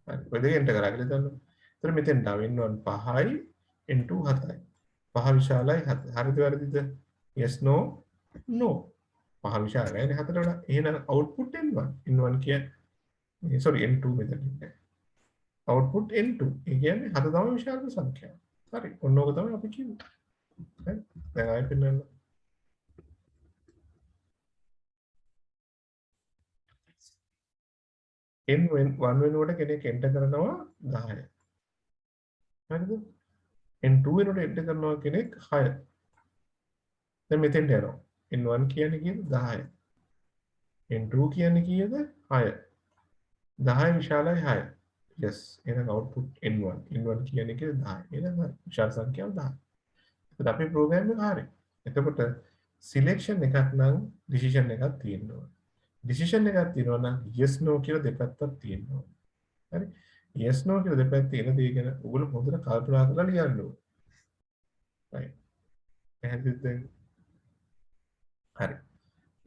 හරි. ඔය දෙක එන්ටර් කරා කියලා හිතන්න. ඒතර මෙතෙන් ආව n1 5යි n2 7යි. 5 විශාලයි 7. හරිද වැරදිද? yes no no. 5 විශාලයි නේ 7ට වඩා. එහෙනම් output n1. n1 කියන්නේ sorry n2 මෙතන ඉන්නේ. output n2. ඒ කියන්නේ 7 තමයි විශාලම සංඛ්‍යාව. හරි. ඔන්න ඕක තමයි අපි කිව්වේ. හරි. දැන් ආයෙ පෙන්නන්න. n1 වෙනුවට කෙනෙක් එන්ටර් කරනවා 10. හරිද? n2 වෙනුවට එන්ටර් කරනවා කෙනෙක් 6. දැන් මෙතෙන්ට යනවා. n1 කියන්නේ කීයද? 10. n2 කියන්නේ කීයද? 6. 10 විශාලයි 6. yes. එහෙනම් output n1. n1 කියන්නේ කීයද? 10. එහෙනම් හරි. විශාල සංඛ්‍යාව 10. එතකොට අපේ ප්‍රෝග්‍රෑම් එක හරි. එතකොට සිලෙක්ෂන් එකක් නම් ඩිසිෂන් එකක් තියෙන්න ඕන. ඩිසිෂන් එකක් තියෙනවා නම් yes no කියලා දෙපැත්තක් තියෙන්න ඕන. හරි. yes no කියලා දෙපැත්තේ එන දේ ගැන ඔයගොල්ලෝ හොඳට කල්පනා කරලා ලියන්න ඕන. right. පැහැදිලිද දැන්? හරි.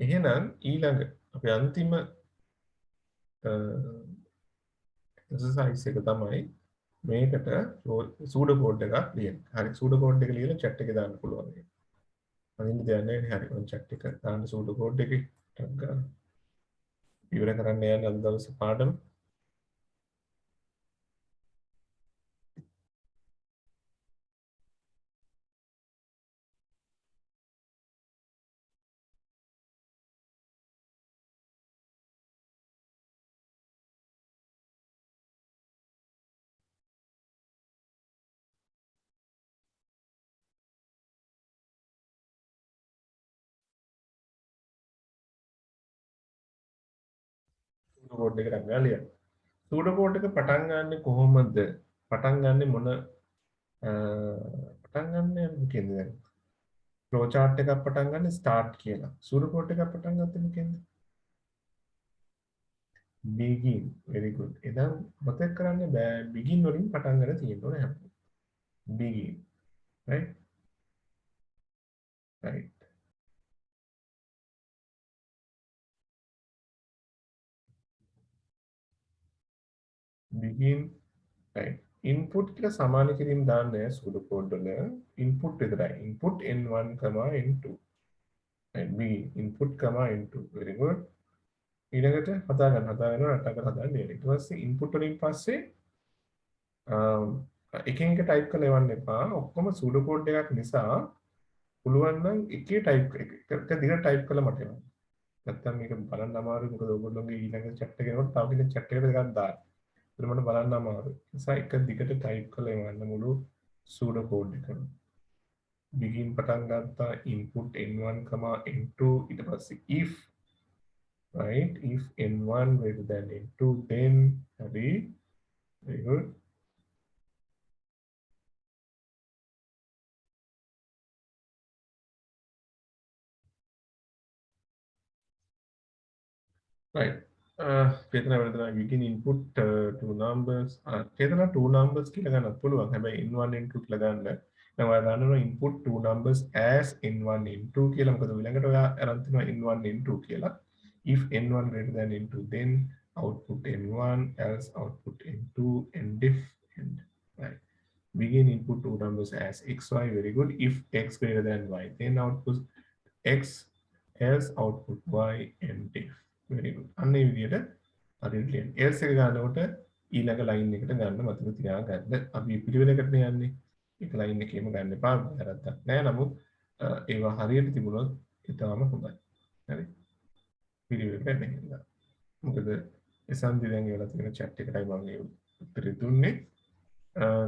එහෙනම් ඊළඟ අපේ අන්තිම එක්සර්සයිස් එක තමයි මේකට සූඩෝ කෝඩ් එකක් ලියන්න. හරි. සූඩෝ කෝඩ් එක ලියලා chat එකේ දාන්න පුළුවන්. අනිත් දෙයක් නැහැ. හරි. මම chat එක දාන්න සූඩෝ කෝඩ් එකේ ටක් ගන්න. ඉවර කරන්න යන අද දවසේ පාඩම. සූඩෝ කෝඩ් එක ටක් ගාලා ලියන්න. සූඩෝ කෝඩ් එක පටන් ගන්නෙ කොහොමද? පටන් ගන්නෙ මොන පටන් ගන්න මොකෙන්ද දැන්? ෆ්ලෝ chart එකක් පටන් ගන්න start කියලා. සූඩෝ කෝඩ් එකක් පටන් ගත්තේ මොකෙන්ද? begin. very good. එහෙනම් මතක කරන්න බෑ begin වලින් පටන් ගන්න තියෙන්න ඕනේ හැමෝම. begin. right? right. begin. right. input කියලා සමාන කිරීම දාන්නේ සූඩෝ කෝඩ් වල input විතරයි. input n1, n2. right. begin input, n2. very good. ඊළඟට හදාගන්න රටක හදාගන්න ඊට පස්සේ ඉන්පුට් වලින් පස්සේ එකින් එක ටයිප් කරලා එවන්න එපා. ඔක්කොම සූඩෝ කෝඩ් එකක් නිසා පුළුවන් නම් එකේ ටයිප් එක දිගට ටයිප් කරලා මට එවන්න. නැත්තම් මේක බලන්න අමාරුයි. මොකද ඔයගොල්ලෝගේ ඊළඟ chat එක එනකොට තව කෙනෙක් chat එකට එකක් දාන්න. ඒක මට බලන්න අමාරුයි. ඒ නිසා එක දිගට ටයිප් කරලා එවන්න මුළු සූඩෝ කෝඩ් එකම. begin පටන් ගත්තා input n1, n2 ඊට පස්සේ if right, if n1 greater than n2 then හරි very good. right. චේතනා වෙනදා you can input two numbers චේතනා two numbers කියලා ගන්නත් පුළුවන්. හැබැයි n1 n2 කියලා ගන්න. දැන් ඔයා දන්නවා input two numbers as n1 n2 කියලා. මොකද ඊළඟට ඔයා අරන් තිනවා n1 n2 කියලා. if n1 greater than n2 then output n1 else output n2 and if and right. Begin input two numbers as xy. very good. if x greater than y then output x else output y and if very good. අන්න ඒ විදිහට හරියට ලියන්න. else එක ගන්නකොට ඊළඟ line එකට ගන්න මතක තියාගන්න. අපි පිළිවෙලකට යන්නේ. එක line එකේම ගන්න එපා. වැරද්දක් නෑ. නමුත් ඒවා හරියට තිබුණොත් ඊටම හොඳයි. හරි. පිළිවෙලකට නෙන්න. මොකද එසන්දි දැන් ඒවලා තියෙන chat එකටයි මම ඒ උත්තරේ දුන්නේ.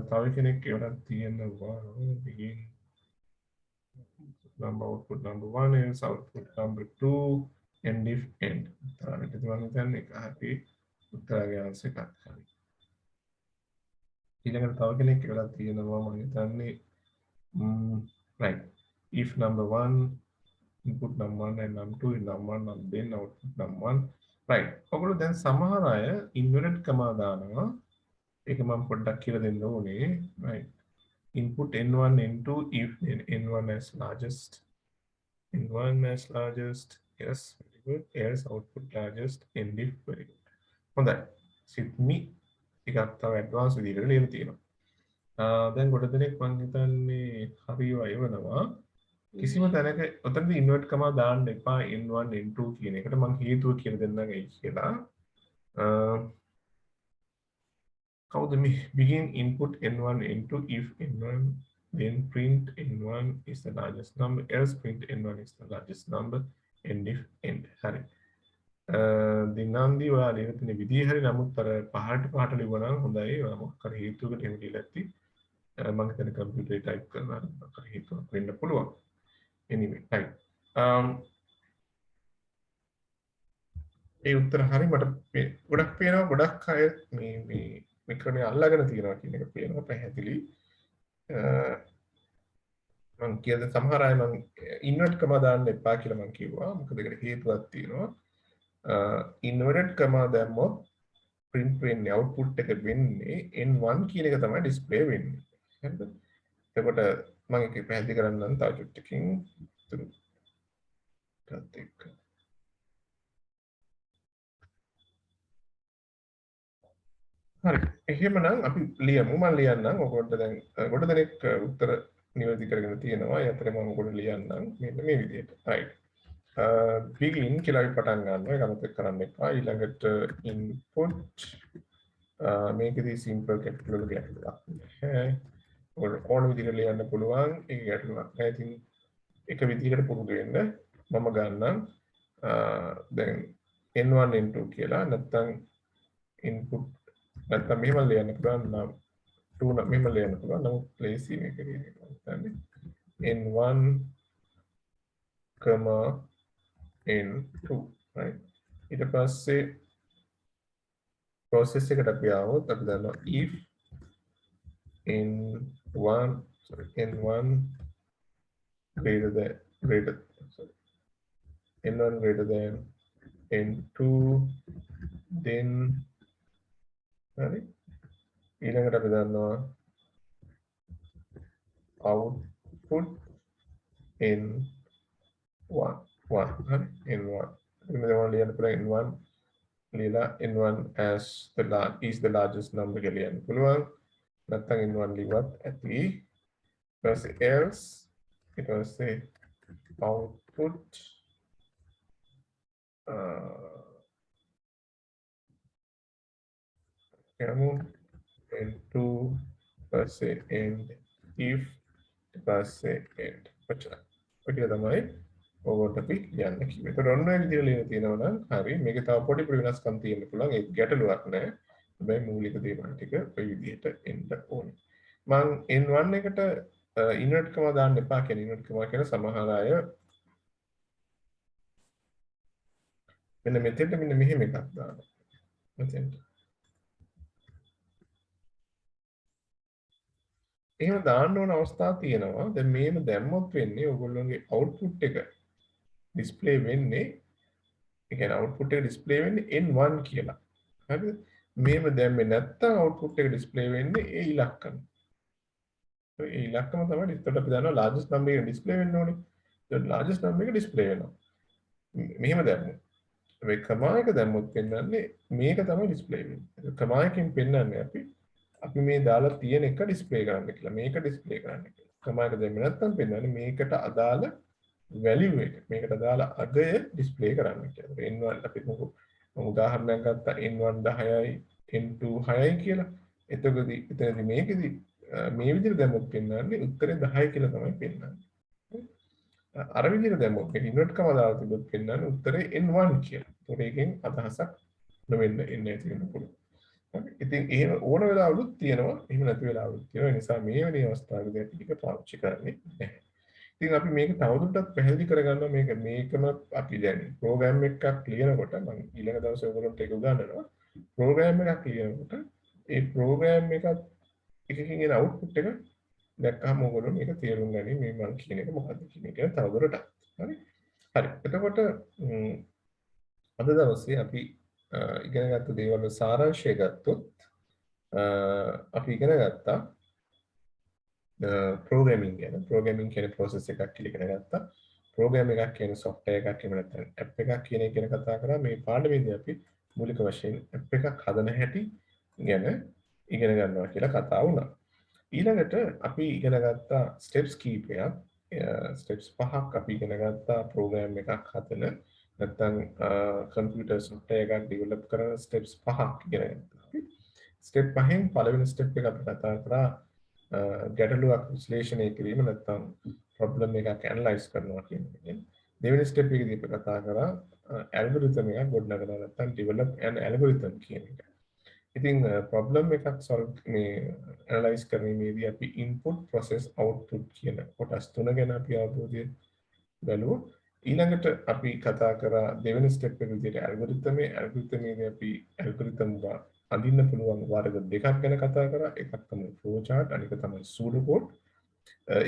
තව කෙනෙක් ඒවලා තියෙනවා. begin number output number 1 is output number 2 and if end. තරකට මම හිතන්නේ ඒක හරි උත්තරගේ answer එකක් හරි. ඊළඟට තව කෙනෙක් ඒවලා තියෙනවා මම හිතන්නේ right. if number 1 input number 1 and number 2 is number 1 and then output number 1 right. ඔගොල්ලෝ දැන් සමහර අය inverted comma දානවා. ඒක මම පොඩ්ඩක් කියලා දෙන්න ඕනේ. right. input n1 n2 if n1 as largest, n1 as largest, yes, very good, else output largest, end if very good. හොඳයි. සිත්මි ටිකක් තව ඇඩ්වාන්ස් විදිහට ලියලා තියෙනවා. දැන් ගොඩ දෙනෙක් මං හිතන්නේ හරියව එවනවා. කිසිම තැනක ඔතනදී ඉන්වර්ට් කමා දාන්න එපා n1 n2 කියන එකට. මං හේතුව කියලා දෙන්නම් ඒ කියලා. කවුද මේ begin input n1 n2 if n1 then print n1 is the largest number, else print n1 is the largest number, end if end. හරි. දිනන්දී ඔයාලා ලියන තියෙන විදිහ හරි, නමුත් අර පහට ලියුවා නම් හොඳයි. ඔයා මොකක් හරි හේතුවකට එහෙම ලියලා ඇති. මම හිතන්නේ කම්පියුටරේ ටයිප් කරනවා මොකක් හරි හේතුවක් වෙන්න පුළුවන්. anyway right. ඒ උත්තර හරි. මට ගොඩක් පේනවා ගොඩක් අය මේ ක්‍රමය අල්ලගෙන තියෙනවා කියන එක පේනවා පැහැදිලි. මම කියද සමහර අය මම ඉන්වර්ට් කම දාන්න එපා කියලා මම කිව්වා. මොකද ඒකට හේතුවක් තියෙනවා. ඉන්වර්ට් කම දැම්මොත් print වෙන්නේ output එක වෙන්නේ n1 කියන එක තමයි display වෙන්නේ. හරිද? එතකොට මම ඒක පැහැදිලි කරන්නම් තව චුට්ටකින්. හරි. එහෙමනම් අපි ලියමු. මම ලියන්නම්. ඔයගොල්ලෝ දැන් ගොඩ දෙනෙක් උත්තර නිවැරදි කරගෙන තියෙනවා. ඒ අතරේ මම ඔයගොල්ලෝ ලියන්නම් මෙන්න මේ විදිහට. right. begin කියලා අපි පටන් ගන්නවා. ඒක අමතක කරන්න එපා. ඊළඟට input මේකදී simple capital ගැටලුවක් නැහැ. ඔයගොල්ලෝ ඕන විදිහට ලියන්න පුළුවන්. ඒක ගැටලුවක් නැහැ. ඉතින් එක විදිහකට පුරුදු වෙන්න. මම ගන්නම් දැන් n1 n2 කියලා. නැත්නම් input නැත්නම් මෙහෙම ලියන්න පුළුවන් නම් 2 නම් මෙහෙම ලියන්න පුළුවන්. නමුත් lazy මේක කියන්නේ n1 n2 right. ඊට පස්සේ process එකට අපි ආවොත් අපි දන්නවා if n1 greater than n1 greater than n2 then හරි. ඊළඟට අපි දන්නවා output n1 හරි n1 මෙන්න ලියන්න පුළුවන් n1 ලියලා n1 as the is the largest number කියලා ලියන්න පුළුවන්. නැත්නම් n1 ලියවත් ඇති. ඊට else ඊට පස්සේ output n2 පස්සේ end if පස්සේ end. ඔච්චරයි. ඔය ටික තමයි ඔයගොල්ලෝ අපි යන්න කිව්වේ. ඒතර ඔන්න ඔය විදිහට ලියලා තියෙනවා නම් හරි. මේකේ තව පොඩි පොඩි වෙනස්කම් තියෙන්න පුළුවන්. ඒක ගැටලුවක් නෑ. හැබැයි මූලික දේවල් ටික ඔය විදිහට එන්න ඕනේ. මම n1 එකට ඉන්වර්ට් කම දාන්න එපා කියන ඉන්වර්ට් කම කියන සමහර අය මෙන්න මෙතෙන්ට මෙන්න මෙහෙම එකක් දානවා. මෙතෙන්ට. එහෙම දාන්න ඕන අවස්ථා තියෙනවා. දැන් මේම දැම්මොත් වෙන්නේ ඔයගොල්ලෝගේ output එක display වෙන්නේ, ඒ කියන්නේ output එක display වෙන්නේ n1 කියලා. හරිද? මේම දැම්මේ නැත්තම් output එක display වෙන්නේ ඒ ඉලක්කම. ඒ ඉලක්කම තමයි. එතකොට අපි දන්නවා largest number එක display වෙන්න ඕනේ. ඒත් largest number එක display වෙනවා. මෙහෙම දැම්මොත්. මේ කමා එක දැම්මොත් පෙන්වන්නේ මේක තමයි display වෙන්නේ. කමා එකෙන් පෙන්වන්නේ අපි මේ දාලා තියෙන එක ඩිස්ප්ලේ කරන්න කියලා. මේක ඩිස්ප්ලේ කරන්න කියලා. කමායක දෙන්නේ නැත්නම් පෙන්නන්නේ මේකට අදාළ වැලියු එක. මේකට අදාළ අගය ඩිස්ප්ලේ කරන්න කියලා. n1 අපි උදාහරණයක් ගත්තා n1 10යි n2 6යි කියලා. එතනදී මේකෙදි මේ විදිහට දැම්මොත් පෙන්නන්නේ උත්තරේ 10 කියලා තමයි පෙන්නන්නේ. අර විදිහට දැම්මොත් මේක ඉන්වර්ට් කම දාලා තිබ්බොත් පෙන්නන්නේ උත්තරේ n1 කියලා. ඒකට ඒකෙන් අදහසක් නොවෙන්න එන්නේ තියෙන පුළුවන්. ඉතින් එහෙම ඕන වෙලාවලුත් තියෙනවා, එහෙම නැති වෙලාවලුත් තියෙනවා. ඒ නිසා මේ වෙලේ අවස්ථාවේදී අපි ටික පාවිච්චි කරන්නේ නැහැ. ඉතින් අපි මේක තවදුරටත් පැහැදිලි කරගන්නවා. මේකම අපි දැන් ප්‍රෝග්‍රෑම් එකක් ලියනකොට මම ඊළඟ දවසේ ඔයගොල්ලන්ට ඒක උගන්වනවා. ප්‍රෝග්‍රෑම් එකක් ලියනකොට ඒ ප්‍රෝග්‍රෑම් එකකින් එන අවුට්පුට් එක දැක්කම ඔයගොල්ලෝ මේක තේරුම් ගනි මේ මම කියන එක මොකක්ද කියන එක තවදුරටත්. හරි. හරි. එතකොට අද දවසේ අපි ඉගෙන ගත්ත දේවල් සාරාංශය ගත්තොත් අපි ඉගෙන ගත්තා ප්‍රෝග්‍රෑමින් ගැන ප්‍රෝග්‍රෑමින් කියන ප්‍රොසෙස් එකක් ඉගෙන ගත්තා. ප්‍රෝග්‍රෑම් එකක් කියන software එකක් එහෙම නැත්නම් app එකක් කියන එක ගැන කතා කරා. මේ පාඩමේදී අපි මූලික වශයෙන් app එකක් හදන හැටි ගැන ඉගෙන ගන්නවා කියලා කතා වුණා. ඊළඟට අපි ඉගෙන ගත්තා ස්ටෙප්ස් කීපයක්. ස්ටෙප්ස් පහක් අපි ඉගෙන ගත්තා ප්‍රෝග්‍රෑම් එකක් හදන නැත්නම් කම්පියුටර් software එකක් ඩෙවලොප් කරන ස්ටෙප්ස් පහක් ඉගෙන ගත්තා. අපි ස්ටෙප් පහෙන් පළවෙනි ස්ටෙප් එක අපි කතා කරා ගැටලුවක් විශ්ලේෂණය කිරීම නැත්නම් ප්‍රොබ්ලම් එකක් ඇනලයිස් කරනවා කියන එක. දෙවෙනි ස්ටෙප් එකේදී අපි කතා කරා ඇල්ගොරිතම් එකක් ගොඩනගනවා නැත්නම් ඩෙවලොප් an algorithm කියන එක. ඉතින් ප්‍රොබ්ලම් එකක් සොල්ව් මේ ඇනලයිස් කිරීමේදී අපි ඉන්පුට් ප්‍රොසෙස් අවුට්පුට් කියන කොටස් තුන ගැන අපි අවබෝධය බැලුවා. ඊළඟට අපි කතා කරා දෙවෙනි ස්ටෙප් එක විදිහට ඇල්ගොරිතමේදී අපි ඇල්ගොරිතම් අඳින්න පුළුවන් වර්ග දෙකක් ගැන කතා කරා. එකක් තමයි ෆ්ලෝ chart අනික තමයි pseudo code.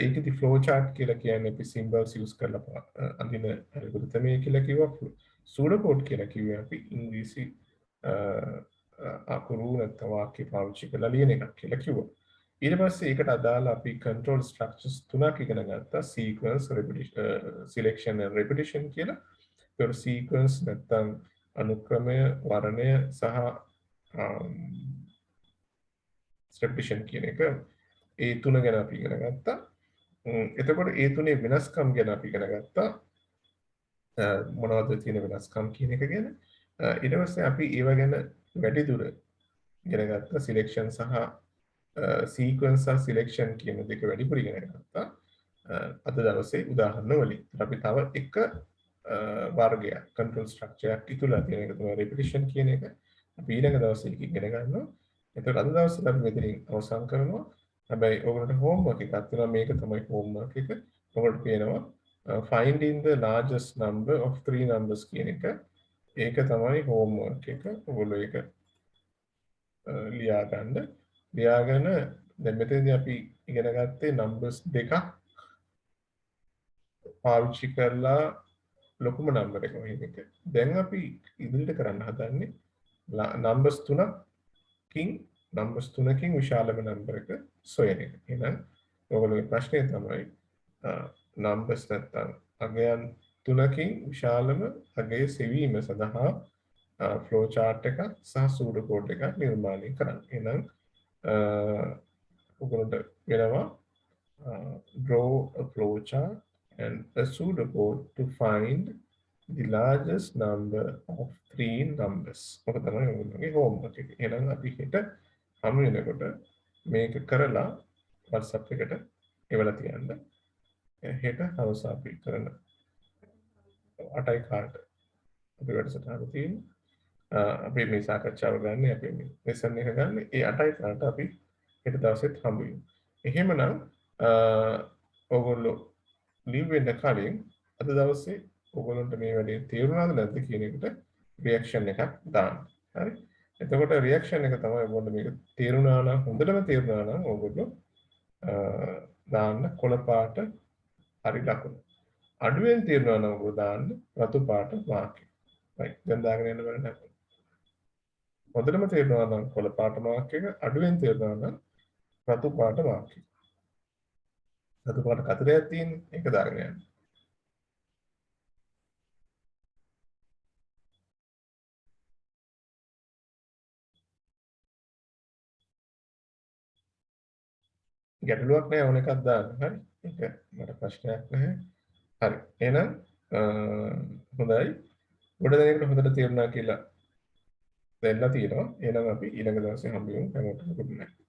ඒකෙදි ෆ්ලෝ chart කියලා කියන්නේ අපි symbols use කරලා අඳින ඇල්ගොරිතමේ කියලා කිව්වා. pseudo code කියලා කිව්වේ අපි ඉංග්‍රීසි අකුරු නැත්නම් වාක්‍ය පාවිච්චි කරලා ලියන එකක් කියලා කිව්වා. ඊට පස්සේ ඒකට අදාළ අපි control structures තුනක් ඉගෙන ගත්තා. sequence, selection and repetition කියලා. ඒක sequence නැත්නම් අනුක්‍රමය, වර්ණය සහ repetition කියන එක ඒ තුන ගැන අපි ඉගෙන ගත්තා. එතකොට ඒ තුනේ වෙනස්කම් ගැන අපි ඉගෙන ගත්තා. මොනවද තියෙන වෙනස්කම් කියන එක ගැන. ඊට පස්සේ අපි ඒව ගැන වැඩිදුර ඉගෙන ගත්තා. selection සහ sequence සහ selection කියන දෙක වැඩිපුර ඉගෙන ගත්තා. අද දවසේ උදාහරණ වලින් අපි තව එක වර්ගයක් control structure එකක් ඉතුරුලා තියෙන එක තමයි repetition කියන එක. අපි ඊළඟ දවසේ ඉගෙන ගන්නවා. එතකොට අද දවසේ අපි මෙතනින් අවසන් කරනවා. හැබැයි ඔයගොල්ලන්ට homework එකක් තියෙනවා. මේක තමයි homework එක. ඔයගොල්ලන්ට කියනවා finding the largest number of three numbers කියන එක. ඒක තමයි homework එක. ඔයගොල්ලෝ ඒක ලියා ගන්න. ලියාගෙන දැන් මෙතනදී අපි ඉගෙන ගත්තේ numbers දෙකක් පාවිච්චි කරලා ලොකුම නම්බර් එක වහින එක. දැන් අපි ඉදිරියට කරන්න හදන්නේ numbers තුනකින් විශාලම නම්බර් එක සොයන එක. එහෙනම් ඔයගොල්ලෝගේ ප්‍රශ්නේ තමයි numbers නැත්තම් අගයන් තුනකින් විශාලම අගය සෙවීම සඳහා flow chart එකක් සහ pseudo code එකක් නිර්මාණය කරන්න. එහෙනම් ඔයගොල්ලන්ට වෙනවා draw a flow chart and a pseudo code to find the largest number of three numbers. ඔක තමයි ඔයගොල්ලෝගේ homework එක. එහෙනම් අපි හෙට හමු වෙනකොට මේක කරලා WhatsApp එකට එවලා තියන්න. හෙට හවස අපි කරන 8යි කාට අපි වැඩසටහන තියෙනවා. අපි මේ සාකච්ඡාව ගන්න අපි මේ lesson එක ගන්න. ඒ 8යි කාට අපි හෙට දවසෙත් හමු වෙමු. එහෙමනම් ඔයගොල්ලෝ leave වෙන්න කලින් අද දවසේ ඔයගොල්ලන්ට මේ වැඩේ තේරුණාද නැද්ද කියන එකට රියැක්ෂන් එකක් දාන්න. හරි? එතකොට රියැක්ෂන් එක තමයි ඔයගොල්ලෝ මේක තේරුණා නම් හොඳටම තේරුණා නම් ඔයගොල්ලෝ දාන්න කොළ පාට හරි ලකුණු. අඩුවෙන් තේරුණා නම් ඔයගොල්ලෝ දාන්න රතු පාට මාක් එක. right දැන් දාගෙන යන්න බලන්න. හොඳටම තේරුණා නම් කොළ පාට මාක් එක, අඩුවෙන් තේරුණා නම් රතු පාට මාක් එක. රතු පාට කතරයක් තියෙන එක දාගෙන යන්න. ගැටලුවක් නැහැ ඕන එකක් දාන්න. හරි? ඒක මට ප්‍රශ්නයක් නැහැ. හරි. එහෙනම් හොඳයි. ගොඩ දෙනෙකුට හොඳට තේරුණා කියලා දැනලා තියෙනවා. එහෙනම් අපි ඊළඟ දවසේ හම්බ වෙමු. හැමෝටම good night.